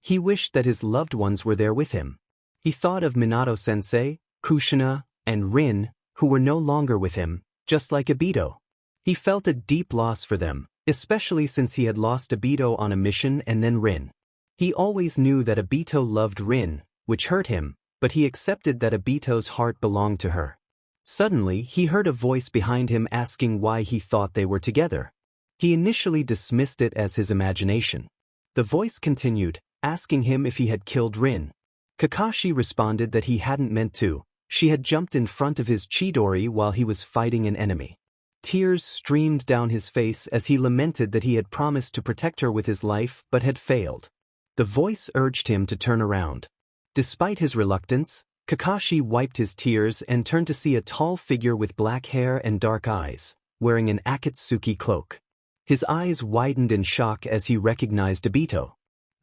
He wished that his loved ones were there with him. He thought of Minato-sensei, Kushina, and Rin, who were no longer with him, just like Obito. He felt a deep loss for them, especially since he had lost Obito on a mission and then Rin. He always knew that Obito loved Rin, which hurt him, but he accepted that Obito's heart belonged to her. Suddenly, he heard a voice behind him asking why he thought they were together. He initially dismissed it as his imagination. The voice continued, asking him if he had killed Rin. Kakashi responded that he hadn't meant to. She had jumped in front of his Chidori while he was fighting an enemy. Tears streamed down his face as he lamented that he had promised to protect her with his life but had failed. The voice urged him to turn around. Despite his reluctance, Kakashi wiped his tears and turned to see a tall figure with black hair and dark eyes, wearing an Akatsuki cloak. His eyes widened in shock as he recognized Obito.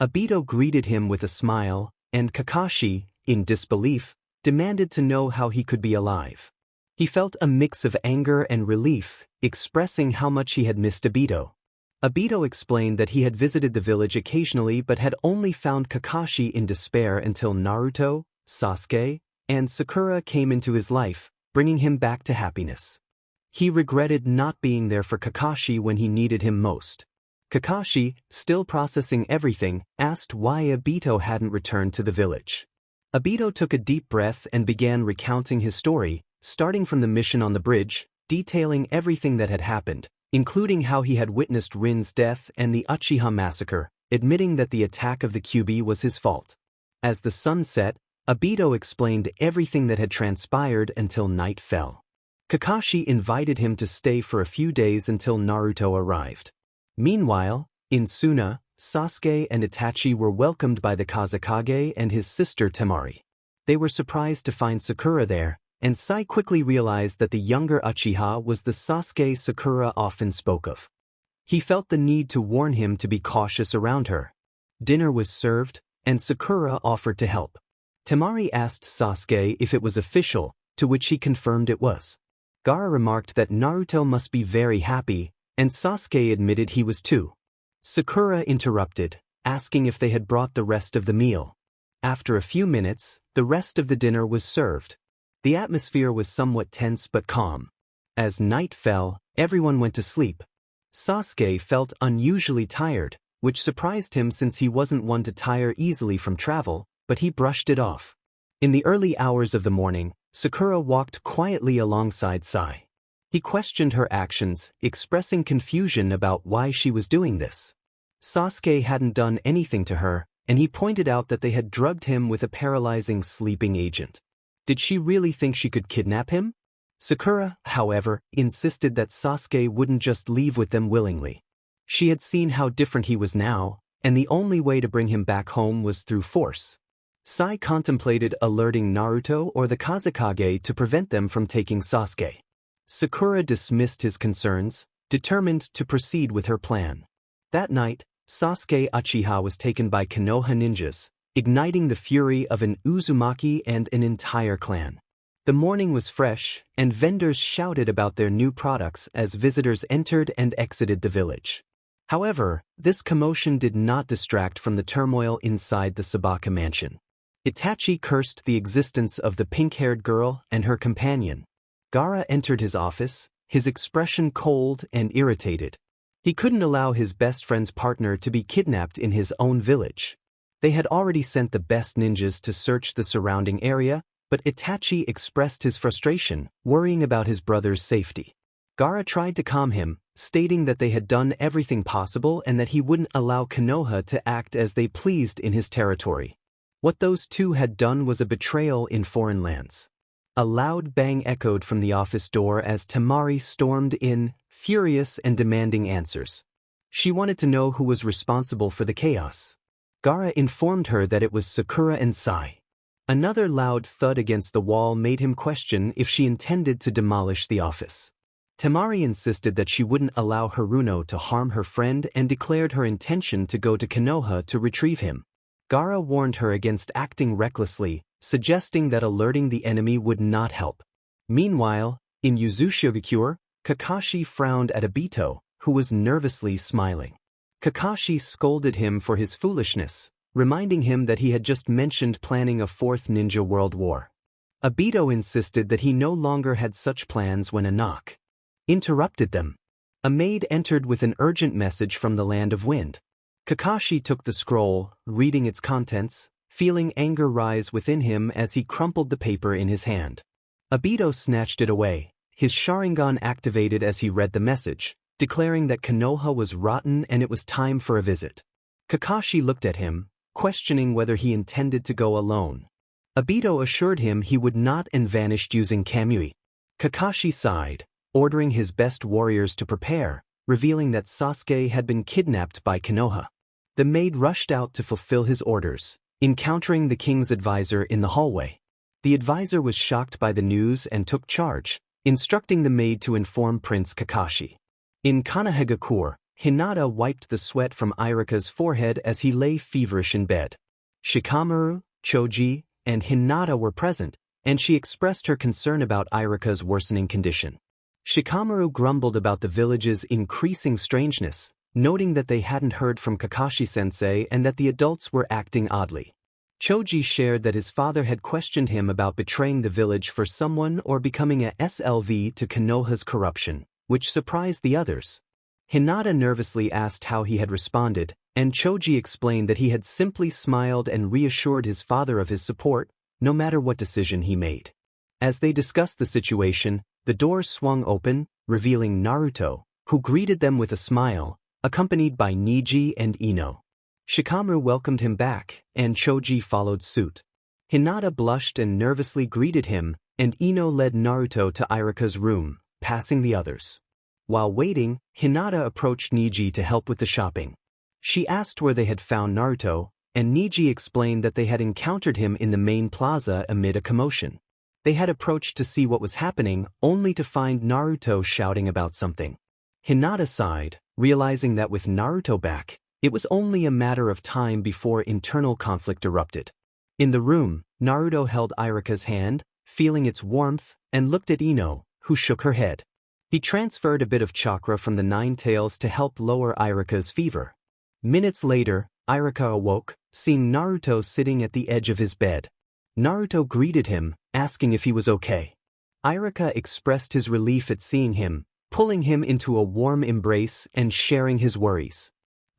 Obito greeted him with a smile, and Kakashi, in disbelief, demanded to know how he could be alive. He felt a mix of anger and relief, expressing how much he had missed Obito. Obito explained that he had visited the village occasionally but had only found Kakashi in despair until Naruto, Sasuke, and Sakura came into his life, bringing him back to happiness. He regretted not being there for Kakashi when he needed him most. Kakashi, still processing everything, asked why Obito hadn't returned to the village. Obito took a deep breath and began recounting his story, starting from the mission on the bridge, detailing everything that had happened, including how he had witnessed Rin's death and the Uchiha massacre, admitting that the attack of the Kyuubi was his fault. As the sun set, Obito explained everything that had transpired until night fell. Kakashi invited him to stay for a few days until Naruto arrived. Meanwhile, in Suna, Sasuke and Itachi were welcomed by the Kazekage and his sister Temari. They were surprised to find Sakura there, and Sai quickly realized that the younger Uchiha was the Sasuke Sakura often spoke of. He felt the need to warn him to be cautious around her. Dinner was served, and Sakura offered to help. Temari asked Sasuke if it was official, to which he confirmed it was. Gaara remarked that Naruto must be very happy, and Sasuke admitted he was too. Sakura interrupted, asking if they had brought the rest of the meal. After a few minutes, the rest of the dinner was served. The atmosphere was somewhat tense but calm. As night fell, everyone went to sleep. Sasuke felt unusually tired, which surprised him since he wasn't one to tire easily from travel, but he brushed it off. In the early hours of the morning, Sakura walked quietly alongside Sai. He questioned her actions, expressing confusion about why she was doing this. Sasuke hadn't done anything to her, and he pointed out that they had drugged him with a paralyzing sleeping agent. Did she really think she could kidnap him? Sakura, however, insisted that Sasuke wouldn't just leave with them willingly. She had seen how different he was now, and the only way to bring him back home was through force. Sai contemplated alerting Naruto or the Kazekage to prevent them from taking Sasuke. Sakura dismissed his concerns, determined to proceed with her plan. That night, Sasuke Uchiha was taken by Konoha ninjas, igniting the fury of an Uzumaki and an entire clan. The morning was fresh, and vendors shouted about their new products as visitors entered and exited the village. However, this commotion did not distract from the turmoil inside the Sabaka mansion. Itachi cursed the existence of the pink-haired girl and her companion. Gaara entered his office, his expression cold and irritated. He couldn't allow his best friend's partner to be kidnapped in his own village. They had already sent the best ninjas to search the surrounding area, but Itachi expressed his frustration, worrying about his brother's safety. Gaara tried to calm him, stating that they had done everything possible and that he wouldn't allow Konoha to act as they pleased in his territory. What those two had done was a betrayal in foreign lands. A loud bang echoed from the office door as Temari stormed in, furious and demanding answers. She wanted to know who was responsible for the chaos. Gaara informed her that it was Sakura and Sai. Another loud thud against the wall made him question if she intended to demolish the office. Temari insisted that she wouldn't allow Haruno to harm her friend and declared her intention to go to Konoha to retrieve him. Gaara warned her against acting recklessly, suggesting that alerting the enemy would not help. Meanwhile, in Uzumaki, Kakashi frowned at Obito, who was nervously smiling. Kakashi scolded him for his foolishness, reminding him that he had just mentioned planning a fourth ninja world war. Obito insisted that he no longer had such plans when a knock interrupted them. A maid entered with an urgent message from the Land of Wind. Kakashi took the scroll, reading its contents, feeling anger rise within him as he crumpled the paper in his hand. Obito snatched it away, his Sharingan activated as he read the message, declaring that Konoha was rotten and it was time for a visit. Kakashi looked at him, questioning whether he intended to go alone. Obito assured him he would not and vanished using Kamui. Kakashi sighed, ordering his best warriors to prepare, revealing that Sasuke had been kidnapped by Konoha. The maid rushed out to fulfill his orders, encountering the king's advisor in the hallway. The advisor was shocked by the news and took charge, instructing the maid to inform Prince Kakashi. In Konoha, Hinata wiped the sweat from Irika's forehead as he lay feverish in bed. Shikamaru, Choji, and Hinata were present, and she expressed her concern about Irika's worsening condition. Shikamaru grumbled about the village's increasing strangeness, noting that they hadn't heard from Kakashi-sensei and that the adults were acting oddly. Choji shared that his father had questioned him about betraying the village for someone or becoming a SLV to Konoha's corruption, which surprised the others. Hinata nervously asked how he had responded, and Choji explained that he had simply smiled and reassured his father of his support, no matter what decision he made. As they discussed the situation, the doors swung open, revealing Naruto, who greeted them with a smile, accompanied by Neji and Ino. Shikamaru welcomed him back, and Choji followed suit. Hinata blushed and nervously greeted him, and Ino led Naruto to Irika's room, passing the others. While waiting, Hinata approached Neji to help with the shopping. She asked where they had found Naruto, and Neji explained that they had encountered him in the main plaza amid a commotion. They had approached to see what was happening, only to find Naruto shouting about something. Hinata sighed, realizing that with Naruto back, it was only a matter of time before internal conflict erupted. In the room, Naruto held Irika's hand, feeling its warmth, and looked at Ino, who shook her head. He transferred a bit of chakra from the Nine Tails to help lower Irika's fever. Minutes later, Irika awoke, seeing Naruto sitting at the edge of his bed. Naruto greeted him, asking if he was okay. Irika expressed his relief at seeing him, pulling him into a warm embrace and sharing his worries.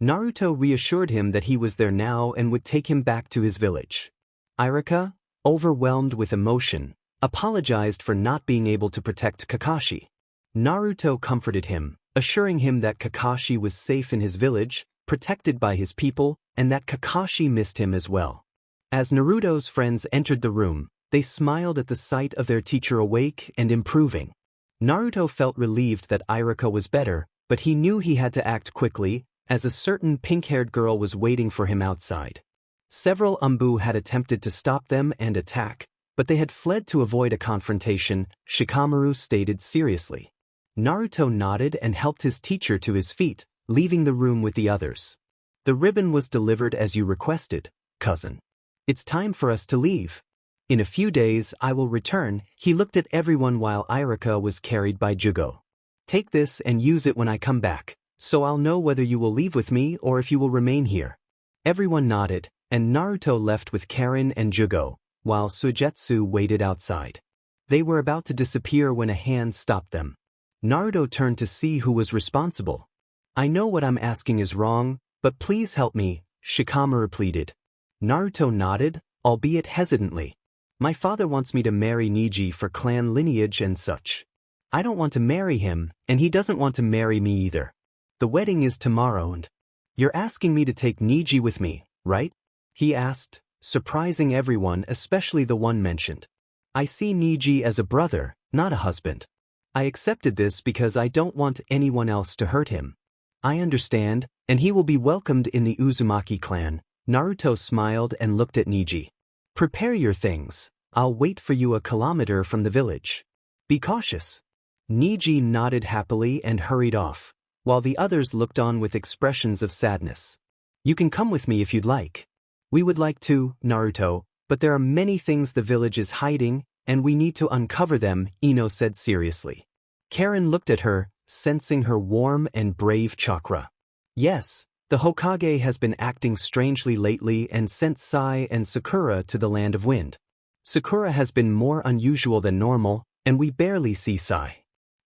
Naruto reassured him that he was there now and would take him back to his village. Irika, overwhelmed with emotion, apologized for not being able to protect Kakashi. Naruto comforted him, assuring him that Kakashi was safe in his village, protected by his people, and that Kakashi missed him as well. As Naruto's friends entered the room, they smiled at the sight of their teacher awake and improving. Naruto felt relieved that Iruka was better, but he knew he had to act quickly, as a certain pink-haired girl was waiting for him outside. Several Umbu had attempted to stop them and attack, but they had fled to avoid a confrontation, Shikamaru stated seriously. Naruto nodded and helped his teacher to his feet, leaving the room with the others. The ribbon was delivered as you requested, cousin. It's time for us to leave. In a few days I will return. He looked at everyone while Iruka was carried by Jugo. Take this and use it when I come back, so I'll know whether you will leave with me or if you will remain here. Everyone nodded, and Naruto left with Karin and Jugo, while Suigetsu waited outside. They were about to disappear when a hand stopped them. Naruto turned to see who was responsible. I know what I'm asking is wrong, but please help me, Shikamaru pleaded. Naruto nodded, albeit hesitantly. My father wants me to marry Neji for clan lineage and such. I don't want to marry him, and he doesn't want to marry me either. The wedding is tomorrow and... You're asking me to take Neji with me, right? He asked, surprising everyone, especially the one mentioned. I see Neji as a brother, not a husband. I accepted this because I don't want anyone else to hurt him. I understand, and he will be welcomed in the Uzumaki clan. Naruto smiled and looked at Neji. Prepare your things. I'll wait for you a kilometer from the village. Be cautious. Neji nodded happily and hurried off, while the others looked on with expressions of sadness. You can come with me if you'd like. We would like to, Naruto, but there are many things the village is hiding, and we need to uncover them, Ino said seriously. Karin looked at her, sensing her warm and brave chakra. Yes, the Hokage has been acting strangely lately and sent Sai and Sakura to the Land of Wind. Sakura has been more unusual than normal, and we barely see Sai.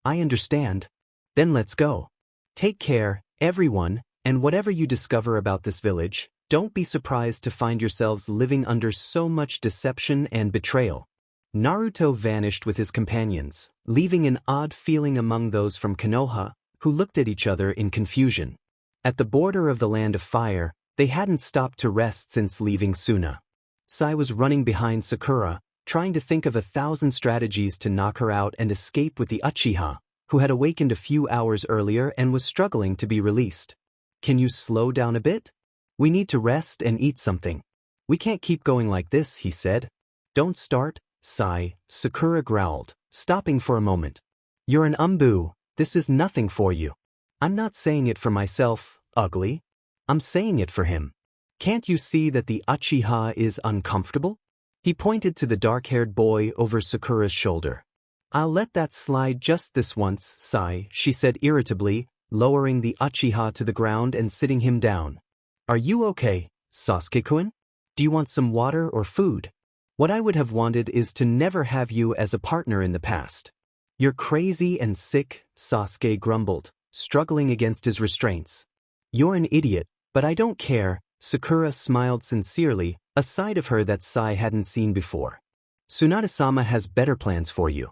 I understand. Then let's go. Take care, everyone, and whatever you discover about this village, don't be surprised to find yourselves living under so much deception and betrayal. Naruto vanished with his companions, leaving an odd feeling among those from Konoha, who looked at each other in confusion. At the border of the Land of Fire, they hadn't stopped to rest since leaving Suna. Sai was running behind Sakura, trying to think of 1,000 strategies to knock her out and escape with the Uchiha, who had awakened a few hours earlier and was struggling to be released. Can you slow down a bit? We need to rest and eat something. We can't keep going like this, he said. Don't start, Sai, Sakura growled, stopping for a moment. You're an Umbu, this is nothing for you. I'm not saying it for myself, ugly. I'm saying it for him. Can't you see that the Uchiha is uncomfortable? He pointed to the dark-haired boy over Sakura's shoulder. I'll let that slide just this once, Sai, she said irritably, lowering the Uchiha to the ground and sitting him down. Are you okay, Sasuke-kun? Do you want some water or food? What I would have wanted is to never have you as a partner in the past. You're crazy and sick, Sasuke grumbled, struggling against his restraints. You're an idiot, but I don't care, Sakura smiled sincerely, a side of her that Sai hadn't seen before. Tsunade-sama has better plans for you.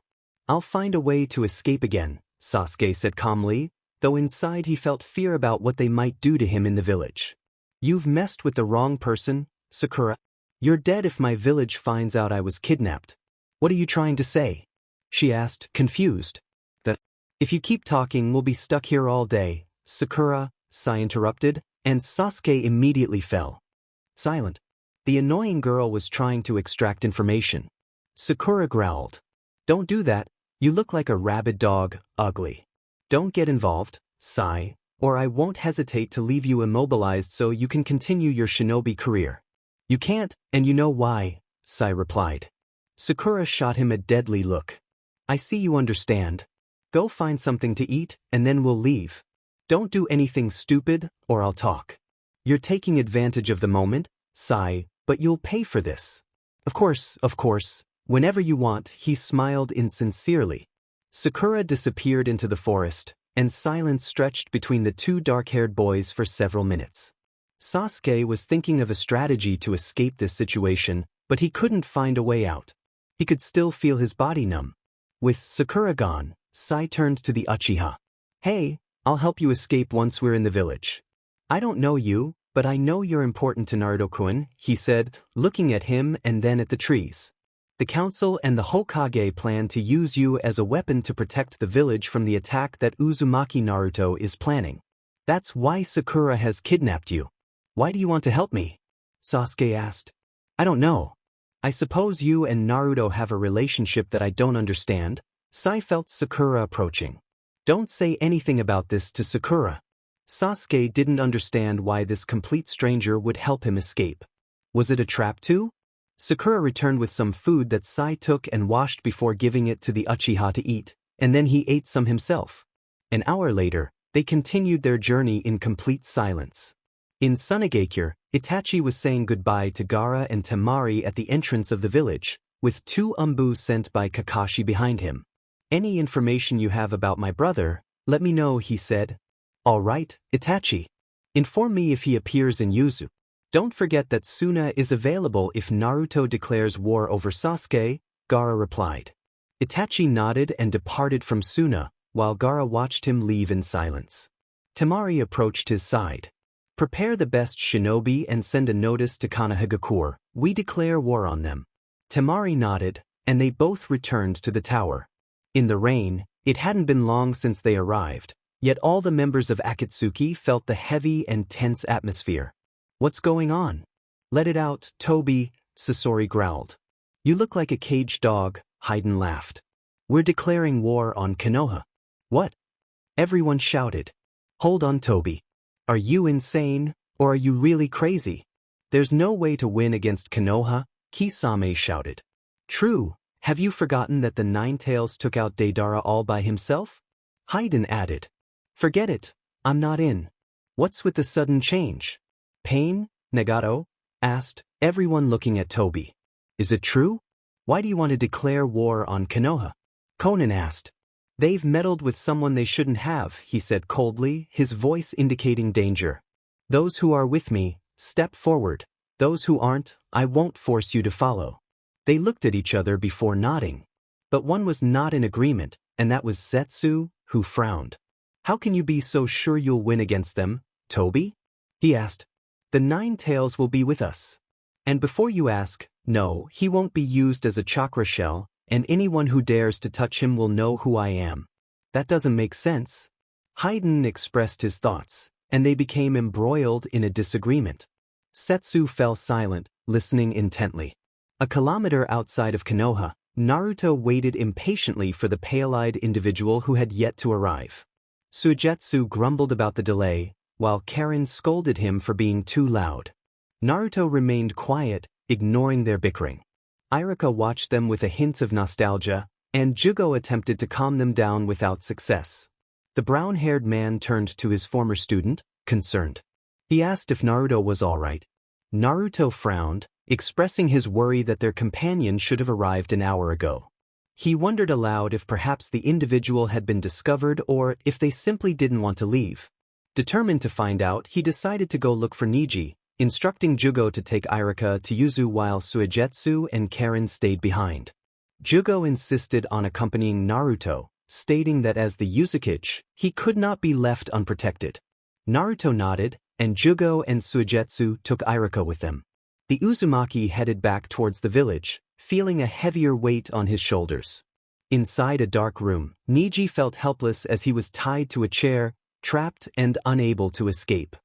I'll find a way to escape again, Sasuke said calmly, though inside he felt fear about what they might do to him in the village. You've messed with the wrong person, Sakura. You're dead if my village finds out I was kidnapped. What are you trying to say? She asked, confused. If you keep talking we'll be stuck here all day, Sakura, Sai interrupted, and Sasuke immediately fell silent. The annoying girl was trying to extract information. Sakura growled. Don't do that, you look like a rabid dog, ugly. Don't get involved, Sai, or I won't hesitate to leave you immobilized so you can continue your shinobi career. You can't, and you know why, Sai replied. Sakura shot him a deadly look. I see you understand. Go find something to eat, and then we'll leave. Don't do anything stupid, or I'll talk. You're taking advantage of the moment, Sai, but you'll pay for this. Of course, whenever you want, he smiled insincerely. Sakura disappeared into the forest, and silence stretched between the two dark-haired boys for several minutes. Sasuke was thinking of a strategy to escape this situation, but he couldn't find a way out. He could still feel his body numb. With Sakura gone, Sai turned to the Uchiha. Hey, I'll help you escape once we're in the village. I don't know you, but I know you're important to Naruto-kun, he said, looking at him and then at the trees. The council and the Hokage plan to use you as a weapon to protect the village from the attack that Uzumaki Naruto is planning. That's why Sakura has kidnapped you. Why do you want to help me? Sasuke asked. I don't know. I suppose you and Naruto have a relationship that I don't understand. Sai felt Sakura approaching. Don't say anything about this to Sakura. Sasuke didn't understand why this complete stranger would help him escape. Was it a trap too? Sakura returned with some food that Sai took and washed before giving it to the Uchiha to eat, and then he ate some himself. An hour later, they continued their journey in complete silence. In Sunagakure, Itachi was saying goodbye to Gaara and Temari at the entrance of the village, with 2 umbus sent by Kakashi behind him. Any information you have about my brother, let me know, he said. All right, Itachi. Inform me if he appears in Yuzu. Don't forget that Suna is available if Naruto declares war over Sasuke, Gaara replied. Itachi nodded and departed from Suna, while Gaara watched him leave in silence. Temari approached his side. Prepare the best shinobi and send a notice to Konoha. We declare war on them. Temari nodded, and they both returned to the tower. In the rain, it hadn't been long since they arrived, yet all the members of Akatsuki felt the heavy and tense atmosphere. What's going on? Let it out, Toby, Sasori growled. You look like a caged dog, Hayden laughed. We're declaring war on Konoha. What? Everyone shouted. Hold on, Toby. Are you insane, or are you really crazy? There's no way to win against Konoha, Kisame shouted. True, have you forgotten that the Nine-Tails took out Deidara all by himself? Hayden added. Forget it, I'm not in. What's with the sudden change? Pain? Nagato asked, everyone looking at Toby. Is it true? Why do you want to declare war on Konoha? Conan asked. They've meddled with someone they shouldn't have, he said coldly, his voice indicating danger. Those who are with me, step forward. Those who aren't, I won't force you to follow. They looked at each other before nodding. But one was not in agreement, and that was Zetsu, who frowned. How can you be so sure you'll win against them, Toby? He asked. The Nine-Tails will be with us. And before you ask, no, he won't be used as a chakra shell, and anyone who dares to touch him will know who I am. That doesn't make sense. Hayden expressed his thoughts, and they became embroiled in a disagreement. Setsu fell silent, listening intently. A kilometer outside of Konoha, Naruto waited impatiently for the pale-eyed individual who had yet to arrive. Suigetsu grumbled about the delay, while Karen scolded him for being too loud. Naruto remained quiet, ignoring their bickering. Irika watched them with a hint of nostalgia, and Jugo attempted to calm them down without success. The brown-haired man turned to his former student, concerned. He asked if Naruto was all right. Naruto frowned, expressing his worry that their companion should have arrived an hour ago. He wondered aloud if perhaps the individual had been discovered or if they simply didn't want to leave. Determined to find out, he decided to go look for Niji, instructing Jugo to take Irika to Yuzu while Suigetsu and Karen stayed behind. Jugo insisted on accompanying Naruto, stating that as the Uzumaki, he could not be left unprotected. Naruto nodded, and Jugo and Suigetsu took Irika with them. The Uzumaki headed back towards the village, feeling a heavier weight on his shoulders. Inside a dark room, Niji felt helpless as he was tied to a chair, trapped and unable to escape.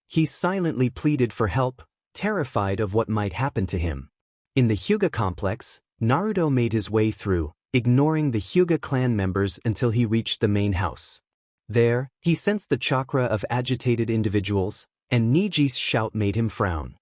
He silently pleaded for help, terrified of what might happen to him. In the Hyuga complex, Naruto made his way through, ignoring the Hyuga clan members until he reached the main house. There, he sensed the chakra of agitated individuals, and Niji's shout made him frown.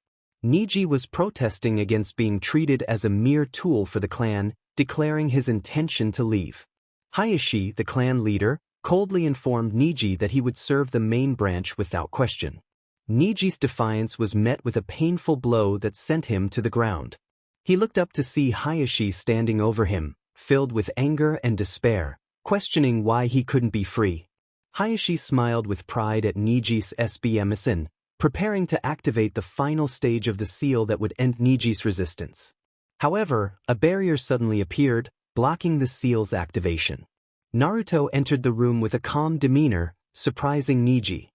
Niji was protesting against being treated as a mere tool for the clan, declaring his intention to leave. Hayashi, the clan leader, coldly informed Niji that he would serve the main branch without question. Niji's defiance was met with a painful blow that sent him to the ground. He looked up to see Hayashi standing over him, filled with anger and despair, questioning why he couldn't be free. Hayashi smiled with pride at Niji's SBMSN, preparing to activate the final stage of the seal that would end Niji's resistance. However, a barrier suddenly appeared, blocking the seal's activation. Naruto entered the room with a calm demeanor, surprising Niji.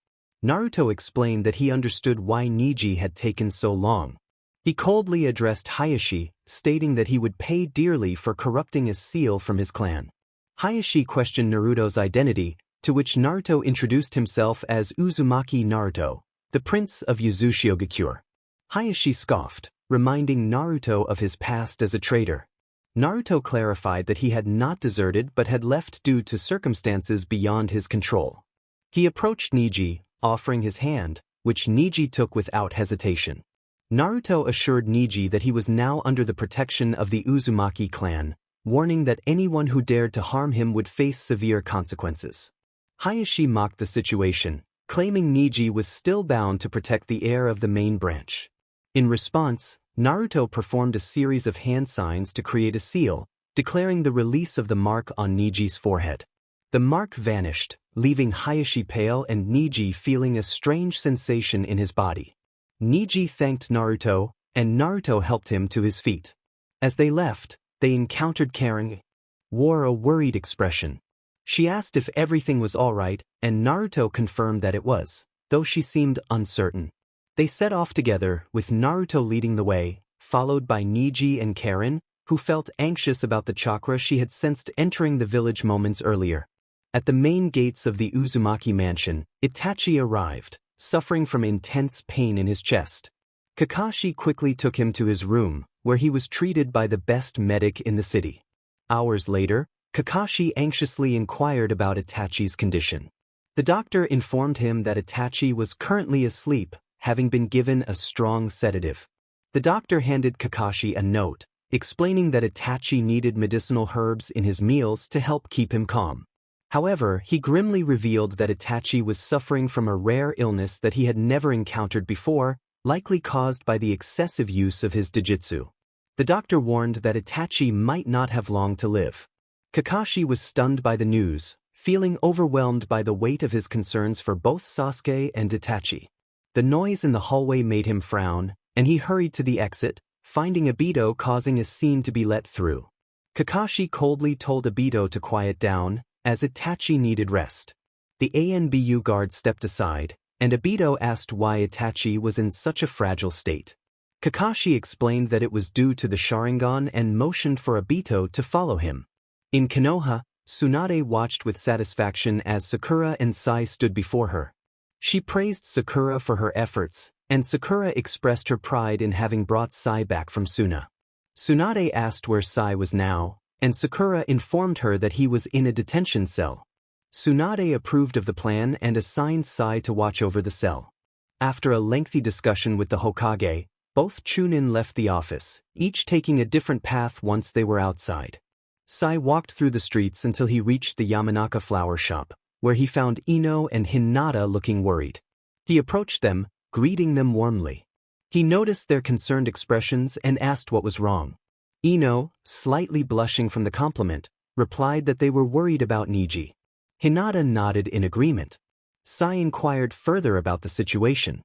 Naruto explained that he understood why Niji had taken so long. He coldly addressed Hayashi, stating that he would pay dearly for corrupting a seal from his clan. Hayashi questioned Naruto's identity, to which Naruto introduced himself as Uzumaki Naruto, the prince of Uzushiogakure. Hayashi scoffed, reminding Naruto of his past as a traitor. Naruto clarified that he had not deserted but had left due to circumstances beyond his control. He approached Niji, offering his hand, which Niji took without hesitation. Naruto assured Niji that he was now under the protection of the Uzumaki clan, warning that anyone who dared to harm him would face severe consequences. Hayashi mocked the situation, claiming Niji was still bound to protect the heir of the main branch. In response, Naruto performed a series of hand signs to create a seal, declaring the release of the mark on Niji's forehead. The mark vanished, leaving Hayashi pale and Niji feeling a strange sensation in his body. Niji thanked Naruto, and Naruto helped him to his feet. As they left, they encountered Karen. Wore a worried expression. She asked if everything was alright, and Naruto confirmed that it was, though she seemed uncertain. They set off together, with Naruto leading the way, followed by Niji and Karen, who felt anxious about the chakra she had sensed entering the village moments earlier. At the main gates of the Uzumaki mansion, Itachi arrived, suffering from intense pain in his chest. Kakashi quickly took him to his room, where he was treated by the best medic in the city. Hours later, Kakashi anxiously inquired about Itachi's condition. The doctor informed him that Itachi was currently asleep, having been given a strong sedative. The doctor handed Kakashi a note, explaining that Itachi needed medicinal herbs in his meals to help keep him calm. However, he grimly revealed that Itachi was suffering from a rare illness that he had never encountered before, likely caused by the excessive use of his Dijitsu. The doctor warned that Itachi might not have long to live. Kakashi was stunned by the news, feeling overwhelmed by the weight of his concerns for both Sasuke and Itachi. The noise in the hallway made him frown, and he hurried to the exit, finding Obito causing a scene to be let through. Kakashi coldly told Obito to quiet down, as Itachi needed rest. The ANBU guard stepped aside, and Obito asked why Itachi was in such a fragile state. Kakashi explained that it was due to the Sharingan and motioned for Obito to follow him. In Konoha, Tsunade watched with satisfaction as Sakura and Sai stood before her. She praised Sakura for her efforts, and Sakura expressed her pride in having brought Sai back from Suna. Tsunade asked where Sai was now, and Sakura informed her that he was in a detention cell. Tsunade approved of the plan and assigned Sai to watch over the cell. After a lengthy discussion with the Hokage, both Chunin left the office, each taking a different path once they were outside. Sai walked through the streets until he reached the Yamanaka flower shop, where he found Ino and Hinata looking worried. He approached them, greeting them warmly. He noticed their concerned expressions and asked what was wrong. Ino, slightly blushing from the compliment, replied that they were worried about Niji. Hinata nodded in agreement. Sai inquired further about the situation.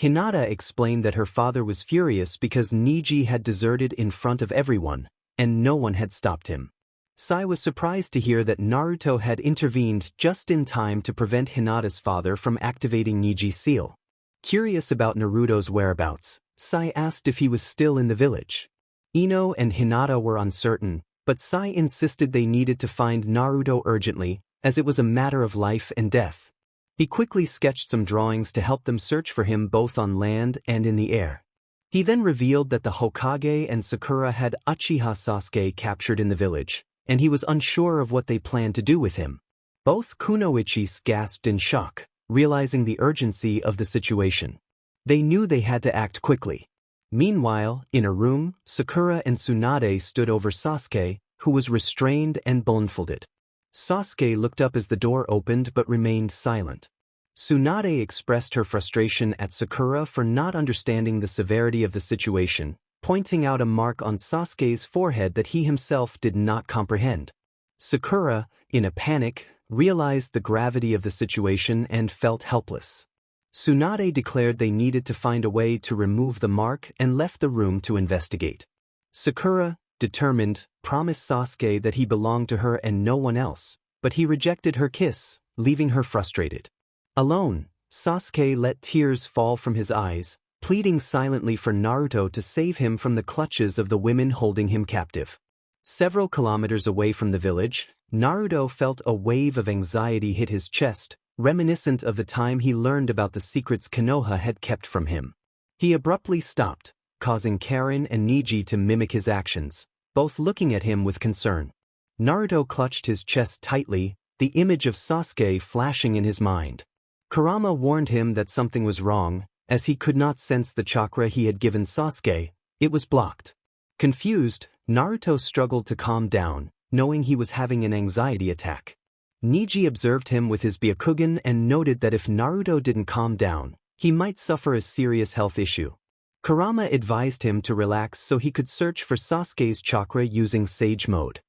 Hinata explained that her father was furious because Niji had deserted in front of everyone, and no one had stopped him. Sai was surprised to hear that Naruto had intervened just in time to prevent Hinata's father from activating Niji's seal. Curious about Naruto's whereabouts, Sai asked if he was still in the village. Ino and Hinata were uncertain, but Sai insisted they needed to find Naruto urgently, as it was a matter of life and death. He quickly sketched some drawings to help them search for him both on land and in the air. He then revealed that the Hokage and Sakura had Uchiha Sasuke captured in the village, and he was unsure of what they planned to do with him. Both Kunoichis gasped in shock, realizing the urgency of the situation. They knew they had to act quickly. Meanwhile, in a room, Sakura and Tsunade stood over Sasuke, who was restrained and blindfolded. Sasuke looked up as the door opened but remained silent. Tsunade expressed her frustration at Sakura for not understanding the severity of the situation, pointing out a mark on Sasuke's forehead that he himself did not comprehend. Sakura, in a panic, realized the gravity of the situation and felt helpless. Tsunade declared they needed to find a way to remove the mark and left the room to investigate. Sakura, determined, promised Sasuke that he belonged to her and no one else, but he rejected her kiss, leaving her frustrated. Alone, Sasuke let tears fall from his eyes, pleading silently for Naruto to save him from the clutches of the women holding him captive. Several kilometers away from the village, Naruto felt a wave of anxiety hit his chest, reminiscent of the time he learned about the secrets Konoha had kept from him. He abruptly stopped, causing Karin and Neji to mimic his actions, both looking at him with concern. Naruto clutched his chest tightly, the image of Sasuke flashing in his mind. Kurama warned him that something was wrong, as he could not sense the chakra he had given Sasuke. It was blocked. Confused, Naruto struggled to calm down, knowing he was having an anxiety attack. Neji observed him with his Byakugan and noted that if Naruto didn't calm down, he might suffer a serious health issue. Kurama advised him to relax so he could search for Sasuke's chakra using Sage Mode.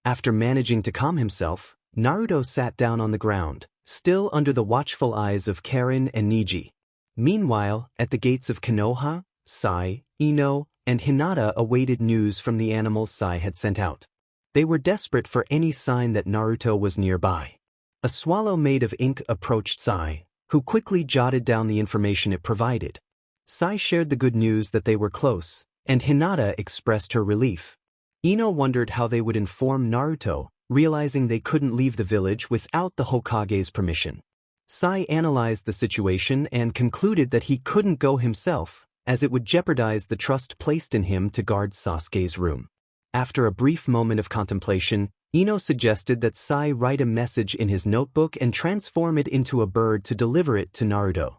After managing to calm himself, Naruto sat down on the ground, still under the watchful eyes of Karin and Neji. Meanwhile, at the gates of Konoha, Sai, Ino, and Hinata awaited news from the animals Sai had sent out. They were desperate for any sign that Naruto was nearby. A swallow made of ink approached Sai, who quickly jotted down the information it provided. Sai shared the good news that they were close, and Hinata expressed her relief. Ino wondered how they would inform Naruto, realizing they couldn't leave the village without the Hokage's permission. Sai analyzed the situation and concluded that he couldn't go himself, as it would jeopardize the trust placed in him to guard Sasuke's room. After a brief moment of contemplation, Ino suggested that Sai write a message in his notebook and transform it into a bird to deliver it to Naruto.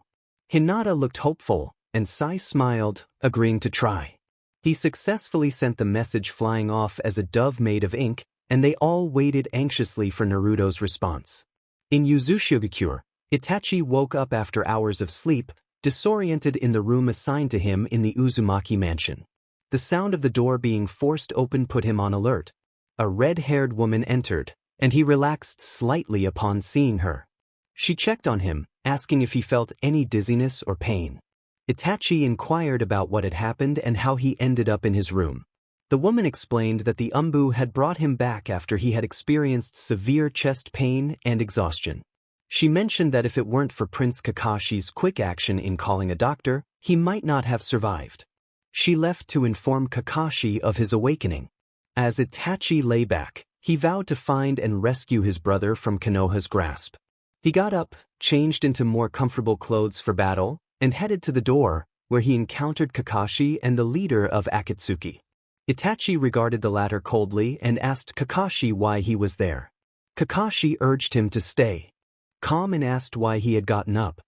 Hinata looked hopeful, and Sai smiled, agreeing to try. He successfully sent the message flying off as a dove made of ink, and they all waited anxiously for Naruto's response. In Uzumaki, Itachi woke up after hours of sleep, disoriented in the room assigned to him in the Uzumaki mansion. The sound of the door being forced open put him on alert. A red-haired woman entered, and he relaxed slightly upon seeing her. She checked on him, asking if he felt any dizziness or pain. Itachi inquired about what had happened and how he ended up in his room. The woman explained that the Umbu had brought him back after he had experienced severe chest pain and exhaustion. She mentioned that if it weren't for Prince Kakashi's quick action in calling a doctor, he might not have survived. She left to inform Kakashi of his awakening. As Itachi lay back, he vowed to find and rescue his brother from Konoha's grasp. He got up, changed into more comfortable clothes for battle, and headed to the door, where he encountered Kakashi and the leader of Akatsuki. Itachi regarded the latter coldly and asked Kakashi why he was there. Kakashi urged him to stay calm and asked why he had gotten up.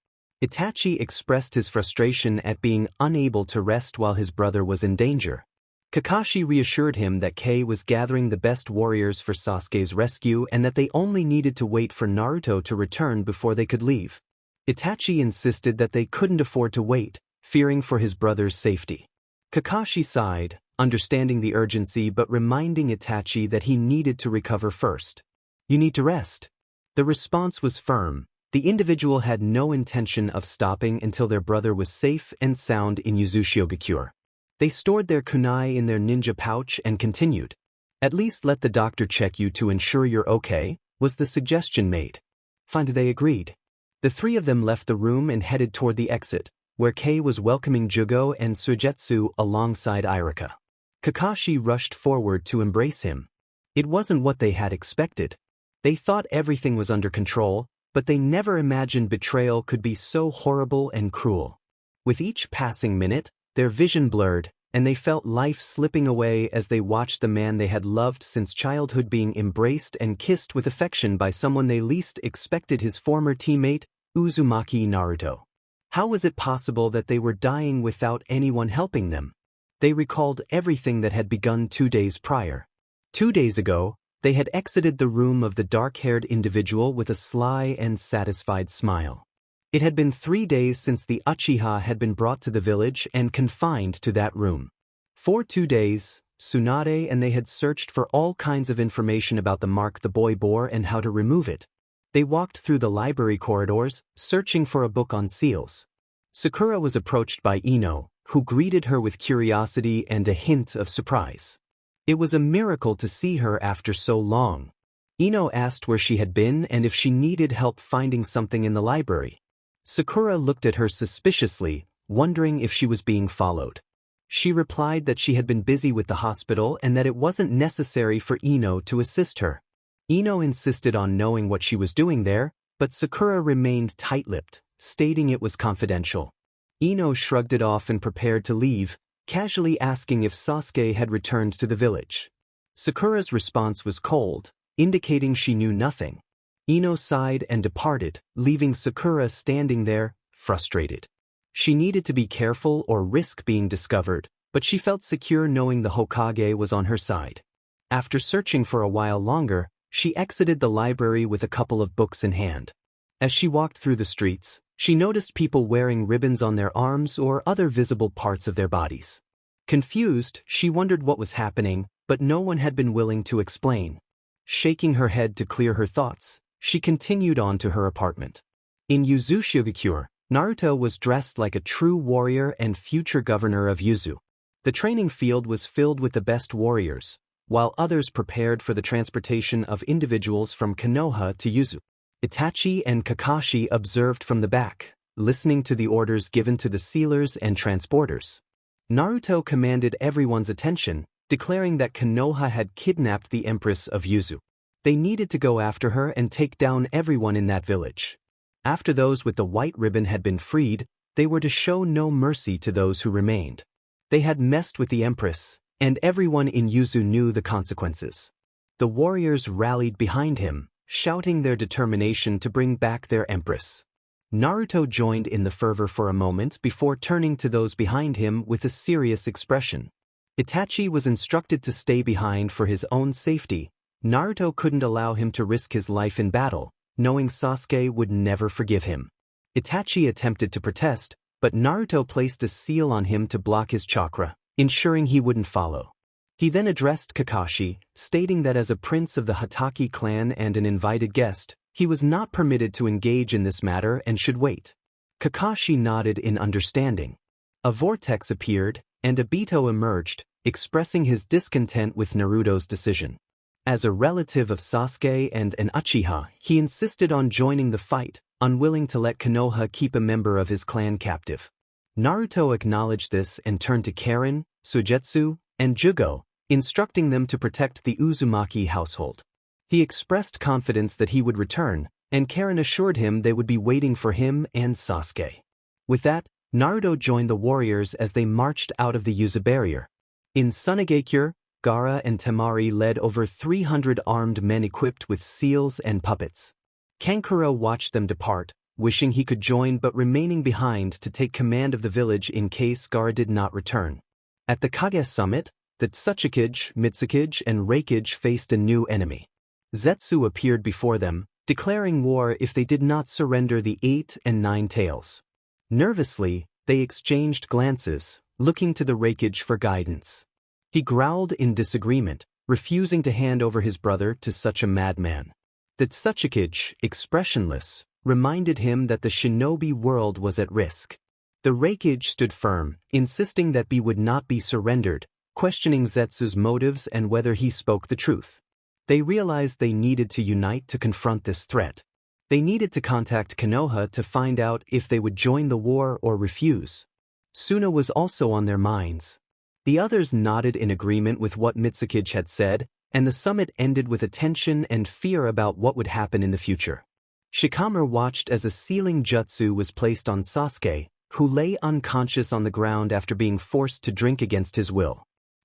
Itachi expressed his frustration at being unable to rest while his brother was in danger. Kakashi reassured him that Kei was gathering the best warriors for Sasuke's rescue and that they only needed to wait for Naruto to return before they could leave. Itachi insisted that they couldn't afford to wait, fearing for his brother's safety. Kakashi sighed, understanding the urgency but reminding Itachi that he needed to recover first. "You need to rest." The response was firm. The individual had no intention of stopping until their brother was safe and sound in Uzumaki. They stored their kunai in their ninja pouch and continued. "At least let the doctor check you to ensure you're okay," was the suggestion made. Fine, they agreed. The three of them left the room and headed toward the exit, where Kei was welcoming Jugo and Suigetsu alongside Irika. Kakashi rushed forward to embrace him. It wasn't what they had expected. They thought everything was under control, but they never imagined betrayal could be so horrible and cruel. With each passing minute, their vision blurred, and they felt life slipping away as they watched the man they had loved since childhood being embraced and kissed with affection by someone they least expected, his former teammate, Uzumaki Naruto. How was it possible that they were dying without anyone helping them? They recalled everything that had begun 2 days prior. 2 days ago, they had exited the room of the dark-haired individual with a sly and satisfied smile. It had been 3 days since the Uchiha had been brought to the village and confined to that room. For 2 days, Tsunade and they had searched for all kinds of information about the mark the boy bore and how to remove it. They walked through the library corridors, searching for a book on seals. Sakura was approached by Ino, who greeted her with curiosity and a hint of surprise. It was a miracle to see her after so long. Ino asked where she had been and if she needed help finding something in the library. Sakura looked at her suspiciously, wondering if she was being followed. She replied that she had been busy with the hospital and that it wasn't necessary for Ino to assist her. Ino insisted on knowing what she was doing there, but Sakura remained tight-lipped, stating it was confidential. Ino shrugged it off and prepared to leave, casually asking if Sasuke had returned to the village. Sakura's response was cold, indicating she knew nothing. Ino sighed and departed, leaving Sakura standing there, frustrated. She needed to be careful or risk being discovered, but she felt secure knowing the Hokage was on her side. After searching for a while longer, she exited the library with a couple of books in hand. As she walked through the streets, she noticed people wearing ribbons on their arms or other visible parts of their bodies. Confused, she wondered what was happening, but no one had been willing to explain. Shaking her head to clear her thoughts, she continued on to her apartment. In Uzumaki, Naruto was dressed like a true warrior and future governor of Yuzu. The training field was filled with the best warriors, while others prepared for the transportation of individuals from Konoha to Yuzu. Itachi and Kakashi observed from the back, listening to the orders given to the sealers and transporters. Naruto commanded everyone's attention, declaring that Konoha had kidnapped the Empress of Yuzu. They needed to go after her and take down everyone in that village. After those with the white ribbon had been freed, they were to show no mercy to those who remained. They had messed with the Empress, and everyone in Yuzu knew the consequences. The warriors rallied behind him, shouting their determination to bring back their Empress. Naruto joined in the fervor for a moment before turning to those behind him with a serious expression. Itachi was instructed to stay behind for his own safety. Naruto couldn't allow him to risk his life in battle, knowing Sasuke would never forgive him. Itachi attempted to protest, but Naruto placed a seal on him to block his chakra, ensuring he wouldn't follow. He then addressed Kakashi, stating that as a prince of the Hatake clan and an invited guest, he was not permitted to engage in this matter and should wait. Kakashi nodded in understanding. A vortex appeared, and Obito emerged, expressing his discontent with Naruto's decision. As a relative of Sasuke and an Uchiha, he insisted on joining the fight, unwilling to let Konoha keep a member of his clan captive. Naruto acknowledged this and turned to Karen, Suigetsu, and Jugo, instructing them to protect the Uzumaki household. He expressed confidence that he would return, and Karen assured him they would be waiting for him and Sasuke. With that, Naruto joined the warriors as they marched out of the Yuzu barrier. In Sunagakure, Gaara and Temari led over 300 armed men equipped with seals and puppets. Kankuro watched them depart, wishing he could join but remaining behind to take command of the village in case Gaara did not return. At the Kage summit, the Tsuchikage, Mitsukage, and Reikage faced a new enemy. Zetsu appeared before them, declaring war if they did not surrender the 8 and 9 tails. Nervously, they exchanged glances, looking to the Reikage for guidance. He growled in disagreement, refusing to hand over his brother to such a madman. The Tsuchikage, expressionless, reminded him that the shinobi world was at risk. The Reikage stood firm, insisting that B would not be surrendered, questioning Zetsu's motives and whether he spoke the truth. They realized they needed to unite to confront this threat. They needed to contact Konoha to find out if they would join the war or refuse. Suna was also on their minds. The others nodded in agreement with what Mitsukage had said, and the summit ended with a tension and fear about what would happen in the future. Shikamaru watched as a sealing jutsu was placed on Sasuke, who lay unconscious on the ground after being forced to drink against his will.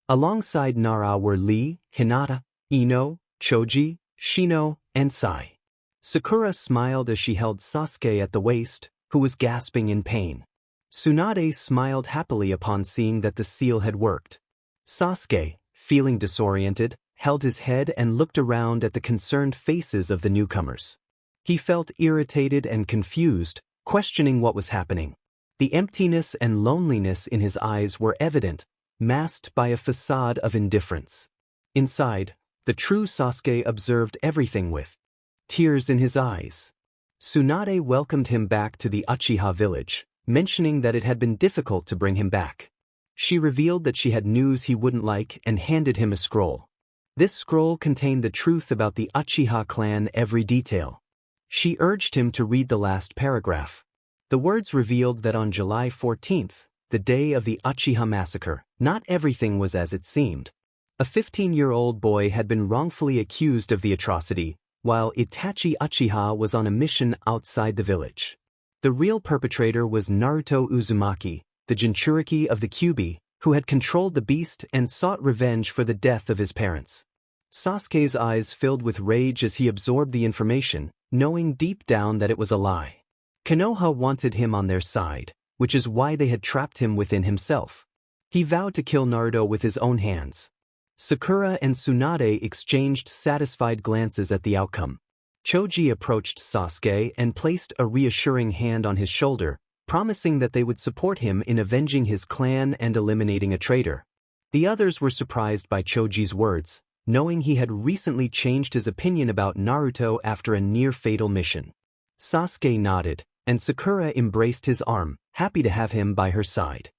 Alongside Nara were Lee, Hinata, Ino, Choji, Shino, and Sai. Sakura smiled as she held Sasuke at the waist, who was gasping in pain. Tsunade smiled happily upon seeing that the seal had worked. Sasuke, feeling disoriented, held his head and looked around at the concerned faces of the newcomers. He felt irritated and confused, questioning what was happening. The emptiness and loneliness in his eyes were evident, masked by a facade of indifference. Inside, the true Sasuke observed everything with tears in his eyes. Tsunade welcomed him back to the Uchiha village, mentioning that it had been difficult to bring him back. She revealed that she had news he wouldn't like and handed him a scroll. This scroll contained the truth about the Uchiha clan, every detail. She urged him to read the last paragraph. The words revealed that on July 14th, the day of the Uchiha massacre, not everything was as it seemed. A 15-year-old boy had been wrongfully accused of the atrocity, while Itachi Uchiha was on a mission outside the village. The real perpetrator was Naruto Uzumaki, the Jinchuriki of the Kyuubi, who had controlled the beast and sought revenge for the death of his parents. Sasuke's eyes filled with rage as he absorbed the information, knowing deep down that it was a lie. Konoha wanted him on their side, which is why they had trapped him within himself. He vowed to kill Naruto with his own hands. Sakura and Tsunade exchanged satisfied glances at the outcome. Choji approached Sasuke and placed a reassuring hand on his shoulder, promising that they would support him in avenging his clan and eliminating a traitor. The others were surprised by Choji's words, knowing he had recently changed his opinion about Naruto after a near-fatal mission. Sasuke nodded, and Sakura embraced his arm, happy to have him by her side.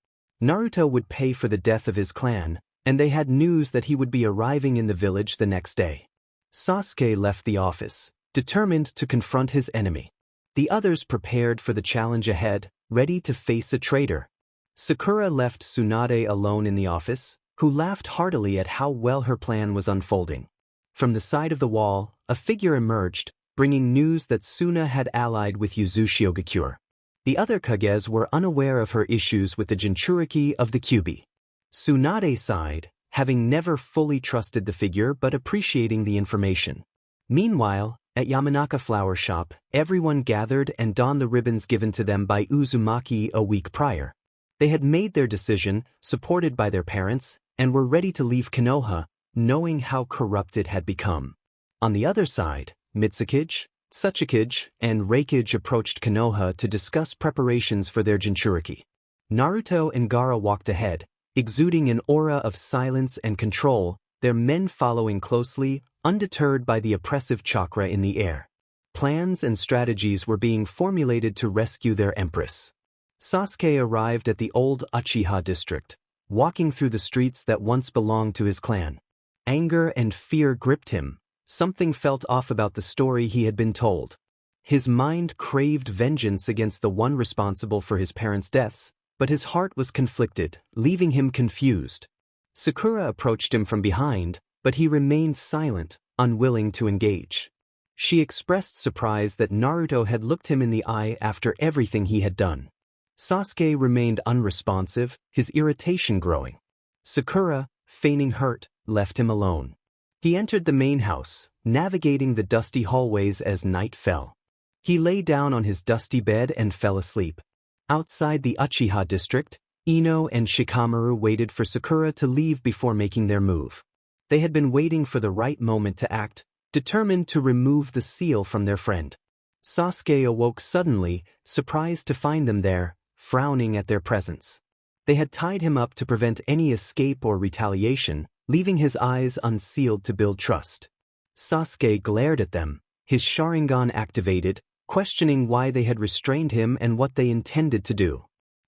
Naruto would pay for the death of his clan, and they had news that he would be arriving in the village the next day. Sasuke left the office, determined to confront his enemy. The others prepared for the challenge ahead, ready to face a traitor. Sakura left Tsunade alone in the office, who laughed heartily at how well her plan was unfolding. From the side of the wall, a figure emerged, bringing news that Suna had allied with Yuzushi Ogakure. The other Kages were unaware of her issues with the Jinchuriki of the Kyuubi. Tsunade sighed, having never fully trusted the figure but appreciating the information. Meanwhile, at Yamanaka Flower Shop, everyone gathered and donned the ribbons given to them by Uzumaki a week prior. They had made their decision, supported by their parents, and were ready to leave Konoha, knowing how corrupt it had become. On the other side, Mitsukage, Tsuchikage, and Reikage approached Konoha to discuss preparations for their Jinchuriki. Naruto and Gaara walked ahead, exuding an aura of silence and control, their men following closely, undeterred by the oppressive chakra in the air. Plans and strategies were being formulated to rescue their empress. Sasuke arrived at the old Uchiha district, walking through the streets that once belonged to his clan. Anger and fear gripped him. Something felt off about the story he had been told. His mind craved vengeance against the one responsible for his parents' deaths, but his heart was conflicted, leaving him confused. Sakura approached him from behind, but he remained silent, unwilling to engage. She expressed surprise that Naruto had looked him in the eye after everything he had done. Sasuke remained unresponsive, his irritation growing. Sakura, feigning hurt, left him alone. He entered the main house, navigating the dusty hallways as night fell. He lay down on his dusty bed and fell asleep. Outside the Uchiha district, Ino and Shikamaru waited for Sakura to leave before making their move. They had been waiting for the right moment to act, determined to remove the seal from their friend. Sasuke awoke suddenly, surprised to find them there, frowning at their presence. They had tied him up to prevent any escape or retaliation, leaving his eyes unsealed to build trust. Sasuke glared at them, his Sharingan activated, questioning why they had restrained him and what they intended to do.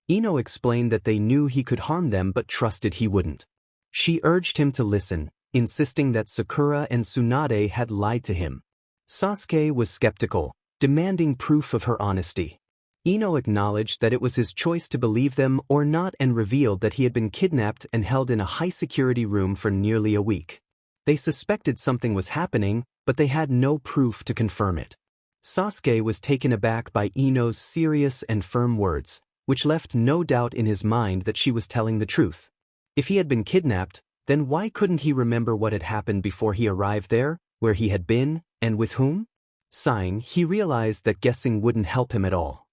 Ino explained that they knew he could harm them but trusted he wouldn't. She urged him to listen, insisting that Sakura and Tsunade had lied to him. Sasuke was skeptical, demanding proof of her honesty. Ino acknowledged that it was his choice to believe them or not and revealed that he had been kidnapped and held in a high-security room for nearly a week. They suspected something was happening, but they had no proof to confirm it. Sasuke was taken aback by Ino's serious and firm words, which left no doubt in his mind that she was telling the truth. If he had been kidnapped, then why couldn't he remember what had happened before he arrived there, where he had been, and with whom? Sighing, he realized that guessing wouldn't help him at all.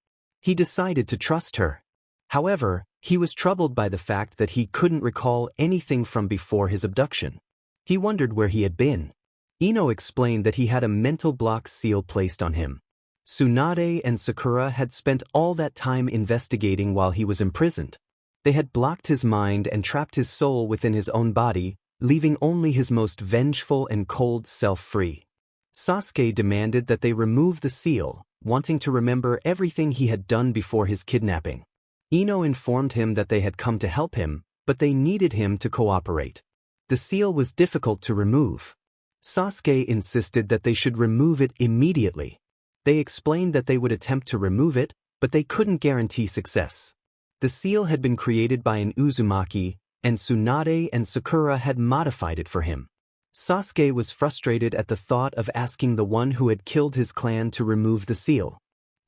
He decided to trust her. However, he was troubled by the fact that he couldn't recall anything from before his abduction. He wondered where he had been. Ino explained that he had a mental block seal placed on him. Tsunade and Sakura had spent all that time investigating while he was imprisoned. They had blocked his mind and trapped his soul within his own body, leaving only his most vengeful and cold self free. Sasuke demanded that they remove the seal, wanting to remember everything he had done before his kidnapping. Ino informed him that they had come to help him, but they needed him to cooperate. The seal was difficult to remove. Sasuke insisted that they should remove it immediately. They explained that they would attempt to remove it, but they couldn't guarantee success. The seal had been created by an Uzumaki, and Tsunade and Sakura had modified it for him. Sasuke was frustrated at the thought of asking the one who had killed his clan to remove the seal.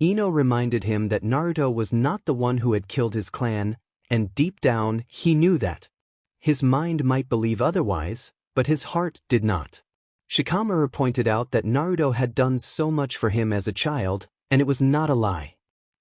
Ino reminded him that Naruto was not the one who had killed his clan, and deep down he knew that. His mind might believe otherwise, but his heart did not. Shikamaru pointed out that Naruto had done so much for him as a child, and it was not a lie.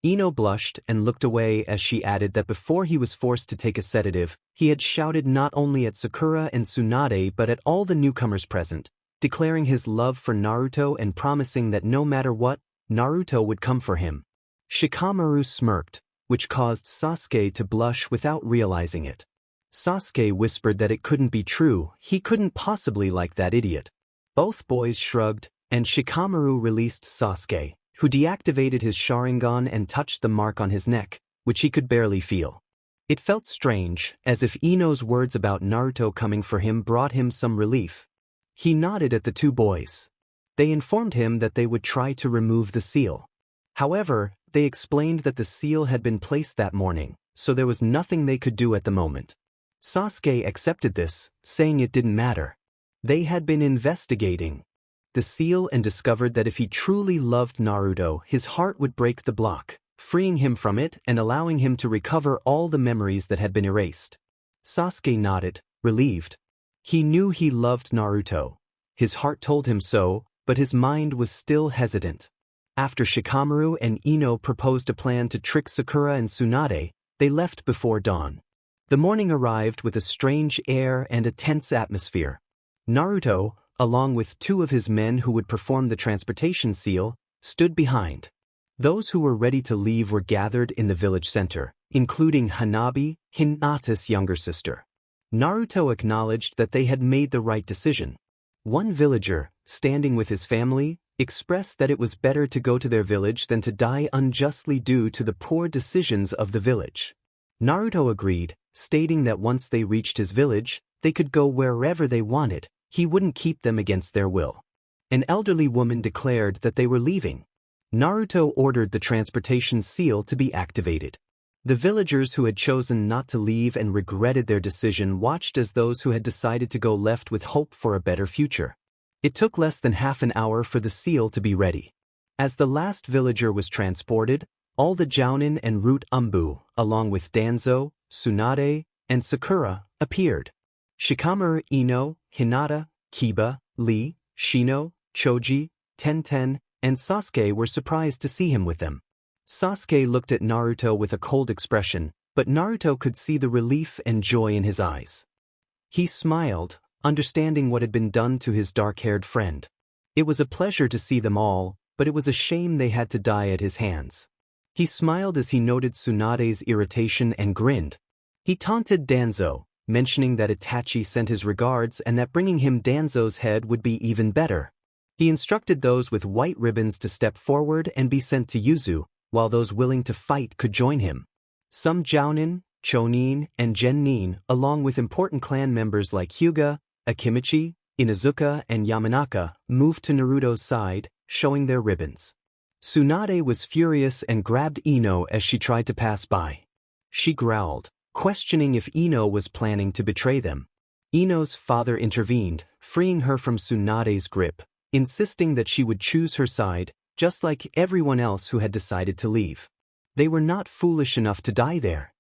Ino blushed and looked away as she added that before he was forced to take a sedative, he had shouted not only at Sakura and Tsunade but at all the newcomers present, declaring his love for Naruto and promising that no matter what, Naruto would come for him. Shikamaru smirked, which caused Sasuke to blush without realizing it. Sasuke whispered that it couldn't be true, he couldn't possibly like that idiot. Both boys shrugged, and Shikamaru released Sasuke, who deactivated his Sharingan and touched the mark on his neck, which he could barely feel. It felt strange, as if Ino's words about Naruto coming for him brought him some relief. He nodded at the two boys. They informed him that they would try to remove the seal. However, they explained that the seal had been placed that morning, so there was nothing they could do at the moment. Sasuke accepted this, saying it didn't matter. They had been investigating the seal and discovered that if he truly loved Naruto, his heart would break the block, freeing him from it and allowing him to recover all the memories that had been erased. Sasuke nodded, relieved. He knew he loved Naruto. His heart told him so, but his mind was still hesitant. After Shikamaru and Ino proposed a plan to trick Sakura and Tsunade, they left before dawn. The morning arrived with a strange air and a tense atmosphere. Naruto, along with two of his men who would perform the transportation seal, stood behind. Those who were ready to leave were gathered in the village center, including Hanabi, Hinata's younger sister. Naruto acknowledged that they had made the right decision. One villager, standing with his family, expressed that it was better to go to their village than to die unjustly due to the poor decisions of the village. Naruto agreed, stating that once they reached his village, they could go wherever they wanted, he wouldn't keep them against their will. An elderly woman declared that they were leaving. Naruto ordered the transportation seal to be activated. The villagers who had chosen not to leave and regretted their decision watched as those who had decided to go left with hope for a better future. It took less than half an hour for the seal to be ready. As the last villager was transported, all the Jounin and Root Umbu, along with Danzo, Tsunade, and Sakura, appeared. Shikamaru, Ino, Hinata, Kiba, Lee, Shino, Choji, Tenten, and Sasuke were surprised to see him with them. Sasuke looked at Naruto with a cold expression, but Naruto could see the relief and joy in his eyes. He smiled, understanding what had been done to his dark-haired friend. It was a pleasure to see them all, but it was a shame they had to die at his hands. He smiled as he noted Tsunade's irritation and grinned. He taunted Danzo, mentioning that Itachi sent his regards and that bringing him Danzo's head would be even better. He instructed those with white ribbons to step forward and be sent to Yuzu, while those willing to fight could join him. Some Jounin, Chonin, and Genin, along with important clan members like Hyuga, Akimichi, Inuzuka, and Yamanaka, moved to Naruto's side, showing their ribbons. Tsunade was furious and grabbed Ino as she tried to pass by. She growled, questioning if Ino was planning to betray them. Ino's father intervened, freeing her from Tsunade's grip, insisting that she would choose her side, just like everyone else who had decided to leave. They were not foolish enough to die there.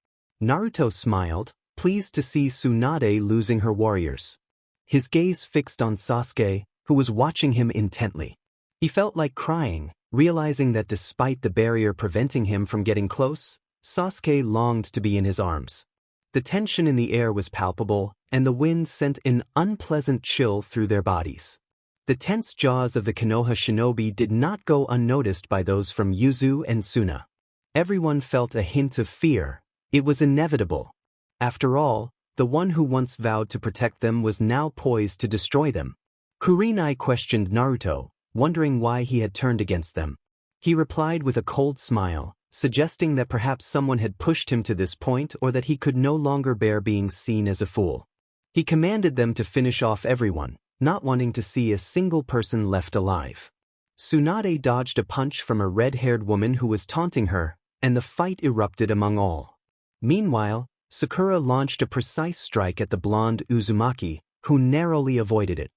Naruto smiled, pleased to see Tsunade losing her warriors. His gaze fixed on Sasuke, who was watching him intently. He felt like crying, realizing that despite the barrier preventing him from getting close, Sasuke longed to be in his arms. The tension in the air was palpable, and the wind sent an unpleasant chill through their bodies. The tense jaws of the Konoha shinobi did not go unnoticed by those from Yuzu and Suna. Everyone felt a hint of fear. It was inevitable. After all, the one who once vowed to protect them was now poised to destroy them. Kurenai questioned Naruto, wondering why he had turned against them. He replied with a cold smile, suggesting that perhaps someone had pushed him to this point or that he could no longer bear being seen as a fool. He commanded them to finish off everyone, not wanting to see a single person left alive. Tsunade dodged a punch from a red-haired woman who was taunting her, and the fight erupted among all. Meanwhile, Sakura launched a precise strike at the blonde Uzumaki, who narrowly avoided it.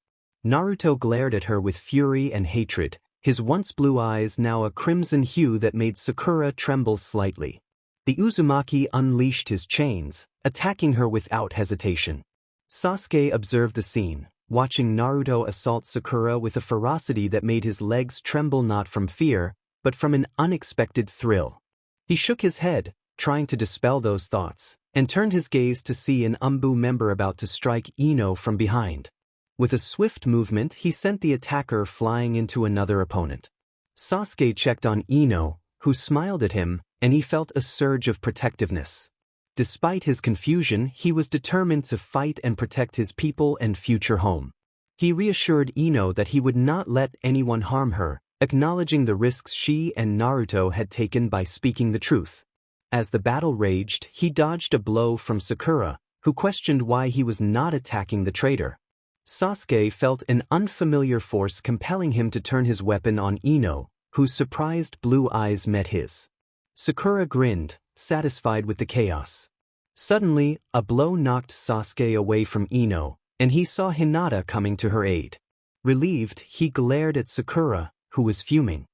Naruto glared at her with fury and hatred, his once blue eyes now a crimson hue that made Sakura tremble slightly. The Uzumaki unleashed his chains, attacking her without hesitation. Sasuke observed the scene, watching Naruto assault Sakura with a ferocity that made his legs tremble not from fear, but from an unexpected thrill. He shook his head, trying to dispel those thoughts, and turned his gaze to see an Umbu member about to strike Ino from behind. With a swift movement, he sent the attacker flying into another opponent. Sasuke checked on Ino, who smiled at him, and he felt a surge of protectiveness. Despite his confusion, he was determined to fight and protect his people and future home. He reassured Ino that he would not let anyone harm her, acknowledging the risks she and Naruto had taken by speaking the truth. As the battle raged, he dodged a blow from Sakura, who questioned why he was not attacking the traitor. Sasuke felt an unfamiliar force compelling him to turn his weapon on Ino, whose surprised blue eyes met his. Sakura grinned, satisfied with the chaos. Suddenly, a blow knocked Sasuke away from Ino, and he saw Hinata coming to her aid. Relieved, he glared at Sakura, who was fuming.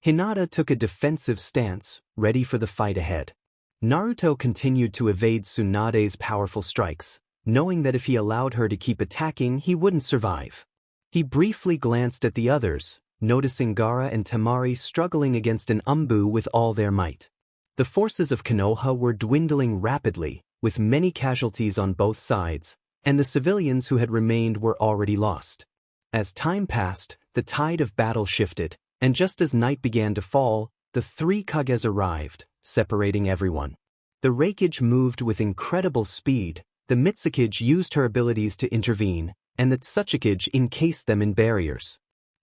Hinata took a defensive stance, ready for the fight ahead. Naruto continued to evade Tsunade's powerful strikes, knowing that if he allowed her to keep attacking, he wouldn't survive. He briefly glanced at the others, noticing Gaara and Temari struggling against an Umbu with all their might. The forces of Konoha were dwindling rapidly, with many casualties on both sides, and the civilians who had remained were already lost. As time passed, the tide of battle shifted, and just as night began to fall, the three Kages arrived, separating everyone. The Reikage moved with incredible speed, the Mitsukage used her abilities to intervene, and the Tsuchikage encased them in barriers.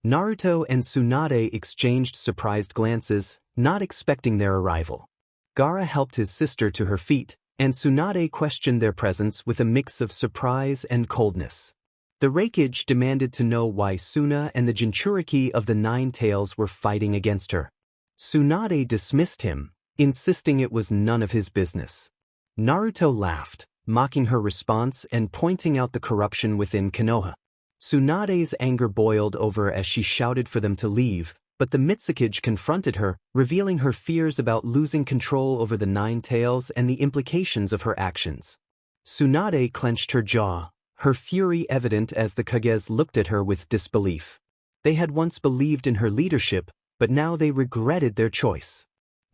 Naruto and Tsunade exchanged surprised glances, not expecting their arrival. Gaara helped his sister to her feet, and Tsunade questioned their presence with a mix of surprise and coldness. The Reikage demanded to know why Suna and the Jinchuriki of the Nine Tails were fighting against her. Tsunade dismissed him, insisting it was none of his business. Naruto laughed, mocking her response and pointing out the corruption within Konoha. Tsunade's anger boiled over as she shouted for them to leave, but the Mitsukage confronted her, revealing her fears about losing control over the Nine Tails and the implications of her actions. Tsunade clenched her jaw, her fury evident as the Kages looked at her with disbelief. They had once believed in her leadership, but now they regretted their choice.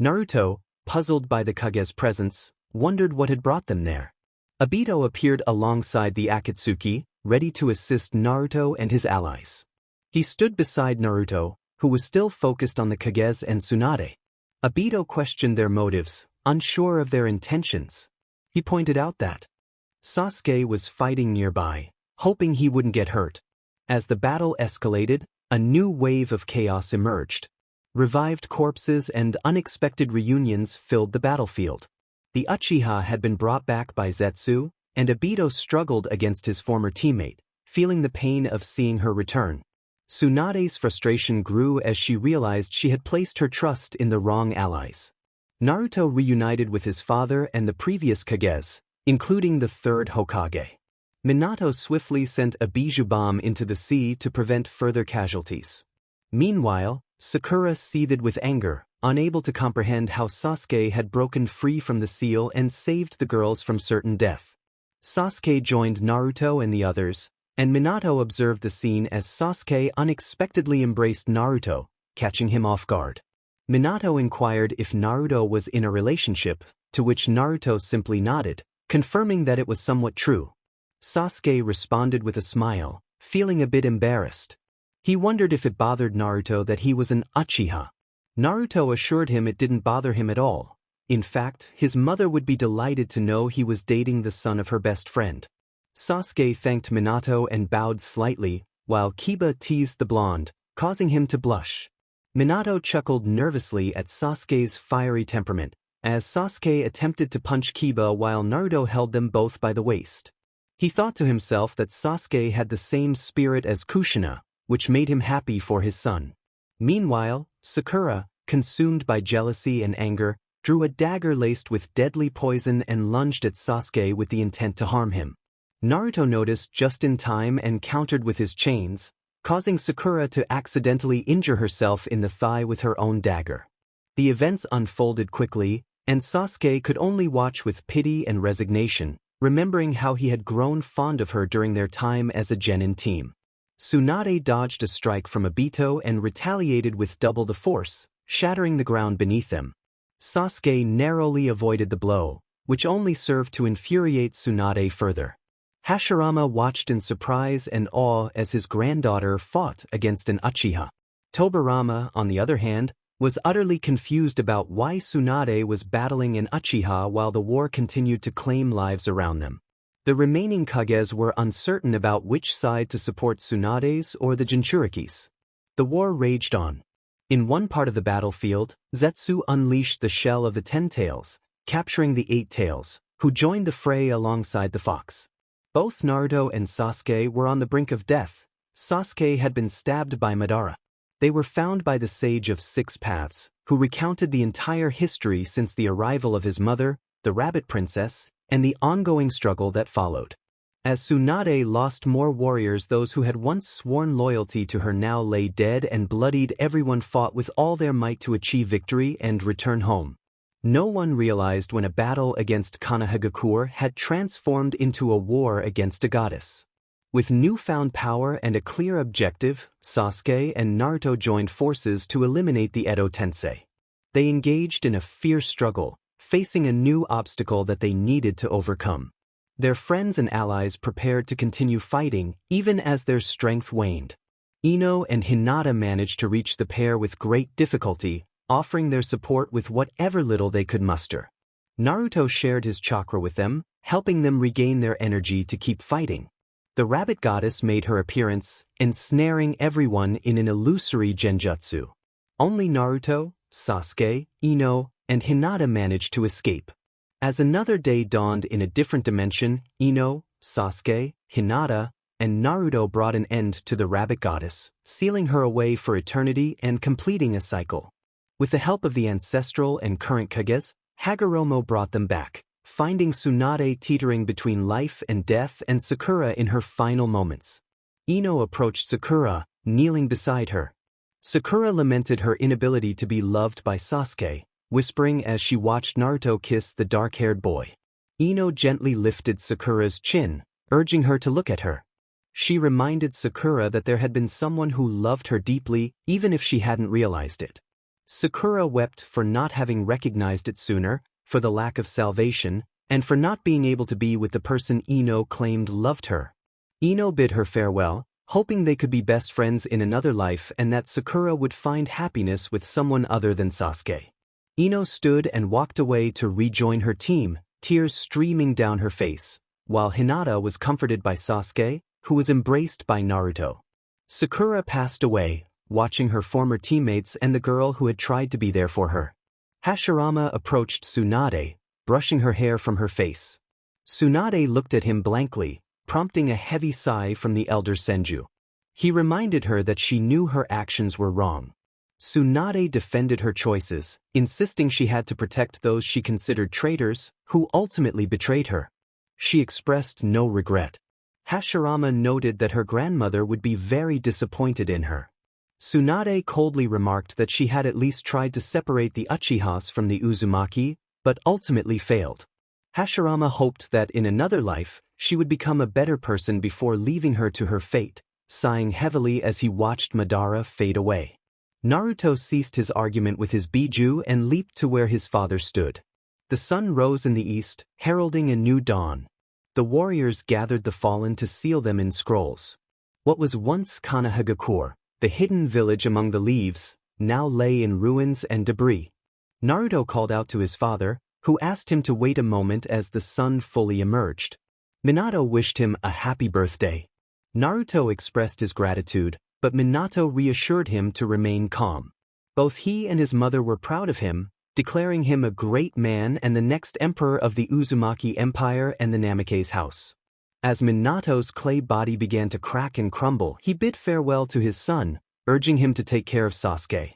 Naruto, puzzled by the Kages' presence, wondered what had brought them there. Obito appeared alongside the Akatsuki, ready to assist Naruto and his allies. He stood beside Naruto, who was still focused on the Kages and Tsunade. Obito questioned their motives, unsure of their intentions. He pointed out that Sasuke was fighting nearby, hoping he wouldn't get hurt. As the battle escalated, a new wave of chaos emerged. Revived corpses and unexpected reunions filled the battlefield. The Uchiha had been brought back by Zetsu, and Obito struggled against his former teammate, feeling the pain of seeing her return. Tsunade's frustration grew as she realized she had placed her trust in the wrong allies. Naruto reunited with his father and the previous Kages, including the third Hokage. Minato swiftly sent a Bijou bomb into the sea to prevent further casualties. Meanwhile, Sakura seethed with anger, unable to comprehend how Sasuke had broken free from the seal and saved the girls from certain death. Sasuke joined Naruto and the others, and Minato observed the scene as Sasuke unexpectedly embraced Naruto, catching him off guard. Minato inquired if Naruto was in a relationship, to which Naruto simply nodded, confirming that it was somewhat true. Sasuke responded with a smile, feeling a bit embarrassed. He wondered if it bothered Naruto that he was an Uchiha. Naruto assured him it didn't bother him at all. In fact, his mother would be delighted to know he was dating the son of her best friend. Sasuke thanked Minato and bowed slightly, while Kiba teased the blonde, causing him to blush. Minato chuckled nervously at Sasuke's fiery temperament, as Sasuke attempted to punch Kiba while Naruto held them both by the waist. He thought to himself that Sasuke had the same spirit as Kushina, which made him happy for his son. Meanwhile, Sakura, consumed by jealousy and anger, drew a dagger laced with deadly poison and lunged at Sasuke with the intent to harm him. Naruto noticed just in time and countered with his chains, causing Sakura to accidentally injure herself in the thigh with her own dagger. The events unfolded quickly, and Sasuke could only watch with pity and resignation, remembering how he had grown fond of her during their time as a genin team. Tsunade dodged a strike from Obito and retaliated with double the force, shattering the ground beneath them. Sasuke narrowly avoided the blow, which only served to infuriate Tsunade further. Hashirama watched in surprise and awe as his granddaughter fought against an Uchiha. Tobirama, on the other hand, was utterly confused about why Tsunade was battling an Uchiha while the war continued to claim lives around them. The remaining Kages were uncertain about which side to support, Tsunade's or the Jinchurikis. The war raged on. In one part of the battlefield, Zetsu unleashed the shell of the 10 tails, capturing the 8 tails, who joined the fray alongside the fox. Both Naruto and Sasuke were on the brink of death. Sasuke had been stabbed by Madara. They were found by the Sage of Six Paths, who recounted the entire history since the arrival of his mother, the Rabbit Princess, and the ongoing struggle that followed. As Tsunade lost more warriors, those who had once sworn loyalty to her now lay dead and bloodied. Everyone fought with all their might to achieve victory and return home. No one realized when a battle against Konoha had transformed into a war against a goddess. With newfound power and a clear objective, Sasuke and Naruto joined forces to eliminate the Edo Tensei. They engaged in a fierce struggle, facing a new obstacle that they needed to overcome. Their friends and allies prepared to continue fighting, even as their strength waned. Ino and Hinata managed to reach the pair with great difficulty, offering their support with whatever little they could muster. Naruto shared his chakra with them, helping them regain their energy to keep fighting. The rabbit goddess made her appearance, ensnaring everyone in an illusory genjutsu. Only Naruto, Sasuke, Ino, and Hinata managed to escape. As another day dawned in a different dimension, Ino, Sasuke, Hinata, and Naruto brought an end to the rabbit goddess, sealing her away for eternity and completing a cycle. With the help of the ancestral and current Kages, Hagoromo brought them back, finding Tsunade teetering between life and death and Sakura in her final moments. Ino approached Sakura, kneeling beside her. Sakura lamented her inability to be loved by Sasuke, whispering as she watched Naruto kiss the dark-haired boy. Ino gently lifted Sakura's chin, urging her to look at her. She reminded Sakura that there had been someone who loved her deeply, even if she hadn't realized it. Sakura wept for not having recognized it sooner, for the lack of salvation, and for not being able to be with the person Ino claimed loved her. Ino bid her farewell, hoping they could be best friends in another life and that Sakura would find happiness with someone other than Sasuke. Ino stood and walked away to rejoin her team, tears streaming down her face, while Hinata was comforted by Sasuke, who was embraced by Naruto. Sakura passed away, watching her former teammates and the girl who had tried to be there for her. Hashirama approached Tsunade, brushing her hair from her face. Tsunade looked at him blankly, prompting a heavy sigh from the elder Senju. He reminded her that she knew her actions were wrong. Tsunade defended her choices, insisting she had to protect those she considered traitors, who ultimately betrayed her. She expressed no regret. Hashirama noted that her grandmother would be very disappointed in her. Tsunade coldly remarked that she had at least tried to separate the Uchihas from the Uzumaki, but ultimately failed. Hashirama hoped that in another life, she would become a better person before leaving her to her fate, sighing heavily as he watched Madara fade away. Naruto ceased his argument with his Biju and leaped to where his father stood. The sun rose in the east, heralding a new dawn. The warriors gathered the fallen to seal them in scrolls. What was once Konoha, the hidden village among the leaves, now lay in ruins and debris. Naruto called out to his father, who asked him to wait a moment as the sun fully emerged. Minato wished him a happy birthday. Naruto expressed his gratitude, but Minato reassured him to remain calm. Both he and his mother were proud of him, declaring him a great man and the next emperor of the Uzumaki Empire and the Namake's house. As Minato's clay body began to crack and crumble, he bid farewell to his son, urging him to take care of Sasuke.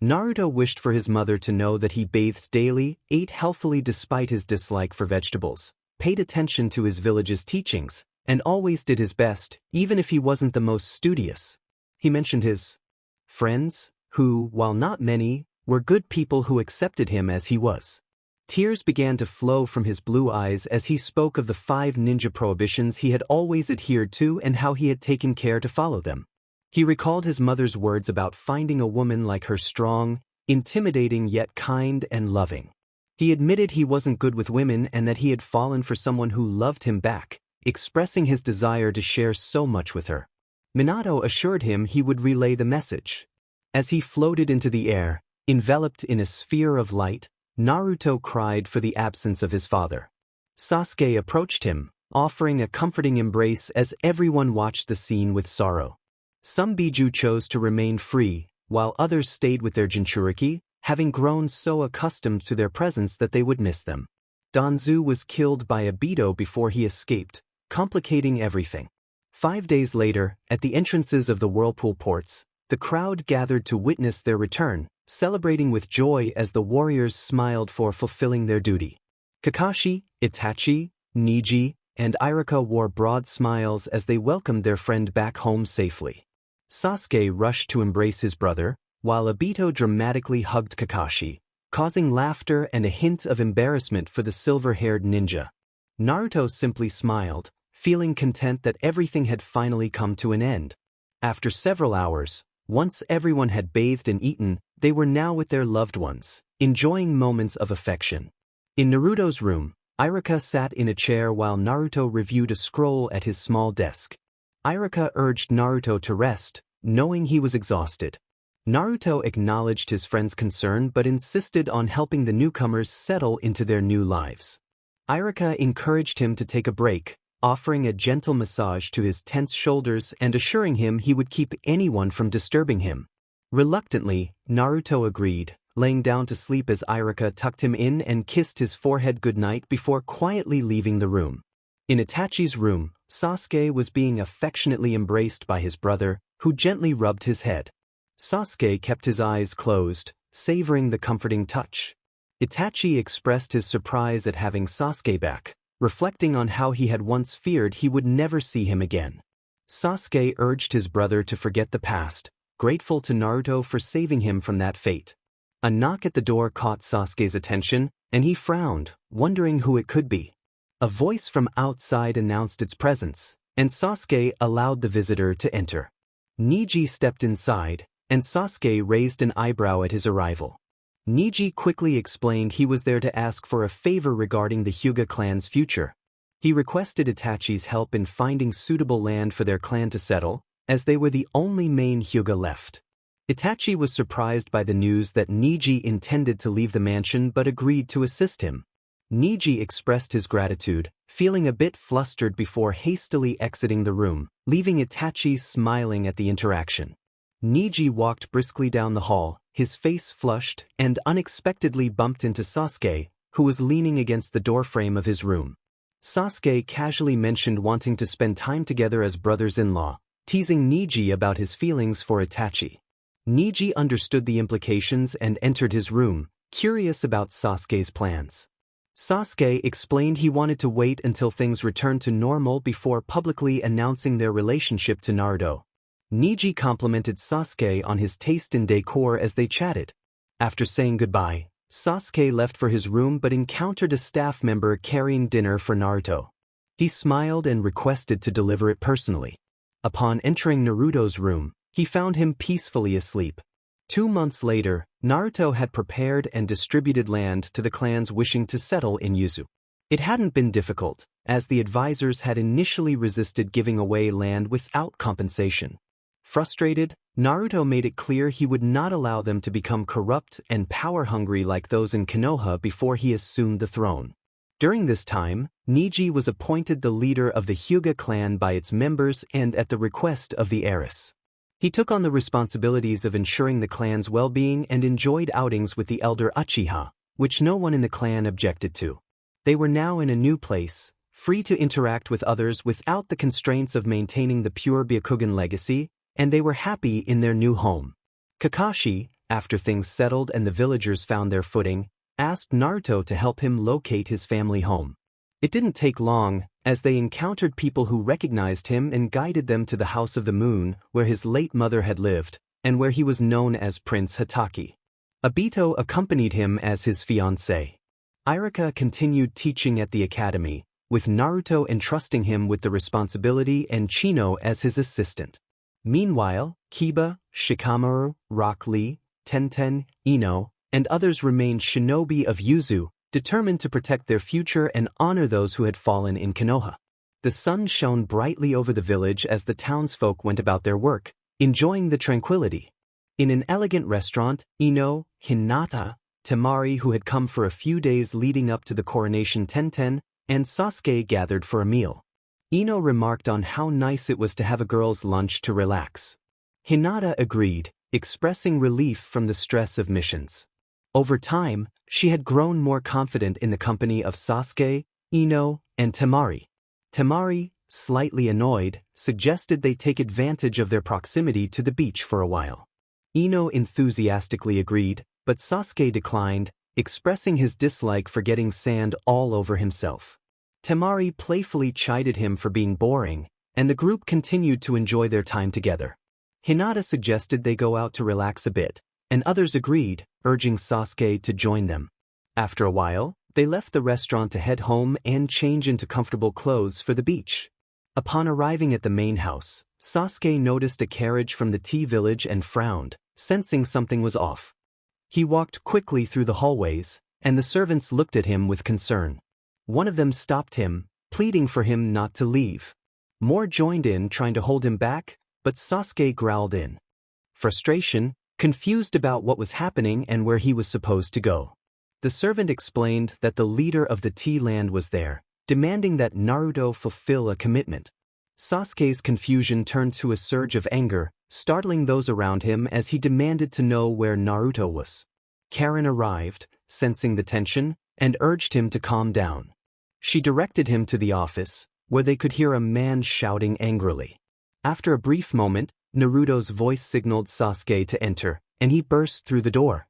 Naruto wished for his mother to know that he bathed daily, ate healthily despite his dislike for vegetables, paid attention to his village's teachings, and always did his best, even if he wasn't the most studious. He mentioned his friends, who, while not many, were good people who accepted him as he was. Tears began to flow from his blue eyes as he spoke of the 5 ninja prohibitions he had always adhered to and how he had taken care to follow them. He recalled his mother's words about finding a woman like her strong, intimidating yet kind and loving. He admitted he wasn't good with women and that he had fallen for someone who loved him back, expressing his desire to share so much with her. Minato assured him he would relay the message. As he floated into the air, enveloped in a sphere of light, Naruto cried for the absence of his father. Sasuke approached him, offering a comforting embrace as everyone watched the scene with sorrow. Some Biju chose to remain free, while others stayed with their Jinchuriki, having grown so accustomed to their presence that they would miss them. Danzu was killed by Obito before he escaped, complicating everything. 5 days later, at the entrances of the Whirlpool ports, the crowd gathered to witness their return, celebrating with joy as the warriors smiled for fulfilling their duty. Kakashi, Itachi, Neji, and Iruka wore broad smiles as they welcomed their friend back home safely. Sasuke rushed to embrace his brother, while Obito dramatically hugged Kakashi, causing laughter and a hint of embarrassment for the silver-haired ninja. Naruto simply smiled, feeling content that everything had finally come to an end. After several hours, once everyone had bathed and eaten, they were now with their loved ones, enjoying moments of affection. In Naruto's room, Iruka sat in a chair while Naruto reviewed a scroll at his small desk. Iruka urged Naruto to rest, knowing he was exhausted. Naruto acknowledged his friend's concern but insisted on helping the newcomers settle into their new lives. Iruka encouraged him to take a break, offering a gentle massage to his tense shoulders and assuring him he would keep anyone from disturbing him. Reluctantly, Naruto agreed, laying down to sleep as Iruka tucked him in and kissed his forehead goodnight before quietly leaving the room. In Itachi's room, Sasuke was being affectionately embraced by his brother, who gently rubbed his head. Sasuke kept his eyes closed, savoring the comforting touch. Itachi expressed his surprise at having Sasuke back, reflecting on how he had once feared he would never see him again. Sasuke urged his brother to forget the past, grateful to Naruto for saving him from that fate. A knock at the door caught Sasuke's attention, and he frowned, wondering who it could be. A voice from outside announced its presence, and Sasuke allowed the visitor to enter. Neji stepped inside, and Sasuke raised an eyebrow at his arrival. Neji quickly explained he was there to ask for a favor regarding the Hyuga clan's future. He requested Itachi's help in finding suitable land for their clan to settle, as they were the only main Hyuga left. Itachi was surprised by the news that Neji intended to leave the mansion but agreed to assist him. Neji expressed his gratitude, feeling a bit flustered before hastily exiting the room, leaving Itachi smiling at the interaction. Neji walked briskly down the hall, his face flushed, and unexpectedly bumped into Sasuke, who was leaning against the doorframe of his room. Sasuke casually mentioned wanting to spend time together as brothers-in-law, teasing Neji about his feelings for Itachi. Neji understood the implications and entered his room, curious about Sasuke's plans. Sasuke explained he wanted to wait until things returned to normal before publicly announcing their relationship to Naruto. Neji complimented Sasuke on his taste in decor as they chatted. After saying goodbye, Sasuke left for his room but encountered a staff member carrying dinner for Naruto. He smiled and requested to deliver it personally. Upon entering Naruto's room, he found him peacefully asleep. 2 months later, Naruto had prepared and distributed land to the clans wishing to settle in Yuzu. It hadn't been difficult, as the advisors had initially resisted giving away land without compensation. Frustrated, Naruto made it clear he would not allow them to become corrupt and power-hungry like those in Konoha before he assumed the throne. During this time, Neji was appointed the leader of the Hyuga clan by its members and at the request of the heiress. He took on the responsibilities of ensuring the clan's well-being and enjoyed outings with the elder Uchiha, which no one in the clan objected to. They were now in a new place, free to interact with others without the constraints of maintaining the pure Byakugan legacy, and they were happy in their new home. Kakashi, after things settled and the villagers found their footing, asked Naruto to help him locate his family home. It didn't take long, as they encountered people who recognized him and guided them to the House of the Moon, where his late mother had lived, and where he was known as Prince Hatake. Obito accompanied him as his fiancée. Irika continued teaching at the academy, with Naruto entrusting him with the responsibility and Chino as his assistant. Meanwhile, Kiba, Shikamaru, Rock Lee, Tenten, Ino, and others remained shinobi of Yuzu, determined to protect their future and honor those who had fallen in Konoha. The sun shone brightly over the village as the townsfolk went about their work, enjoying the tranquility. In an elegant restaurant, Ino, Hinata, Temari, who had come for a few days leading up to the coronation, Tenten, and Sasuke gathered for a meal. Ino remarked on how nice it was to have a girl's lunch to relax. Hinata agreed, expressing relief from the stress of missions. Over time, she had grown more confident in the company of Sasuke, Ino, and Temari. Temari, slightly annoyed, suggested they take advantage of their proximity to the beach for a while. Ino enthusiastically agreed, but Sasuke declined, expressing his dislike for getting sand all over himself. Temari playfully chided him for being boring, and the group continued to enjoy their time together. Hinata suggested they go out to relax a bit, and others agreed, urging Sasuke to join them. After a while, they left the restaurant to head home and change into comfortable clothes for the beach. Upon arriving at the main house, Sasuke noticed a carriage from the tea village and frowned, sensing something was off. He walked quickly through the hallways, and the servants looked at him with concern. One of them stopped him, pleading for him not to leave. More joined in, trying to hold him back, but Sasuke growled in frustration, confused about what was happening and where he was supposed to go. The servant explained that the leader of the tea land was there, demanding that Naruto fulfill a commitment. Sasuke's confusion turned to a surge of anger, startling those around him as he demanded to know where Naruto was. Karen arrived, sensing the tension, and urged him to calm down. She directed him to the office, where they could hear a man shouting angrily. After a brief moment, Naruto's voice signaled Sasuke to enter, and he burst through the door.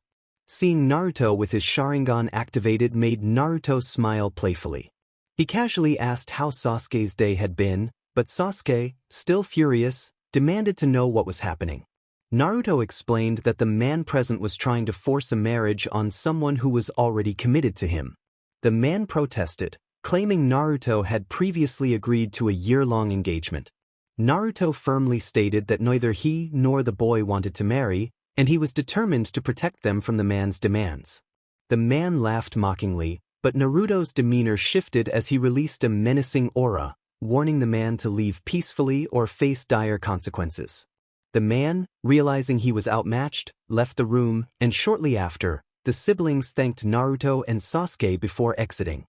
Seeing Naruto with his Sharingan activated made Naruto smile playfully. He casually asked how Sasuke's day had been, but Sasuke, still furious, demanded to know what was happening. Naruto explained that the man present was trying to force a marriage on someone who was already committed to him. The man protested, claiming Naruto had previously agreed to a year-long engagement. Naruto firmly stated that neither he nor the boy wanted to marry, and he was determined to protect them from the man's demands. The man laughed mockingly, but Naruto's demeanor shifted as he released a menacing aura, warning the man to leave peacefully or face dire consequences. The man, realizing he was outmatched, left the room, and shortly after, the siblings thanked Naruto and Sasuke before exiting.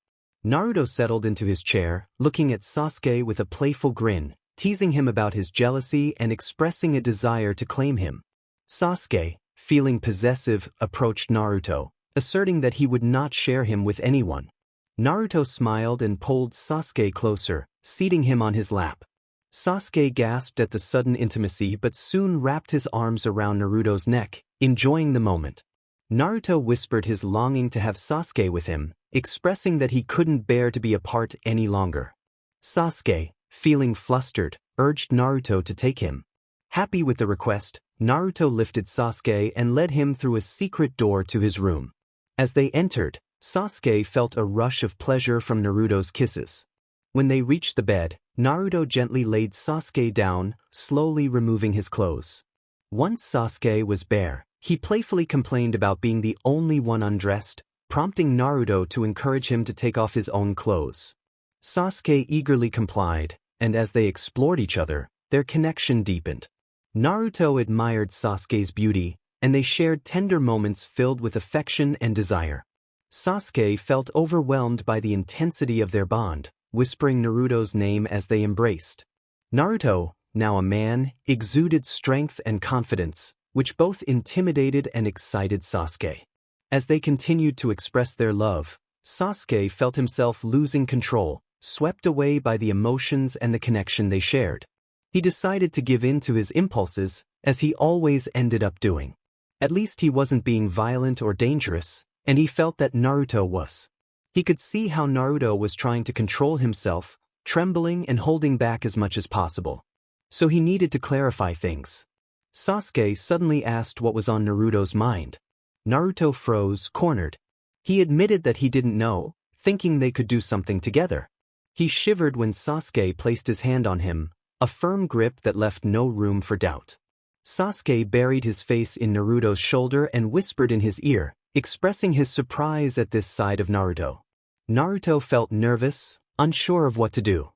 Naruto settled into his chair, looking at Sasuke with a playful grin, teasing him about his jealousy and expressing a desire to claim him. Sasuke, feeling possessive, approached Naruto, asserting that he would not share him with anyone. Naruto smiled and pulled Sasuke closer, seating him on his lap. Sasuke gasped at the sudden intimacy but soon wrapped his arms around Naruto's neck, enjoying the moment. Naruto whispered his longing to have Sasuke with him, expressing that he couldn't bear to be apart any longer. Sasuke, feeling flustered, urged Naruto to take him. Happy with the request, Naruto lifted Sasuke and led him through a secret door to his room. As they entered, Sasuke felt a rush of pleasure from Naruto's kisses. When they reached the bed, Naruto gently laid Sasuke down, slowly removing his clothes. Once Sasuke was bare, he playfully complained about being the only one undressed, prompting Naruto to encourage him to take off his own clothes. Sasuke eagerly complied, and as they explored each other, their connection deepened. Naruto admired Sasuke's beauty, and they shared tender moments filled with affection and desire. Sasuke felt overwhelmed by the intensity of their bond, whispering Naruto's name as they embraced. Naruto, now a man, exuded strength and confidence, which both intimidated and excited Sasuke. As they continued to express their love, Sasuke felt himself losing control, swept away by the emotions and the connection they shared. He decided to give in to his impulses, as he always ended up doing. At least he wasn't being violent or dangerous, and he felt that Naruto was. He could see how Naruto was trying to control himself, trembling and holding back as much as possible. So he needed to clarify things. Sasuke suddenly asked what was on Naruto's mind. Naruto froze, cornered. He admitted that he didn't know, thinking they could do something together. He shivered when Sasuke placed his hand on him, a firm grip that left no room for doubt. Sasuke buried his face in Naruto's shoulder and whispered in his ear, expressing his surprise at this side of Naruto. Naruto felt nervous, unsure of what to do.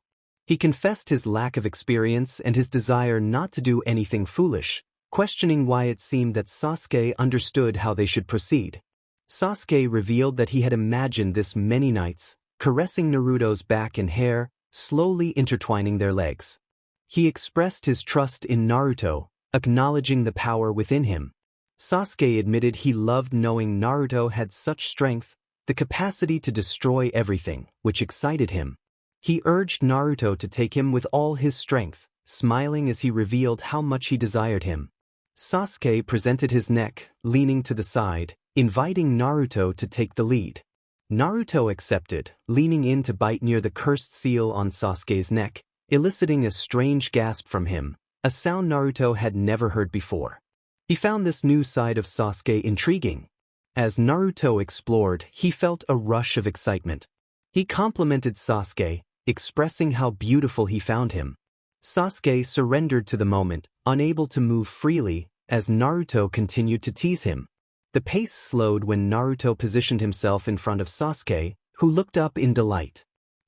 He confessed his lack of experience and his desire not to do anything foolish, questioning why it seemed that Sasuke understood how they should proceed. Sasuke revealed that he had imagined this many nights, caressing Naruto's back and hair, slowly intertwining their legs. He expressed his trust in Naruto, acknowledging the power within him. Sasuke admitted he loved knowing Naruto had such strength, the capacity to destroy everything, which excited him. He urged Naruto to take him with all his strength, smiling as he revealed how much he desired him. Sasuke presented his neck, leaning to the side, inviting Naruto to take the lead. Naruto accepted, leaning in to bite near the cursed seal on Sasuke's neck, eliciting a strange gasp from him, a sound Naruto had never heard before. He found this new side of Sasuke intriguing. As Naruto explored, he felt a rush of excitement. He complimented Sasuke, expressing how beautiful he found him. Sasuke surrendered to the moment, unable to move freely, as Naruto continued to tease him. The pace slowed when Naruto positioned himself in front of Sasuke, who looked up in delight.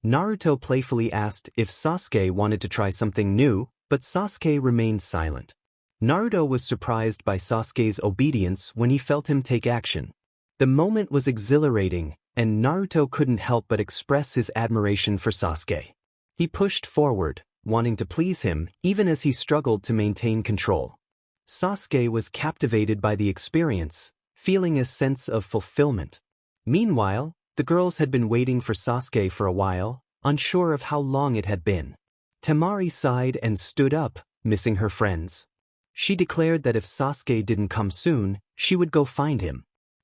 Naruto playfully asked if Sasuke wanted to try something new, but Sasuke remained silent. Naruto was surprised by Sasuke's obedience when he felt him take action. The moment was exhilarating, and Naruto couldn't help but express his admiration for Sasuke. He pushed forward, wanting to please him, even as he struggled to maintain control. Sasuke was captivated by the experience, feeling a sense of fulfillment. Meanwhile, the girls had been waiting for Sasuke for a while, unsure of how long it had been. Temari sighed and stood up, missing her friends. She declared that if Sasuke didn't come soon, she would go find him.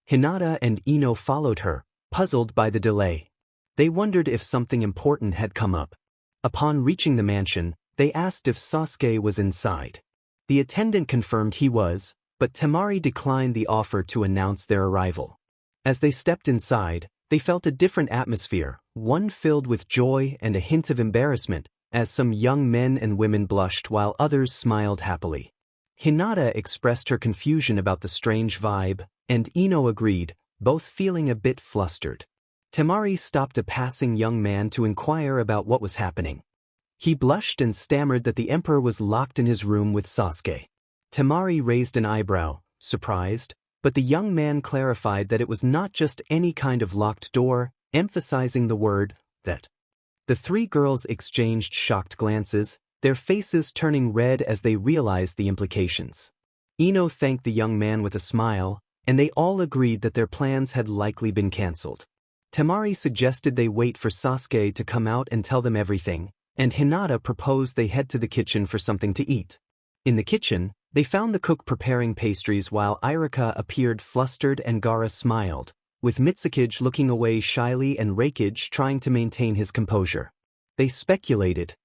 Hinata and Ino followed her, puzzled by the delay. They wondered if something important had come up. Upon reaching the mansion, they asked if Sasuke was inside. The attendant confirmed he was, but Temari declined the offer to announce their arrival. As they stepped inside, they felt a different atmosphere, one filled with joy and a hint of embarrassment, as some young men and women blushed while others smiled happily. Hinata expressed her confusion about the strange vibe, and Ino agreed, both feeling a bit flustered. Temari stopped a passing young man to inquire about what was happening. He blushed and stammered that the emperor was locked in his room with Sasuke. Temari raised an eyebrow, surprised, but the young man clarified that it was not just any kind of locked door, emphasizing the word, that. The three girls exchanged shocked glances, their faces turning red as they realized the implications. Ino thanked the young man with a smile, and they all agreed that their plans had likely been cancelled. Temari suggested they wait for Sasuke to come out and tell them everything, and Hinata proposed they head to the kitchen for something to eat. In the kitchen, they found the cook preparing pastries while Irika appeared flustered and Gaara smiled, with Mitsukage looking away shyly and Reikage trying to maintain his composure. They speculated,